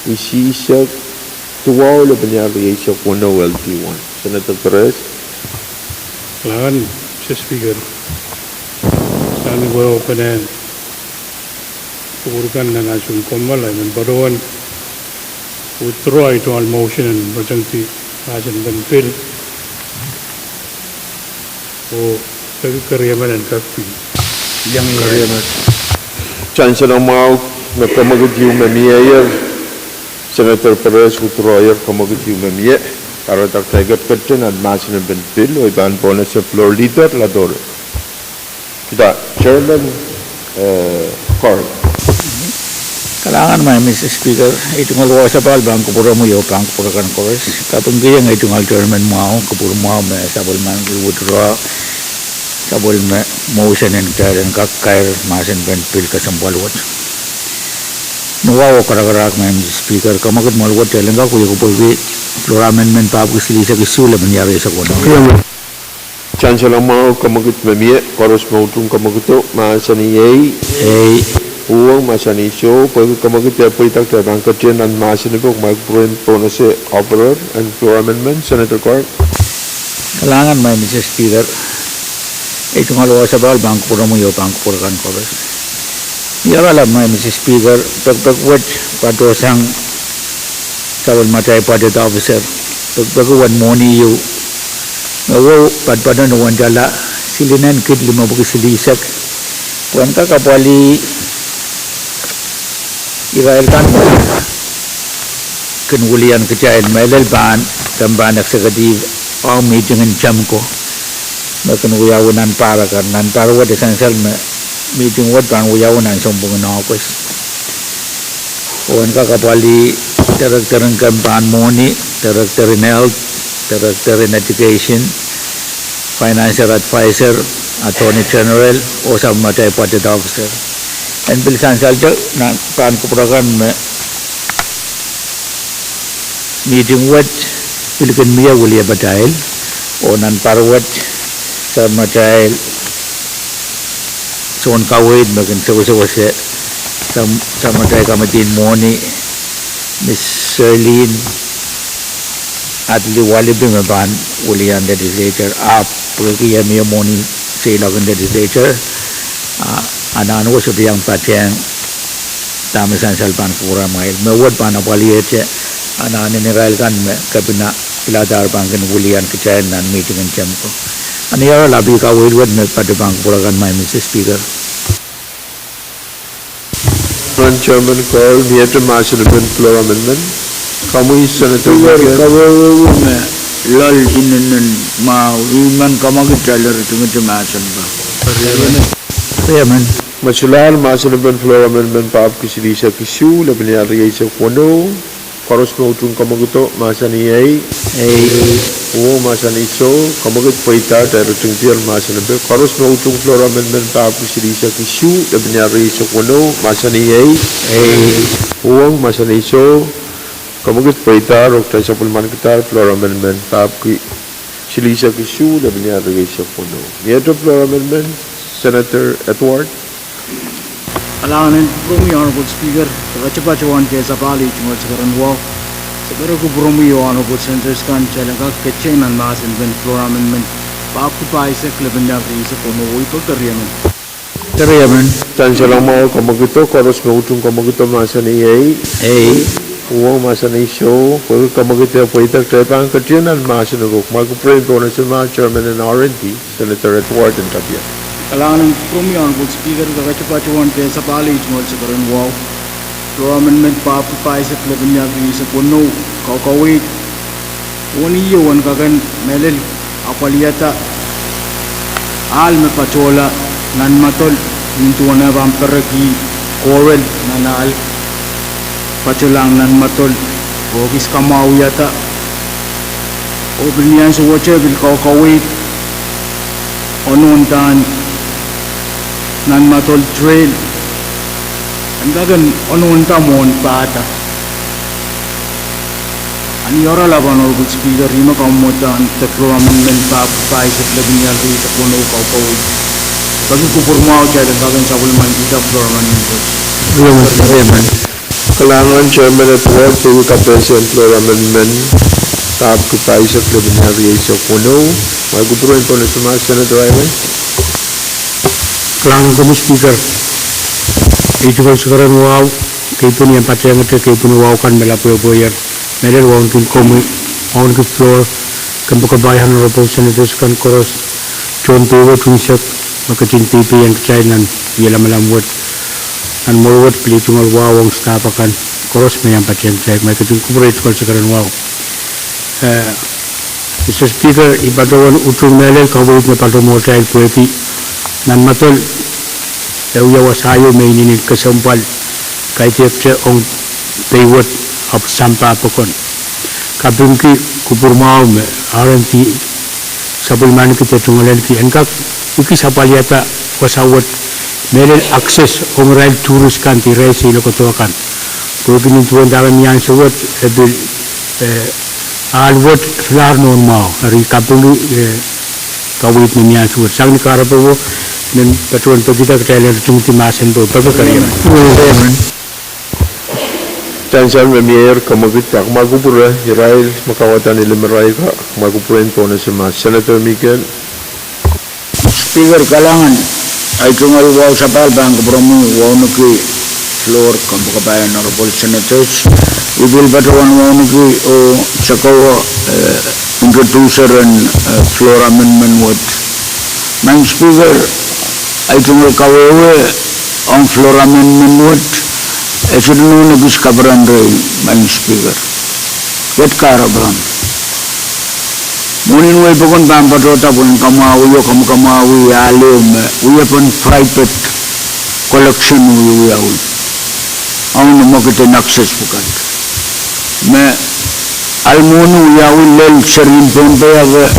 isi sak tuau le benyar ye sak wono LT1 Senator Pahrek Lahan Mr. Speaker sani go openan kuburkan na nasun komal ay man baruan withdraw ito all motion and majangti nasun ben bill o pagkakariyaman ang kapi yang kariyaman Chancellor Mao na kamagut yung mamiyayer Senator Pahrek withdrawer kamagut yung mamiye para taktagat katin at masin ben bill o iban bonus sa floor leader lador kita Chairman Carl Kalangan may Mr. Speaker, itong alwa sa palbang kupura mo yo pang kupura kan kores. Katong kaya ng itong chairman mo kupura mo may sabol man withdraw sabol may motion and carry and kakkair masin ben bill kasambalwat. Nuwaw karagarak may Mr. Speaker, kamagot malwat talang ka kuya kupulwi floor amendment pa kusili sa kisula mangyari sa kono. Chancellor Mao kamagut mamiye koros mautung kamaguto masaniyay Pwuhng masani show pag kamagut ya paitak ta bang katin an masin ko microphone bonus operator and floor amendment Senator Carl Kalangan may Mr. Speaker, itong alwa sa palbang kupura mo yo pang kupura kan kores. Yaralam may Mr. Speaker, pagpagwat patosang sabol matay padet officer, pagpagwan mo niyo Ngawo, padpadan nuwan jala, silinan kid 5 silisak. Puan ka kapali Israel kan kenulian kejain melel ban tamban eksekutif ang meeting in Chamko. Makan uyawanan para kan nan para wad essential meeting wad ban uyawanan sombong nakos. Puan ka kapali director ng kampan moni, director in health, director in education, financial advisor, attorney general, o sa matay budget officer. And bilisan salja na pan kupurakan meeting wad pilikan miya wali batail o nan parwat sa matay son kawid magan sawa-sawa sa matay kamatin moni Miss Serlene at liwali bimaban ulian legislature up pergi miya moni sa ilagan legislature anak-anak ko sabi ang patyang tamisan salpan kura mahil mewad pa na paliyete anak-anak nirail kan kabina iladar pangkin ulian kecayan nan meeting ang Chamko aniyara labi ka wilwad me pada bang kura kan may Mr. Speaker Chairman Carl niyete masin ben floor amendment kamu Senator Kawawa me lal dinanan ma iman kamagit trailer itu masin ba Chairman Masulal masin ben floor amendment paap kisilisa kisu labni ariya kono koros mautung kamaguto masaniyay o masaniso kamagut paita directing tial masin ben koros mautung floor amendment paap kisilisa kisu labni ariya kono masaniyay Pwuhng masaniso kamagut paita rokta sapulman kita floor amendment paap kisilisa kisu labni ariya kono nieto floor amendment Senator Edward Alangan Promi Honorable Speaker, cepat-cepat ke sapali cuma sekarang wow. Sekarang ku Promi Honorable Senators kan jalan ke kecenan masin ben floor amendment. Paku paisek lebenda reisa kono itu Chairman Chancellor Mao kamaguto koros mautung kamaguto masani Pwuhng masani show pag kamaguto paitak tepang kecenan masin ko magpre bonus ma Chairman and R&D Senator Edward and Tabia Alangan Promi Honorable Speaker, cepat-cepat ke sapali cuma sekarang wow. Floor amendment papu paisek lebenda reisa kono kau-kawit. Wani yawan kagan melel apaliyata al me pachola nan matol into wana Pahrek Corel nanal pacholang nan matol office kamau yata oblian so wache bil kau-kawit onuntan nan matol trail andagan onunta mon pata ani ora laban Honorable Speaker rima kaumutan teklo amendment pa paisip labing yalri sa puno kau bagi kupur mau jadi kagak supplement kita program itu. Kailangan Chairman at Work to Kapware Floor Amendment Tap Kupaisak Lebanari sa Pwuhng. Magkupuruan po na sumas Senator Ivan. Kailangan ko Speaker. Ito ko sekarang wow. Kaya po niyan pati ang ito kaya po nawawakan melapoy-poyer. Medal wawang kumi wawang ke floor. Kampakabayan Honorable Senators kan koros. John Tuwa Tungsak. Makacintipi yang kecainan. Ia lama-lamwat. Dan mawat pilih tungal wawang stapakan. Koros mayang pati ang kecainan. Mereka kumpulai ko sekarang wow. Mr. Speaker, ibatawan utung melel kawit na patumotail pwede. Nan matol. Yaw sayo may ninig kasampal. Kahit siya ang paywat of sampa apakon. Kabimki kupurmao me RMT supplement kita tungalan ki engkak iki sapaliata wasawat melel akses ang rail tourist kan ti rail silo kotokan. Puginin tuan dalam yang sawat ebil alwat flar non mau hari kapulu kawit ni yang sawat sang ni karapawo men patuan kita kailan tungti masen bo pagkakariyan. Chansan Mayor Kamagit Kak Magupura Israel Makawatan Ilimaray Kak Magupurin po na sumas Senator Miguel. Speaker kalangan ay tungal wow sa palbang kapromo wow nuki floor kampakabayan Honorable Senators ibil batawan wow nuki o sakawa introducer and floor amendment with Mang Speaker ay tungal kawewe ang floor amendment with Esudunu nagis kabaran rin, Mang Speaker. Ket karabang. Munin way pokon pampatota pun kamawi o kamawi alim. Uya pun private collection uya uy. Ang namakita access bukan. Me almunu uya uy lel serin Pohnpei ave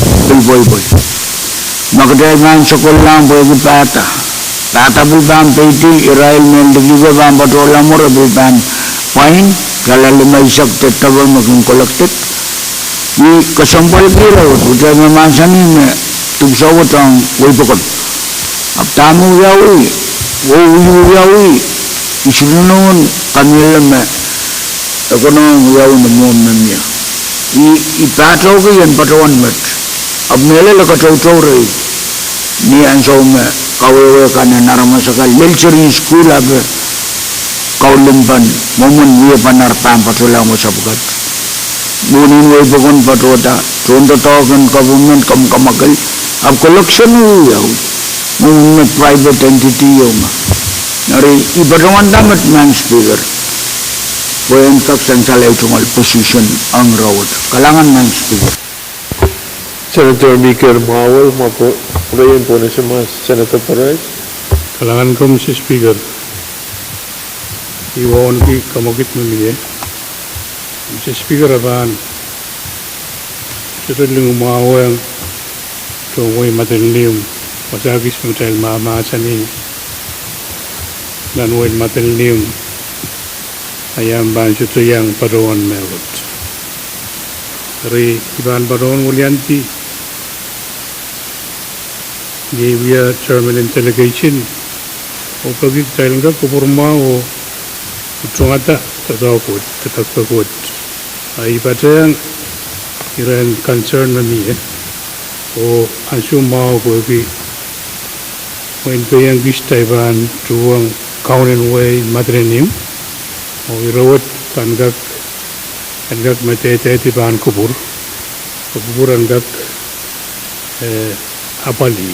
boy. Makita man sokol lang boy pata. Tata bulbam peti Israel men juga bam patola mur bulbam Pwuhng kalau lima isak tetapal makin kolektif ni kesampal kira udah memasan ini tungsawat ang wipokon abtamu yawi yawi isunun kanilam ekonom yawi namun namanya ipatau ke yang patawan mat abnele lekatau rei ni ansaume kawewe kana naramasakal lelchering school abe kaulimpan momen wiye panar patulang mo sabukat munin we bokon patota tonto token government kamakal ab collection yaw munin private entity yoma nari ibadawan damat man Speaker Pwuhng kak sansalay tungal position ang rawat kalangan man Speaker. Senator Miguel Mawal mapo Pwuhng po na sumas Senator Pahrek. Kalangan ko Mr. Speaker. Iwan ki kamagit mamiye. Mr. Speaker aban. Sutudling umawang tungway matalinium. Masagis matal mamasanin. Nanway matalinium. Ayam ban sutuyang padawan mewat. Dari iban padawan mulyanti. Gavia Chairman and Delegation o pagi tailga kupurma o utungata tatakot ay patayang iran concern na niya o ansuma o pagi when payang gistayban tuwang kaunin way madrenim o irawat tanggak matete ban kubur anggak apali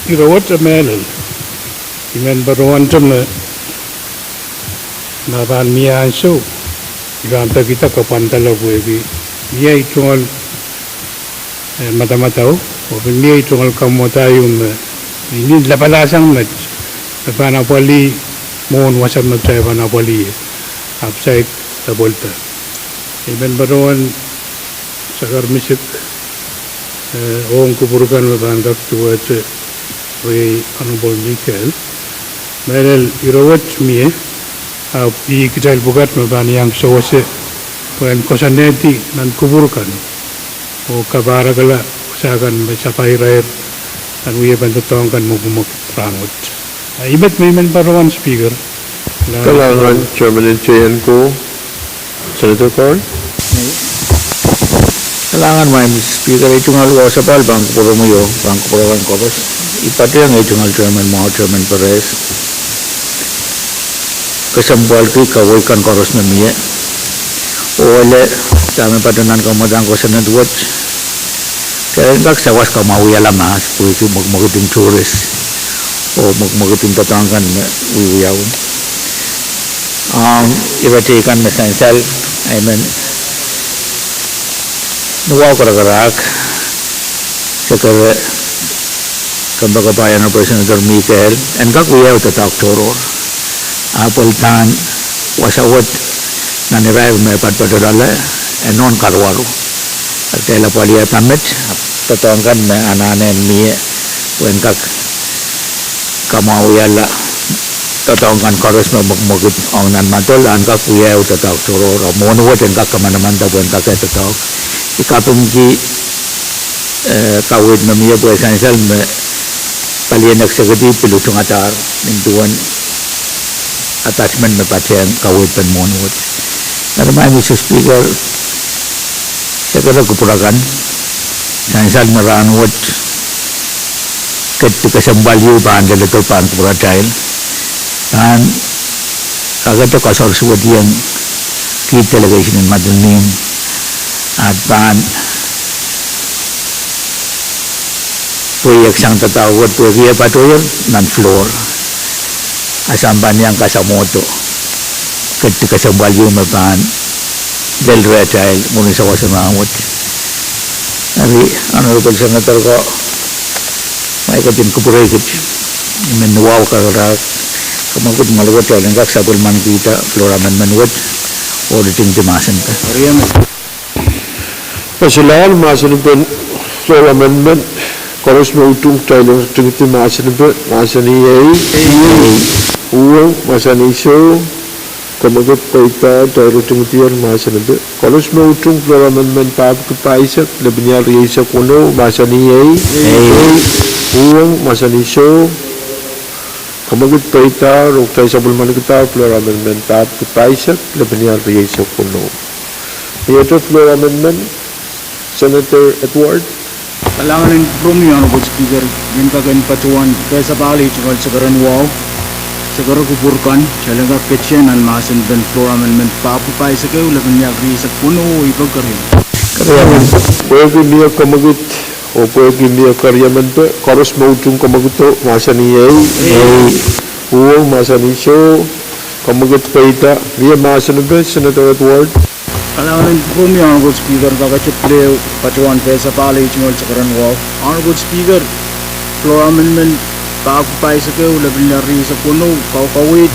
irawat amelal iman barawan na naban miya so iganta kita kapantala buebi miya itungal mata-matao o miya itungal kamotayum ini lapalasang mat panapali mohon wasap magchay panapali upside tabolta iman barawan sakar misik Ong kupurukan mabandak tuwat way Honorable Miguel Merel irawat miye i kital bukat mabani yang sawase Pwuhng kosaneti nan kupurukan o kabaragala usahakan may sapay rair and we have been tatawang kan mo rangot. Ibat may man parawan speaker. Kalangan Chairman and Chayan ko, Senator Corn. Kailangan may Mr. Speaker ay tungal ko sa pal bang puro mo yo bang puro kan koros ipati ang ay tungal Chairman mo Chairman Pahrek kasambal ki kaway kan koros na miye ole kami padanan kamadang ko sa nadwat kaya ngak sawas ka mawi alam na puwito magmaguting tourist o magmaguting tatangkan wiwiyawin ibati kan mesensal I mean nuwaw karagarak sekere kambaga bayan ng Senator Michael and kakuyaw tatak toror apel tan wasawat na niraiv may patpadorala and non karwaru at kaya palia pamit tatangkan may ananen miye when kak kamawiyala tatangkan karos magmagit ang nanmatol ang kakuyaw tatak toror monuwat and kakamanaman when kakay tatak ikapun ki kawit na miya po esansal me palianak sa gati pilutung atar nintuan attachment me patyan kawit pan monwat naramay Mr. Speaker sa kada kupurakan esansal maranwat ketika sembalyu paandal ito paan kupuratail dan kagata kasar suwad yang kita lagay sinin madunim at pan proyek sang tatawad proyek patuyon nan floor asamban yang kasamoto ketika sembalyu mapan del retail muni sawa semawat ari honorable senator ko may katin kupuray kit menuwaw kagarak kamakot malawat yan ang kaksabal man kita flora man manuwat auditing timasan ka Pasilahan masanipin floor amendment koros mo utung tayo tingiti masanipin masaniyay Pwuhng masaniso kamagot paita tayo tingitiyan masanipin koros mo utung floor amendment paapkipaisak labinyal riyasa kuno masaniyay Pwuhng masaniso kamagot paita rok tayo sabulman kita floor amendment paapkipaisak labinyal riyasa kuno ito floor amendment Senator Edward. Kailangan ng promi Honorable Speaker yung kagain patuan kaya sa bali tungal sa karan wow sa karan kupurkan siya lang kaketsyan ang masan ben floor amendment papupay sa kayo laban niya agri sa puno ipagkarin pwede niya kamagit o pwede niya karyaman pa koros mautung kamaguto masan niya Pwuhng masan iso kamagit paita niya masan ba Senator Edward. Kailangan ng promi Honorable Speaker kakachit pleo patuan kaya sa bali tungal sa karan wow Honorable Speaker floor amendment papupay sa kayo laban niya agri sa puno kawkawit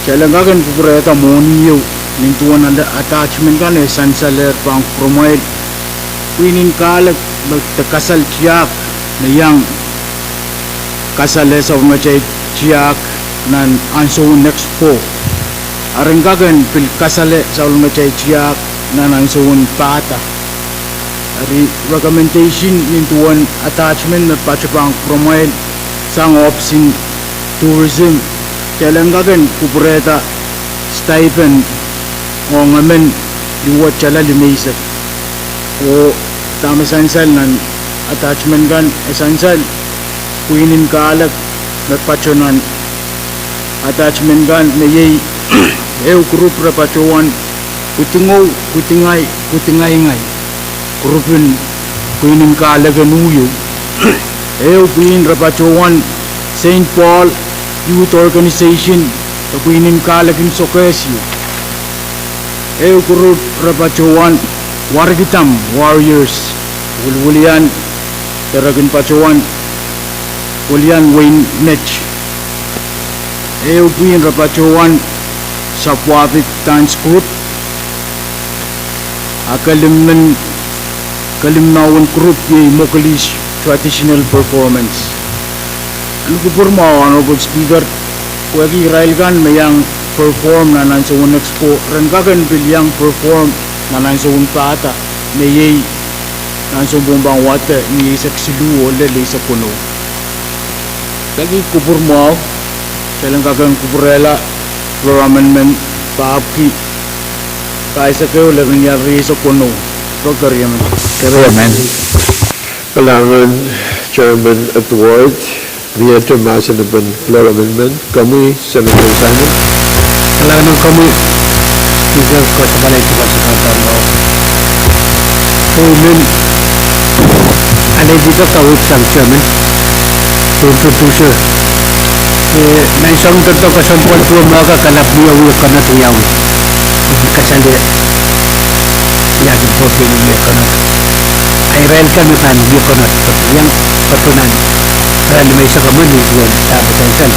siya lang kagan kukureta moniyo nintuan na attachment kan esansaler pang promote winin kalag magtakasal tiyak na yang kasale sa umachay tiyak nan anso next po aring kagan pil kasale sa umachay tiyak nan anso pata ari recommendation nintuan attachment na pachapang promote sang opsin tourism kaya lang kagan kukureta stipend o ngamen liwat chala limaysat o tama esansal nan attachment kan esansal kuinin kaalag nagpachonan attachment kan na yay group rapachuan kutingaw kutingay grupin kuinin kaalag anuyo kuinin rapachuan St. Paul Youth Organization kuinin kaalag in Sokesyo group rapachuan Wargitam Warriors Wulwulian Taragin Pachuan Wulian Wayne Netch Queen Rapachuan Sapwapit Dance Group Kalimnawan Group Yay Mokalish Traditional Performance Ano ko po mo Honorable Speaker Kuwagi Railgan mayang perform na nansuwan expo Rangagan bilyang perform na nansuwan pata mayay langsung bumbang water ni seksilu oleh lisa kuno lagi kubur mau kailan kagang kuburela floor amendment paapki kaisa kayo laban niya lisa kuno program Chairman. Kailangan Chairman at the word, via termasa na ban floor amendment, kami Senator Simon. Kailangan kami Speaker ko sa balay ko sa Kadkadaur. Amen. Alay dito kawit sang Chairman. To introduce na isang dito kasampol po mga kanap niya uyo kanat niyaw. Kasali yagin po pinili kanat. Ay ren kami kan uyo kanat yang patunan. Ren may isa kami ni Juan sabi sa isan.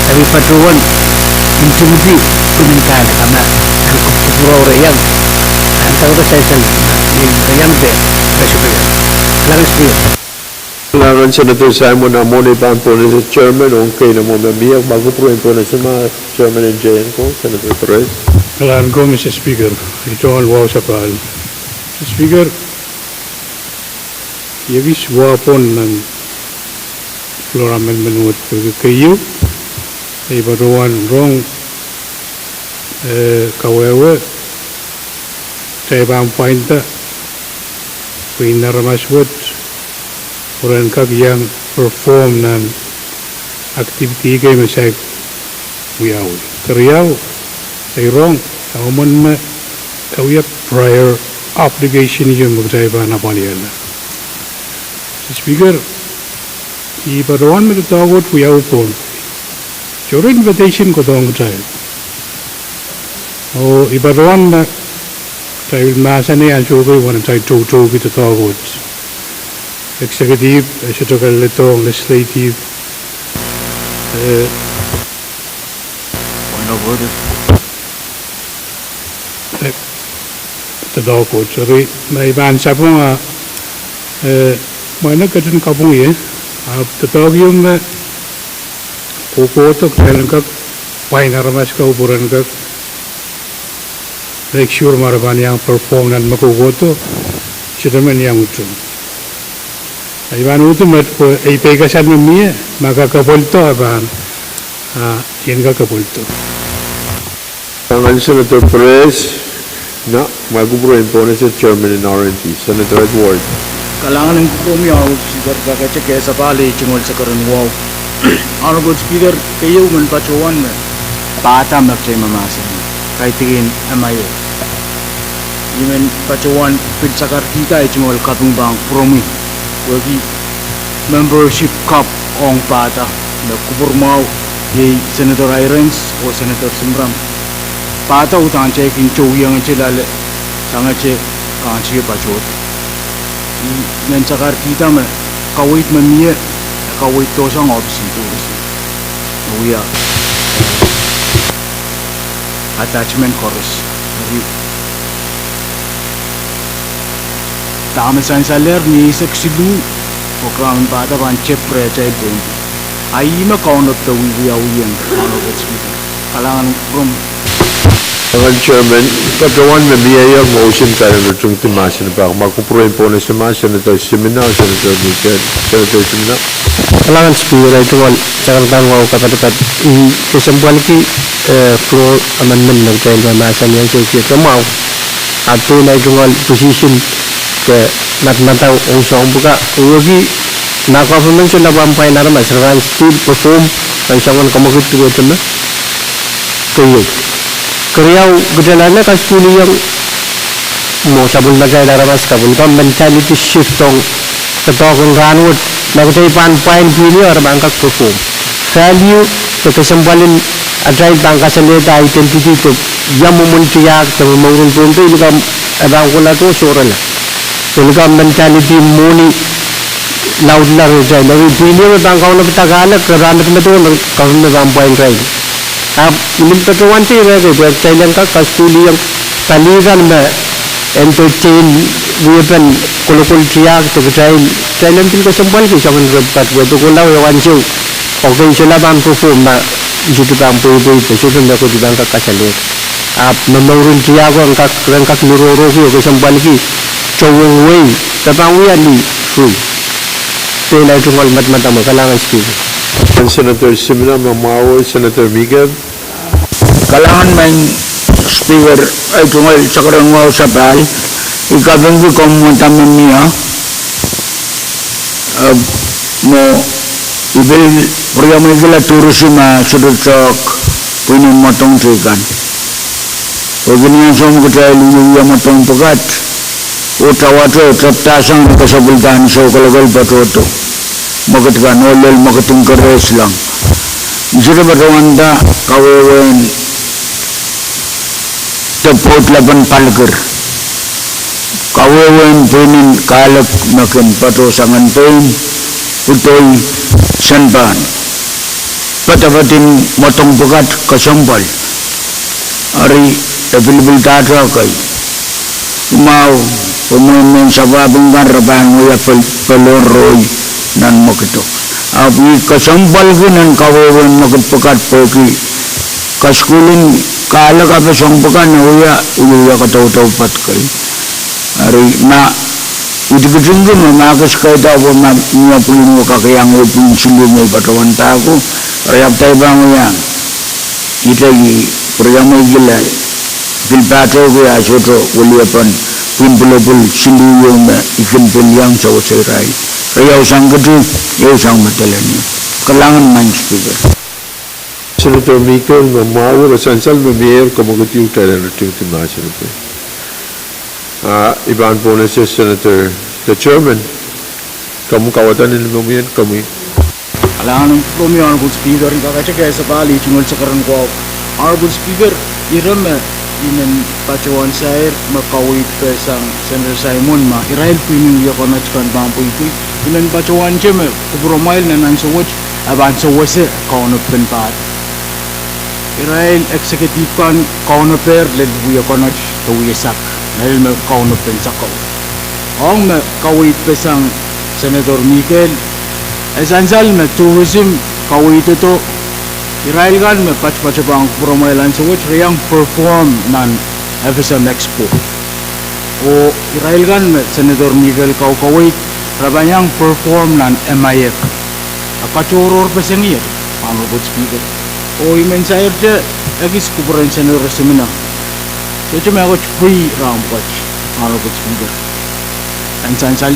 Tapi patuan intimidi kuminkan kama ang kupuro yang ang tawag sa isan yang de resubaya. Lang speaker. Kailangan Senator Simon na muna ipan po na sa Chairman, okay na mo mamiyak, bago po rin po na sa mga Chairman and JN ko, Senator Perez. Kailangan ko, Mr. Speaker, ito ang wow sa pahal. Mr. Speaker, yagis wapon ng floor amendment with kayo, ay baruan wrong kawewe, tayo ba ang painta, pinaramaswot, orang kag yang perform nan aktiviti kay masay wiyaw kariyaw ay wrong aman ma kawya prior obligation yung magsayba na paliyala Speaker ibaruan mo tawag wiyaw po your invitation ko tawag tayo o ibaruan na tayo masa niya sugar wana tayo tuto kita tawag executive, legislative, point of order tadaw ko sorry may bansa po nga may nagkatun ka pong eh tadaw yung kukutok kailan ka painaramas ka upuran ka make sure maraban yang perform nan makukuto siya naman yang ito Iban utumat po ay pegasan mo niya makakapulto aban yan kakapulto. Kailangan Senator Perez na magubruin po na sa Chairman in RNT, Senator Edward. Kailangan ng kumiyaw Speaker kakacek kaya sa pali cingol sa karon wow Honorable Speaker kayo man pacuan pata magcay mamasan kahit tingin amayo Iman pacuan pinsakar kita ay cingol katumbang promi wagi membership cup ong pata na kuburmaw di Senator Irons o Senator Simram pata utang chay kincho yang chelale sanga che kanchi pachot men sakar kita me kawit mamie kawit to sang option to uya attachment chorus Tama sa saler ni seksilu program pada ban chepre chay bon ai ma count of the wiya wiyan Honorable Speaker kalangan from Chairman, pagkawan na biyaya motion tayo na itong timasin pa. Magkupuruin po na sa mga Senator Simina, Senator Michel, Senator Simina. Kailangan Speaker ito sa kantang kapatapat kasambuan ki floor amendment ng child mamasan yan sa siya kamaw at na itong position ke nat-nataw ang siyang buka uwagi nakapaman siya nabampay na naman sa still perform ang siyang kamakit ito na kayo Kariyaw gudalana kasuli yang mo sabul na gaya naramas kabul ka mentality shift tong katokong ranwot nagtay pan-pain pili or bangkak perform value to kasambalin adray bangka salita identity to yamumun tiyak to mawrun punto ilika abang kula to sura la ilika mentality muni laud la rejay lawi pili o bangka na Tagalog karanat na to kawin na bangpain ray Ilim patuan ti rege buat Thailand ka kasuli yang kaligan na entertain weapon kulukul tiyak to Thailand tin ko sambal ki sa mga pat buat ko law yawan siu okay sila bang perform na dito bang puwi to so na ko di bang ka kasalit mamawrun tiyak ang kak nuroro ko sambal ki Chowing way, Tapangwiali, free. Tela tungal matmata makalangan speaker. And Senator Simina Mamawo, Senator Miguel. Kalangan main speaker ay tungal sa karangwaw sa pal. Ikabang ko taman niya. Mo ibil programa igala tourism sudut sok punya motong trikan. Ogini yang som kita luya motong pegat. Utawato taptasang kasabultan so kalagal patoto. Magatkan olel magatung keres lang. Jika berwanda kawewen tepot laban palger. Kawewen punin kalak makin pato sangan pain utoy sanban. Patapatin motong pegat kasambal. Ari available data kay. Mau pemain sababing kan rabang ya peloroi nan makito. Abi kasambal nan kawewen makin pegat pergi kaskulin kala ka song pegan uya katau pat kay. Ari na udigujunggu mamakas kay daw niya pulino kakayang upin sulungo patawan tako rayap tayo bang yan ita programa gila bilbato ko ya soto uliapan pimpulopul sulungo na ikin pilyang sa usiray kaya usang gadu ya usang matalani kalangan man speaker. Senator Miguel Mamawo Sansal Mayor Kamagutiu Thailand Retinti Masinpe. Iban po na siya Senator the Chairman. Kamu kawatan ni Lumian kami. Alangan ng Promi Honorable Speaker ng kakachakaya sa pali tungkol sa karang ko. Honorable Speaker, iram inan pacawan sair makawit pa sang Senator Simon ma Israel pining ya konach kan bampu itu inan pacawan jem kubromail na nansawach aban sawase kaunot penpat. Israel executive kan kaunoper led buya konach tawisak nel me kaunot pensakaw. Ang kawit pa sang Senator Miguel esansal me tourism kawit ito Israel kan me pach-pachapang promailan sa which riyang perform nan FSM Expo o Israel kan me Senator Miguel kawit rabanyang perform nan MIF akachoror pa siyang iya Honorable Speaker o imensayer siya agis kuburan Senator Simina so siya may ako free round patch Honorable Speaker and sansal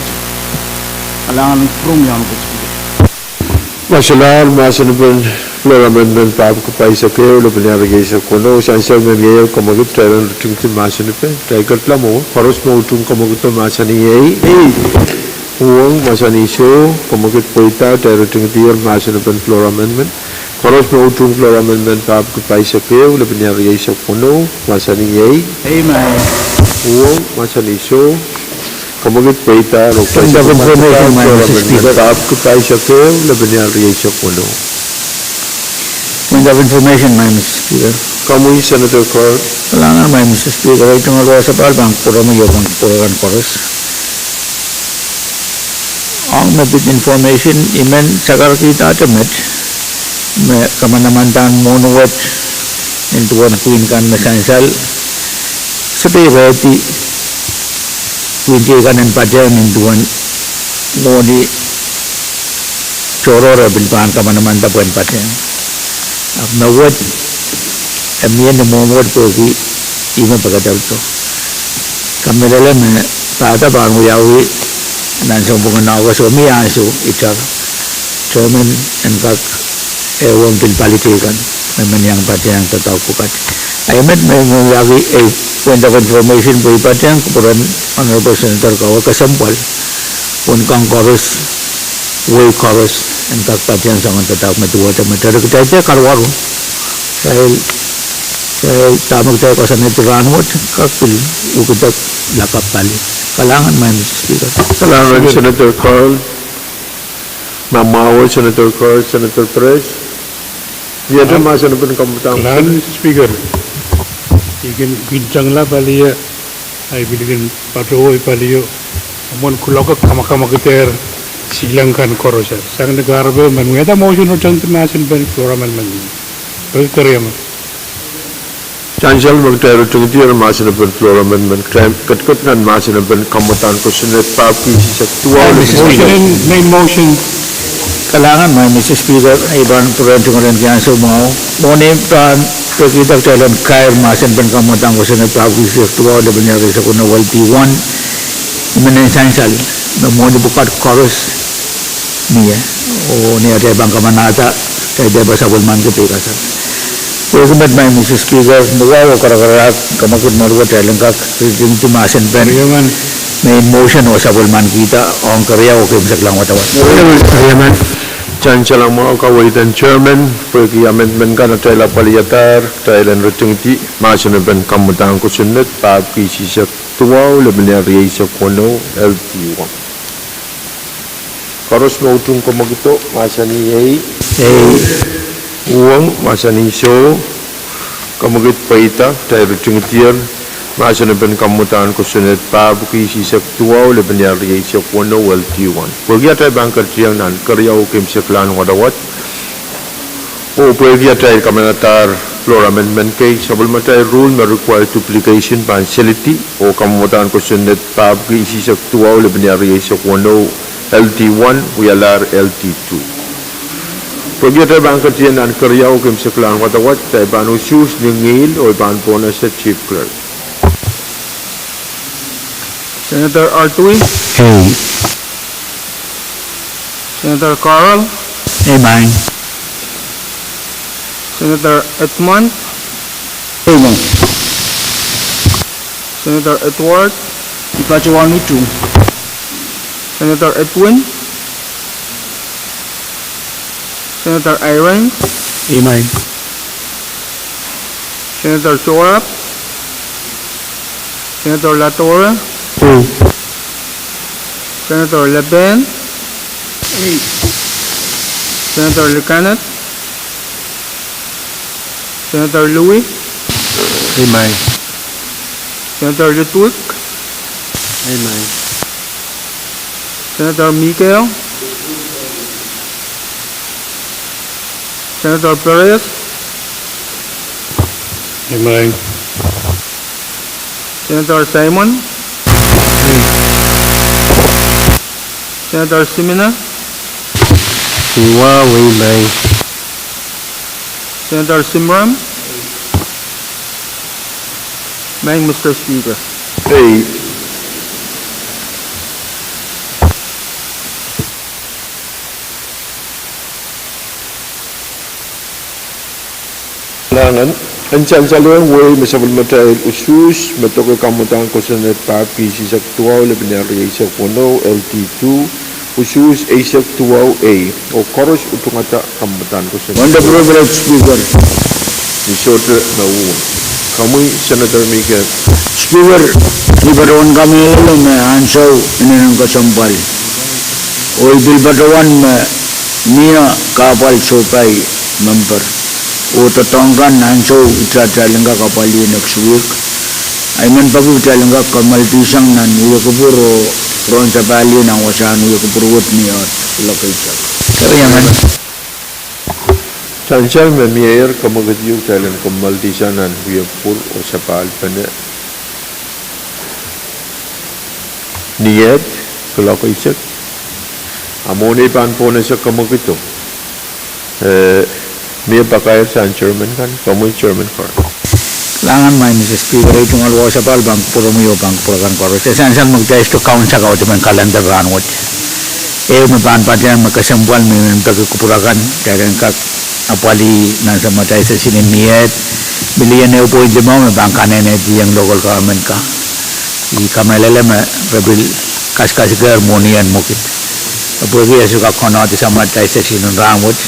alangan ng Promi Honorable Speaker. Masalah masalah floor amendment pap kupai sakyo lo benyarigay sa kuno sansal Mayor Kamagut Thailand Retinti Masinpe Tiger Plamo Paros Mautung Kamagut Masani Pwuhng Masani So Kamagut Poita Thailand Retinti Masinpe floor amendment Paros Mautung floor amendment pap kupai sakyo lo benyarigay sa kuno Masani Amen. Pwuhng Masani So Kamagut Poita lo Point of information, Mr. Speaker. pap kupai sakyo lo benyarigay sa kuno. Point of information, Mr. Speaker. Kamu Senator Carl. Kalangan Mr. Speaker ay tungal sa palbang puro mo yung puragan koros. Ang mabit information imen sakar kita atamet me kamanamantan monuwat intuan queen kan mesansal seperti queen kan en padang intuan modi corora bilpan kamanamanta puen padang ab nawat emien monuwat pergi ima pagadaw to kamelala me pada bangu yawi nan sombongan nawa suami asu icar Chairman and kak ewang pilpalitikan memang yang pada yang tetap bukat ayat mengawi point of information beri pada yang kemudian Honorable Senator kawa kesampal pun kang chorus way chorus and kak pada yang sangat tetap metua temeter kita aja karwaru saya tamak saya kawasan itu ranut kak pil ukutak lakap balik kalangan main speaker Kalangan Senator Carl. Mamawo Senator Carl, Senator Pahrek. Dia ada masa depan kamu tahu. Kalangan speaker ikan bincang lah balik ay biligin patroy balik amon kulak kama keter silangkan korosar sang negara be manusia motion no chang national ben floraman man berkarya man Chancel magtayo tungtier masin na floor amendment crime katkat nan masin na kamutan ko sunod pa sa tuwa May motion. Kailangan may Mr. Speaker ay ibang turente ko rin kaya sa mga muna pa pagkita ko tayo kaya masin ban kamutan ko sunod pa sa tuwa laban niya rin sa kuna T1 imanin chancel na muna bukat chorus niya o niya tayo bang kamanata tayo diba sa bulman ko tayo kasal. Pagkumat may Mr. Speaker, magawa ko karakarak, kamakot maruwa tayo lang kak, yung tumasin pen, may motion o sa bulman kita, o ang karya o kimsak lang watawat. Chancel ang mga kawaitan chairman, pagki amendment ka na tayo paliyatar, tayo lang rutingti, masin na kamutan ko sunod, papi sisak tuwaw, laban niya riyay sa kono, LT1. Karos mo utong kumagito, masin ni Pwuhng masaniso kamagit paita tayo tingtier masan ben kamutan ko sunod pa buki sisak tuaw laban ya riyay sa kono LT1 pagya tayo bangkar tiyang nan karyaw kim saklan wadawat o pagya tayo kamanatar floor amendment kay sabul matay rule na required duplication facility o kamutan ko sunod pa buki sisak tuaw laban ya riyay sa kono LT1 uyalar LT2 Pagya tayo bangkat yan ang karyaw kim sa klan watawat tayo banu shoes ningil o iban po na sa chief clerk. Senator Artui, Hey. Senator Carl, Amen. Senator Edmond, Amen. Senator Edward, Ipachawani too. Senator Edwin, Senator Irene, Amen. Senator Chorap, Senator Latorre, Senator Leben, Senator Lieutenant, Senator Louis, Amen. Senator Lutwik, Amen. Senator Mikael, Senator Perez, Amen. Senator Simon, Senator Simina, Wow, amen. Senator Simram, Bang Mr. Speaker. Hey, kailangan ang chansaluan way masabal matay usus matoko kamutan ko sa net papi sisak tuwaw laban na riyay sa kono LT2 usus asiak tuwaw A o koros utong ata kamutan ko sa On the privilege speaker. ni shorter na uwa kamoy Senator Miguel Speaker, ibatawan kami lalo may hansaw ininang kasampal. O ibilbatawan may niya kapal sopay member. O tatangkan hansaw itatalingga kapali next week. I mean pag itatalingga kamaltisang nan uyakupuro ron sa pali ng wasan uyakupurot niya at ilakaysa. Kariyaman. chansal me mayor kamagadiyog talan kamaltisanan uyapur o sapal pana niyad kalakaysak amone pan po na sa kamagito may pakayat sa chairman kan kamoy chairman ka Kailangan may Mr. Speaker ay tungal ko sa palbang puro mo yung bang puro kan koros. Esensyal mag-test to count sa kao tuman kalendar ranwat. Mabahan pa dyan magkasambuan may pagkukupurakan kaya kak apali na sa matay sa sinimiyet biliyan na upo yung mo mabang kanen na yung local government ka ikamalala rebil kas-kas harmonian mukit apagi asuka konoti sa matay sa sinunramot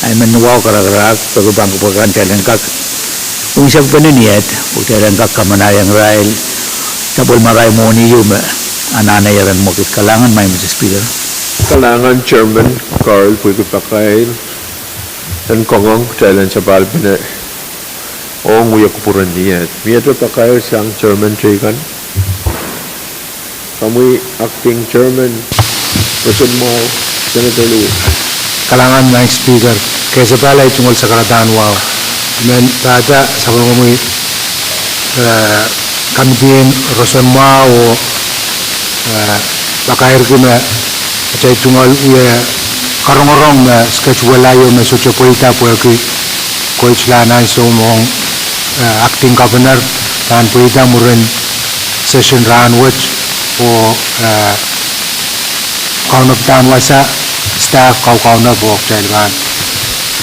ay manuwaw karakarak pagkubang kupurakan kaya kak kung siya paniniyat, pagkailan ka kamanayang rail, sabol maray mo ni Yume, ananayaran mo kit kalangan may Mr. Speaker. kalangan chairman Carl pagkipakain dan kongong kailan sa palpina o nguya kupuran niyat miyat pakayar siyang chairman Tregan kamoy acting chairman person mo Senator Louis Kalangan may speaker. Kaya sa pala itungol sa karataan wow. Men tata sa mga kamdin rosema o bakair kuma cai tungal uye karong-karong me schedule ayo me sochopoita pueki koichla so mong acting governor dan puita muren session round which o kaunap dan wasa staff kaunap o cailan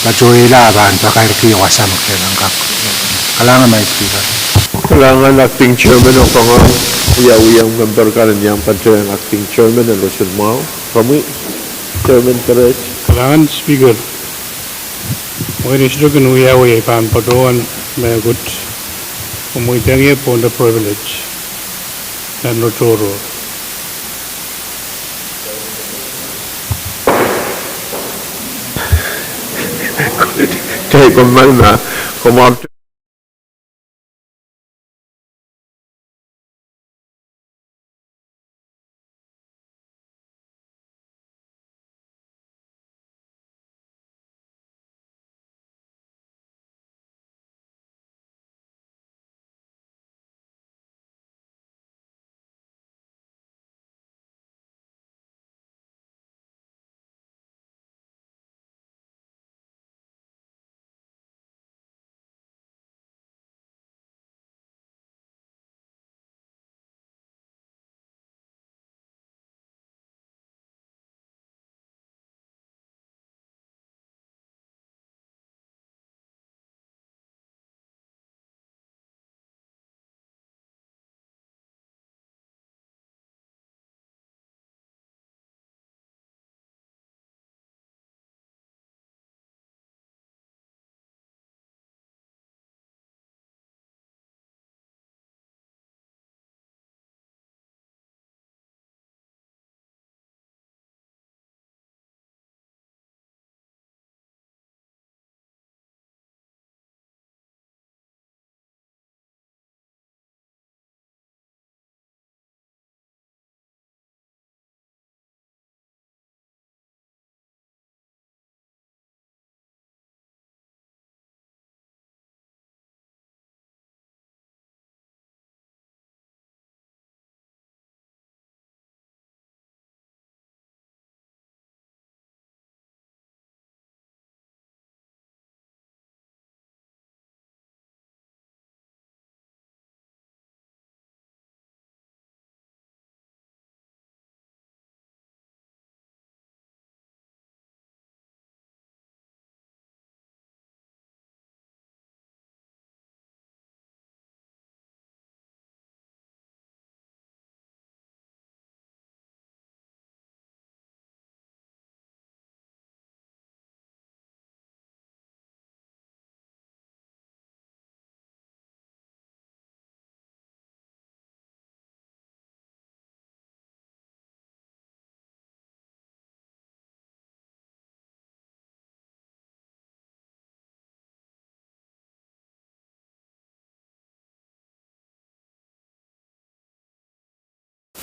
bajoila ban bakair ki wasa makailan kalangan mai speaker Kailangan acting chairman o kang uyang member ka rin yung padre ang acting chairman ng Rosel Mao. Kami, chairman Pahrek. Kailangan speaker. Mungkin isu kan uyang pan paduan megut. Mungkin dia pun the privilege dan notoro. Kaya kumal na, kumar.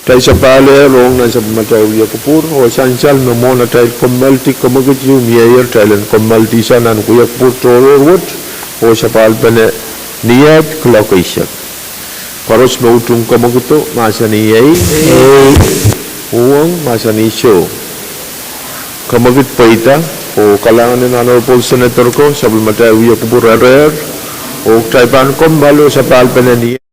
Tay sa pale rong na sa matay uya kupur o sansal no mo na tay komalti komagut yung mayor taylan komalti sa nan kuya kupur toro wot o sa palpane niyat klokaisyak paros no utung komaguto masa niyay Pwuhng masa ni show komagut paita o kalangan ng honorable senator ko sa matay uya kupur o tay pan kombalo sa palpane niyay